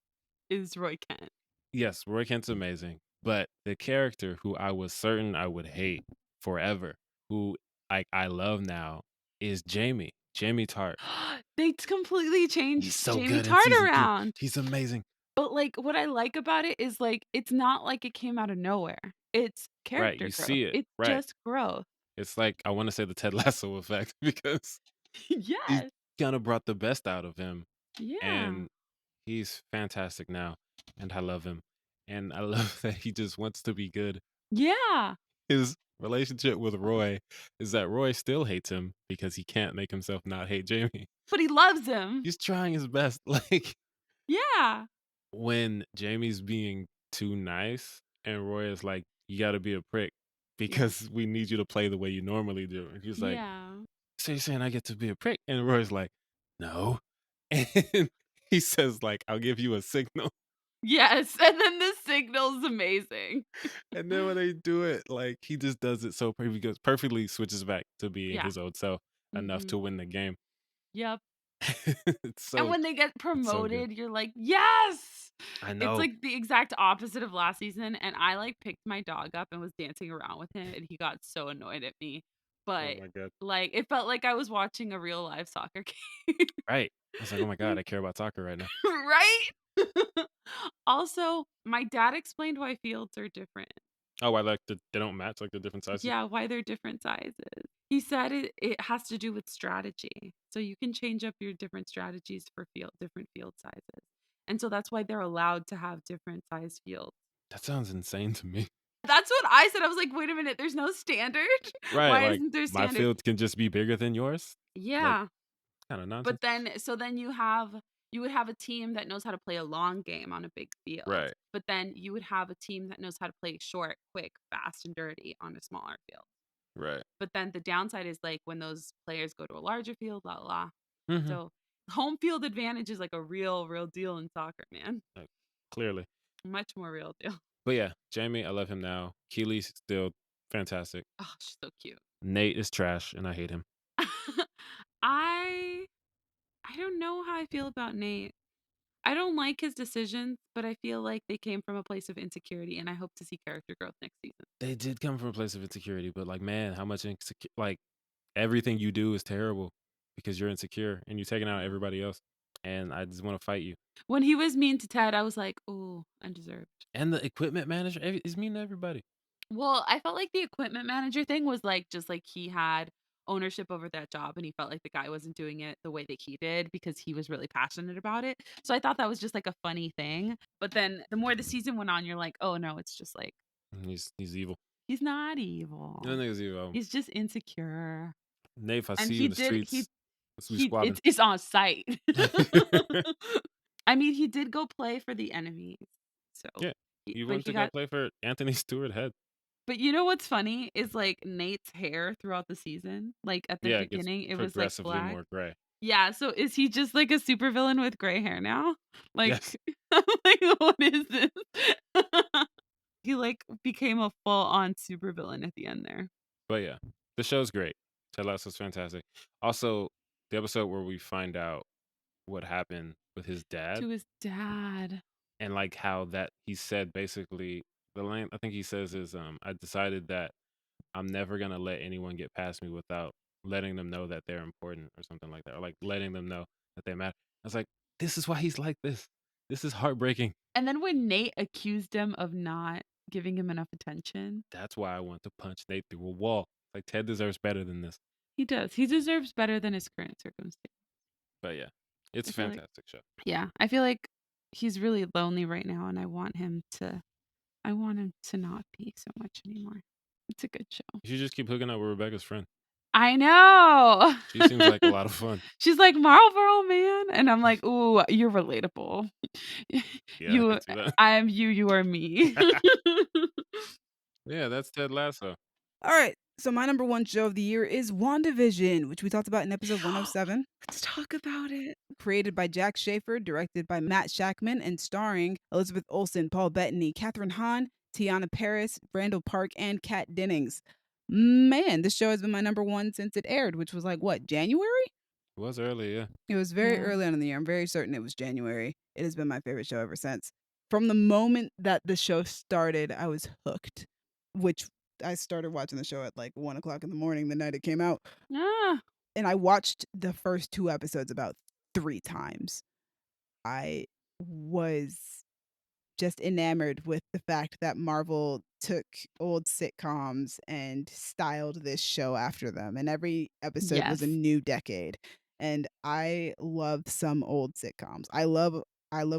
is Roy Kent. Yes, Roy Kent's amazing, but the character who I was certain I would hate forever, who I love now, is Jamie. Jamie Tart. They completely changed He's so Jamie good in Tart season 2. around. He's amazing. But, like, what I like about it is, like, it's not like it came out of nowhere. It's Right, character you growth. see it. It's Right. just growth. It's like I wanna say the Ted Lasso effect because he Yes. kinda brought the best out of him, Yeah. and he's fantastic now, and I love him, and I love that he just wants to be good. Yeah. His relationship with Roy is that Roy still hates him because he can't make himself not hate Jamie. But he loves him. He's trying his best, like, Yeah. when Jamie's being too nice and Roy is like, "You gotta be a prick Yeah. because we need you to play the way you normally do," and he's like, Yeah. "So you're saying I get to be a prick?" And Roy's like, "No." And he says, like, "I'll give you a signal." Yes, and then the signal's amazing. And then when they do it, like, he just does it so perfect because perfectly switches back to being Yeah. his old self enough Mhm. to win the game. Yep. It's And so when they get it's so good. promoted, you're like, "Yes!" I It's, know. like, the exact opposite of last season, and I, like, picked my dog up and was dancing around with him, and he got so annoyed at me. Oh But, my god. like, it felt like I was watching a real live soccer game. Right. I was like, "Oh my god, I care about soccer right now." Right? Also, my dad explained why fields are different. Oh, I like they don't match, like, the different sizes? Yeah, why they're different sizes. He said it has to do with strategy. So you can change up your different strategies for different field sizes. And so that's why they're allowed to have different size fields. That sounds insane to me. That's what I said. I was like, "Wait a minute, there's no standard? Right, Why like, isn't there my standard?" field can just be bigger than yours? Like, Yeah. kinda But nonsense. then you would have a team that knows how to play a long game on a big field. Right, But then you would have a team that knows how to play short, quick, fast, and dirty on a smaller field. right. But then the downside is like when those players go to a larger field, blah blah. Blah. Mhm. So home field advantage is like a real deal in soccer, man. Like, clearly. Much more real deal. But yeah, Jamie, I love him now. Keely's still fantastic. Oh, she's so cute. Nate is trash, and I hate him. I I don't know how I feel about Nate. I don't like his decisions, but I feel like they came from a place of insecurity, and I hope to see character growth next season. They did come from a place of insecurity, but, like, man, how much like, everything you do is terrible because you're insecure, and you're taking out everybody else, and I just wanna fight you. When he was mean to Ted, I was like, "Oh, undeserved." And the equipment manager, is mean to everybody. Well, I felt like the equipment manager thing was like just like he had ownership over that job and he felt like the guy wasn't doing it the way that he did because he was really passionate about it. So I thought that was just like a funny thing. But then the more the season went on, you're like, "Oh no, it's just like He's evil. he's not That evil. nigga's evil. He's just insecure." Nate, if I And see you in the streets, let's be squabbing. it's on site. I mean, he did go play for the enemies. So, Yeah, you but went he to go got play for Anthony Stewart Head. but you know what's funny is, like, Nate's hair throughout the season, like, at the Yeah, it gets beginning, it was, like, progressively black. more gray. Yeah, so is he just, like, a supervillain with gray hair now? Like, Yes, I'm like, "What is this?" He, like, became a full-on supervillain at the end there. but yeah, the show's great. Ted Lasso's fantastic. Also, the episode where we find out what happened with his dad To his dad. and like how that he said basically the line I think he says is I decided that I'm never gonna let anyone get past me without letting them know that they're important or something like that, or like letting them know that they matter. I was like, this is why he's like this. This is heartbreaking. And then when Nate accused him of not giving him enough attention, That's why I want to punch Nate through a wall. Like Ted deserves better than this. he does. He deserves better than his current circumstance. But yeah, it's I a feel like fantastic show. yeah, I feel like he's really lonely right now, and I want him to not be so much anymore. It's a good show. You should just keep hooking up with Rebecca's friend. I know. She seems like a lot of fun. She's like, "Marlboro Man," and I'm like, "Ooh, you're relatable. Yeah, I You can see that. I am you, you are me." Yeah, that's Ted Lasso. All right. So my number one show of the year is WandaVision, which we talked about in episode 107. Let's talk about it. Created by Jack Schaefer, directed by Matt Shackman, and starring Elizabeth Olsen, Paul Bettany, Catherine Hahn, Tiana Paris, Randall Park, and Kat Dennings. Man, this show has been my number one since it aired, which was like, what, January? It was early, yeah. It was very Yeah. early on in the year. I'm very certain it was January. It has been my favorite show ever since. From the moment that the show started, I was hooked, which I started watching the show at like 1 o'clock in the morning the night it came out. Ah, And I watched the first two episodes about 3 times. I was just enamored with the fact that Marvel took old sitcoms and styled this show after them. And every episode was a yes. new decade. And I loved some old sitcoms. I love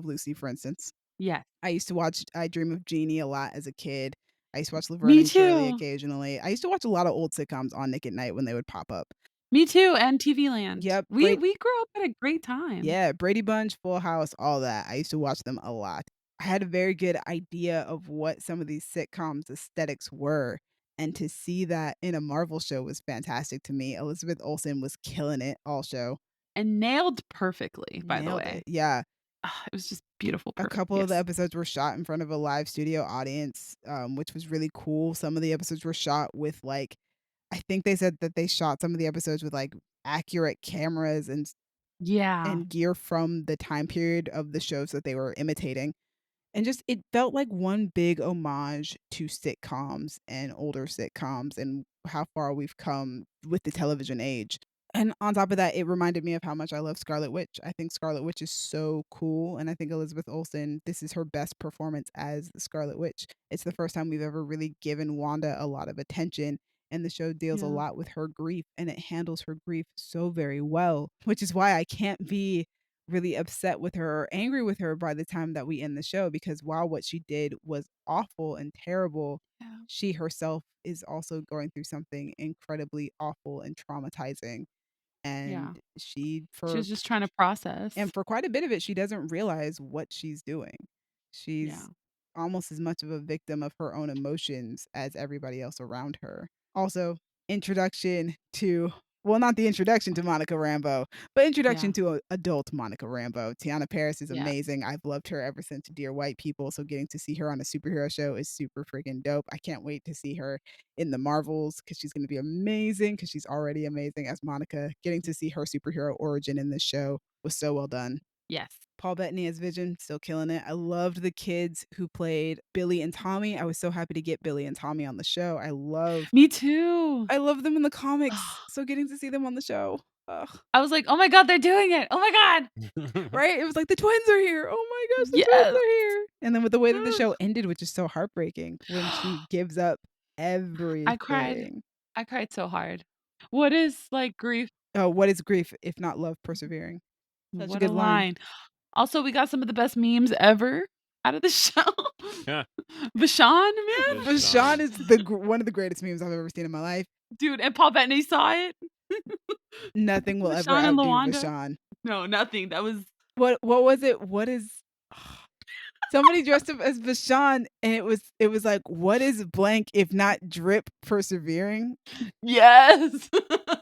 Lucy, for instance. Yes. I used to watch I Dream of Jeannie a lot as a kid. I used to watch Laverne Me and Shirley too. occasionally. I used to watch a lot of old sitcoms on Nick at Night when they would pop up. Me too, and TV Land. Yep, We grew up at a great time. yeah, Brady Bunch, Full House, all that. I used to watch them a lot. I had a very good idea of what some of these sitcoms aesthetics were, and to see that in a Marvel show was fantastic to me. Elizabeth Olsen was killing it all show. And nailed perfectly, by the Nailed way. it. Yeah. It was just beautiful. A Perfect. couple of the Yes. episodes were shot in front of a live studio audience, which was really cool. Some of the episodes were shot with like I think they said that they shot some of the episodes with like accurate cameras Yeah. and gear from the time period of the shows that they were imitating. And just it felt like one big homage to sitcoms and older sitcoms and how far we've come with the television age. And on top of that, it reminded me of how much I love Scarlet Witch. I think Scarlet Witch is so cool. And I think Elizabeth Olsen, this is her best performance as the Scarlet Witch. It's the first time we've ever really given Wanda a lot of attention and the show deals a Yeah. lot with her grief, and it handles her grief so very well, which is why I can't be really upset with her or angry with her by the time that we end the show, because while what she did was awful and terrible, Yeah. she herself is also going through something incredibly awful and traumatizing, Yeah. and She was just trying to process. for quite a bit of it, she doesn't realize what she's doing. Yeah. She's almost as much of a victim of her own emotions as everybody else around her. Also, introduction to well, not the introduction to Monica Rambeau, but introduction Yeah. to adult Monica Rambeau. Tiana Paris is Yeah. amazing. I've loved her ever since Dear White People, so getting to see her on a superhero show is super freaking dope. I can't wait to see her in the Marvels because she's going to be amazing because she's already amazing as Monica. Getting to see her superhero origin in this show was so well done. Yes. Paul Bettany as Vision, still killing it. I loved the kids who played Billy and Tommy. I was so happy to get Billy and Tommy on the show. Me too. I love them in the comics. So getting to see them on the show. Ugh. I was like, "Oh my god, they're doing it. Oh my god." Right? It was like the twins are here. Oh my gosh, the twins Yes. are here. And then with the way that the show ended, which is so heartbreaking when she gives up I cried. everything. I cried so hard. What is, like, grief? Oh, what is grief if not love persevering? Such a What a good line. line. Also, we got some of the best memes ever out of the show. Yeah. Vashon, man. Vashawn is one of the greatest memes I've ever seen in my life. Dude, and Paul Bettany saw it. Nothing will ever Vashon and outdo Lawanda. Vashawn. No, nothing. That was What was it? What is somebody dressed up as Vashawn and it was like, what is blank if not drip persevering? yes.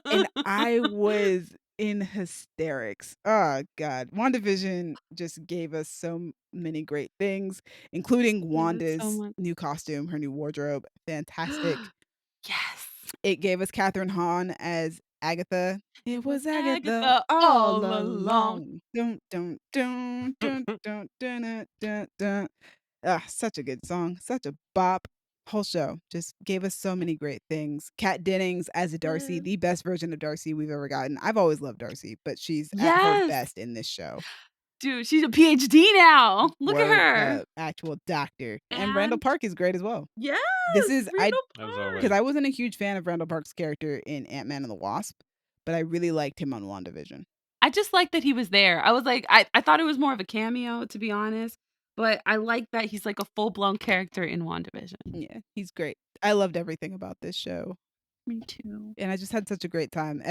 And I was in hysterics. Oh god. WandaVision just gave us so many great things, including Gave us so Wanda's much. new costume, her new wardrobe. Fantastic. Yes. It gave us Catherine Hahn as Agatha. It It was was Agatha Agatha all all along. along. Dun, dun, dun, dun, dun, dun, dun, dun, dun. Ah, such a good song, such a bop. Whole show just gave us so many great things. Kat Dennings as a Darcy, Yes. the best version of Darcy we've ever gotten. I've always loved Darcy, but she's at her Yes. best in this show. Dude, she's a PhD now. Look at Word her. up, actual doctor. And Randall And Park is great as well. yes, This is I Randall As Park. always. because I wasn't a huge fan of Randall Park's character in Ant-Man and the Wasp, but I really liked him on WandaVision. I just like that he was there. I was like, I thought it was more of a cameo, to be honest. But I like that he's like a full blown character in WandaVision. Yeah, he's great. I loved everything about this show. Me too. And I just had such a great time.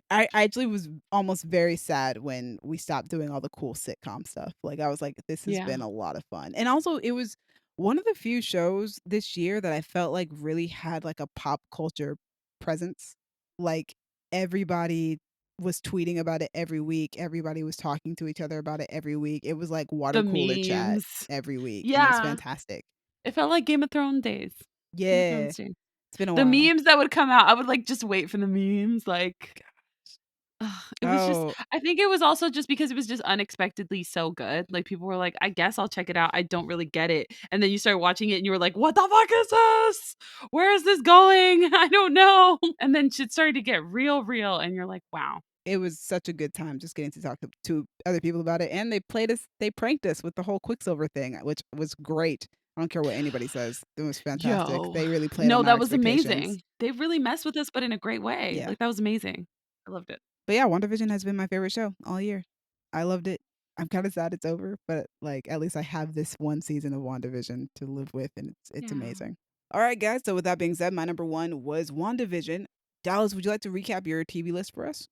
I actually was almost very sad when we stopped doing all the cool sitcom stuff. Like I was like, this has Yeah. been a lot of fun. And also it was one of the few shows this year that I felt like really had like a pop culture presence. Like everybody was tweeting about it every week. Everybody was talking to each other about it every week. It was like water The cooler chat memes. every week. And it was Yeah. fantastic. It felt like Game of Thrones days. Game of Yeah. Thrones days. It's been a The while. memes that would come out, I would like just wait for the memes. Like it was just Oh, I think it was also just because it was just unexpectedly so good. Like people were like, I guess I'll check it out. I don't really get it. And then you start watching it and you were like, what the fuck is this? Where is this going? I don't know. And then shit started to get real and you're like, wow. it was such a good time just getting to talk to other people about it, and they pranked us with the whole Quicksilver thing, which was great. I don't care what anybody says. It was fantastic. Yo. They really played No, on that our was expectations. amazing. They really messed with us, but in a great way. Yeah. Like that was amazing. I loved it. But yeah, WandaVision has been my favorite show all year. I loved it. I'm kind of sad it's over, but like at least I have this one season of WandaVision to live with, and it's Yeah. amazing. All right, guys. So with that being said, my number one was WandaVision. Dallas, would you like to recap your TV list for us?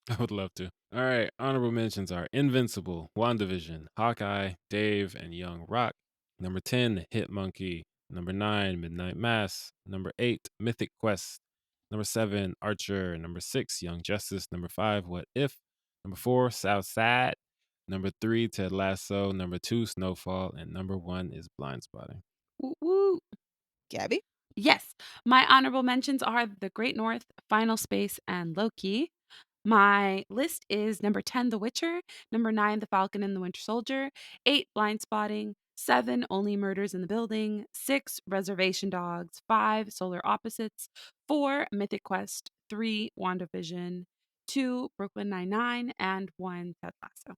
I would love to. All right. Honorable mentions are Invincible, WandaVision, Hawkeye, Dave, and Young Rock. Number 10, Hit Monkey. Number 9, Midnight Mass. Number 8, Mythic Quest. Number 7, Archer. Number 6, Young Justice. Number 5, What If. Number 4, Southside. Number 3, Ted Lasso. Number 2, Snowfall. And number 1 is Blind Spotting. Woo woo. Gabby? Yes. My honorable mentions are The Great North, Final Space, and Loki. My list is number 10, The Witcher, number 9, The Falcon and the Winter Soldier, 8, Blind Spotting, 7, Only Murders in the Building, 6, Reservation Dogs, 5, Solar Opposites, 4, Mythic Quest, 3, WandaVision, 2, Brooklyn Nine-Nine, and 1, Ted Lasso.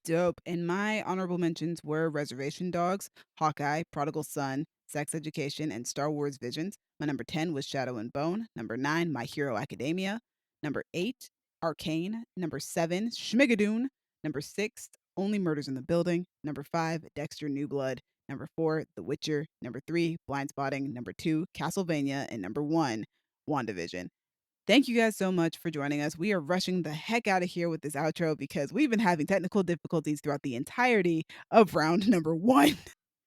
Dope. And my honorable mentions were Reservation Dogs, Hawkeye, Prodigal Son, Sex Education, and Star Wars Visions. My number 10 was Shadow and Bone. Number 9, My Hero Academia. Number 8, Arcane. Number 7, Schmigadoon. Number 6, Only Murders in the Building. Number 5, Dexter New Blood. Number 4, The Witcher. Number 3, Blindspotting. Number 2, Castlevania. And number 1, WandaVision. Thank you guys so much for joining us. We are rushing the heck out of here with this outro because we've been having technical difficulties throughout the entirety of round number 1.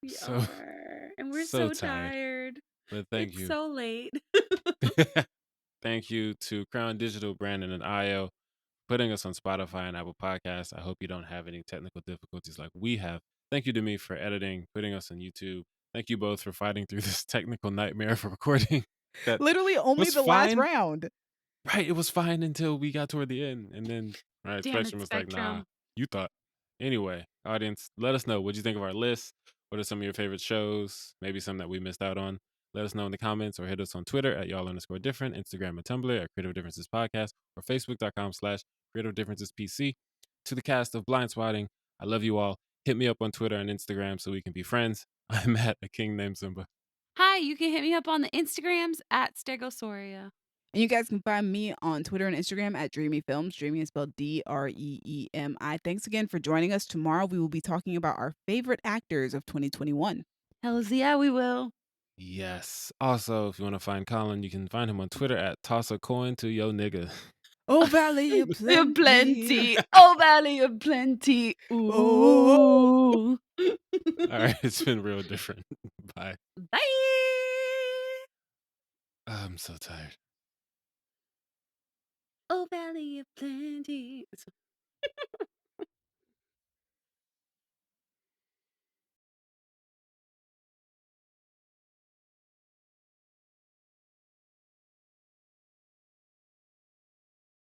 We So- are. And we're so so tired. tired. But thank It's you. so late. Thank you to Crown Digital, Brandon, and Io putting us on Spotify and Apple Podcasts. I hope you don't have any technical difficulties like we have. Thank you to me for editing, putting us on YouTube. Thank you both for fighting through this technical nightmare for recording. That Literally only was the last fine. round. Right, it was fine until we got toward the end, and then Damn it, Spectrum was like, "Nah, Spectrum. you thought." Anyway, audience, let us know what you think of our list. What are some of your favorite shows? Maybe some that we missed out on. Let us know in the comments or hit us on Twitter at y'all_different, Instagram and Tumblr at Creative Differences Podcast, or Facebook.com/Creative Differences PC. To the cast of Blind Spotting, I love you all. Hit me up on Twitter and Instagram so we can be friends. I'm at a king named Simba. Hi, you can hit me up on the Instagrams at Stegosauria. And you guys can find me on Twitter and Instagram at Dreamy Films. Dreamy is spelled Dreemi. Thanks again for joining us. Tomorrow we will be talking about our favorite actors of 2021. Hells yeah, we will. Yes. Also, if you want to find Colin, you can find him on Twitter at Toss a Coin to Yo Nigga. Oh, Valley of Plenty. Plenty. Oh, Valley of Plenty. Ooh. All right, it's been real different. Bye. Bye. I'm so tired. Oh, Valley of Plenty.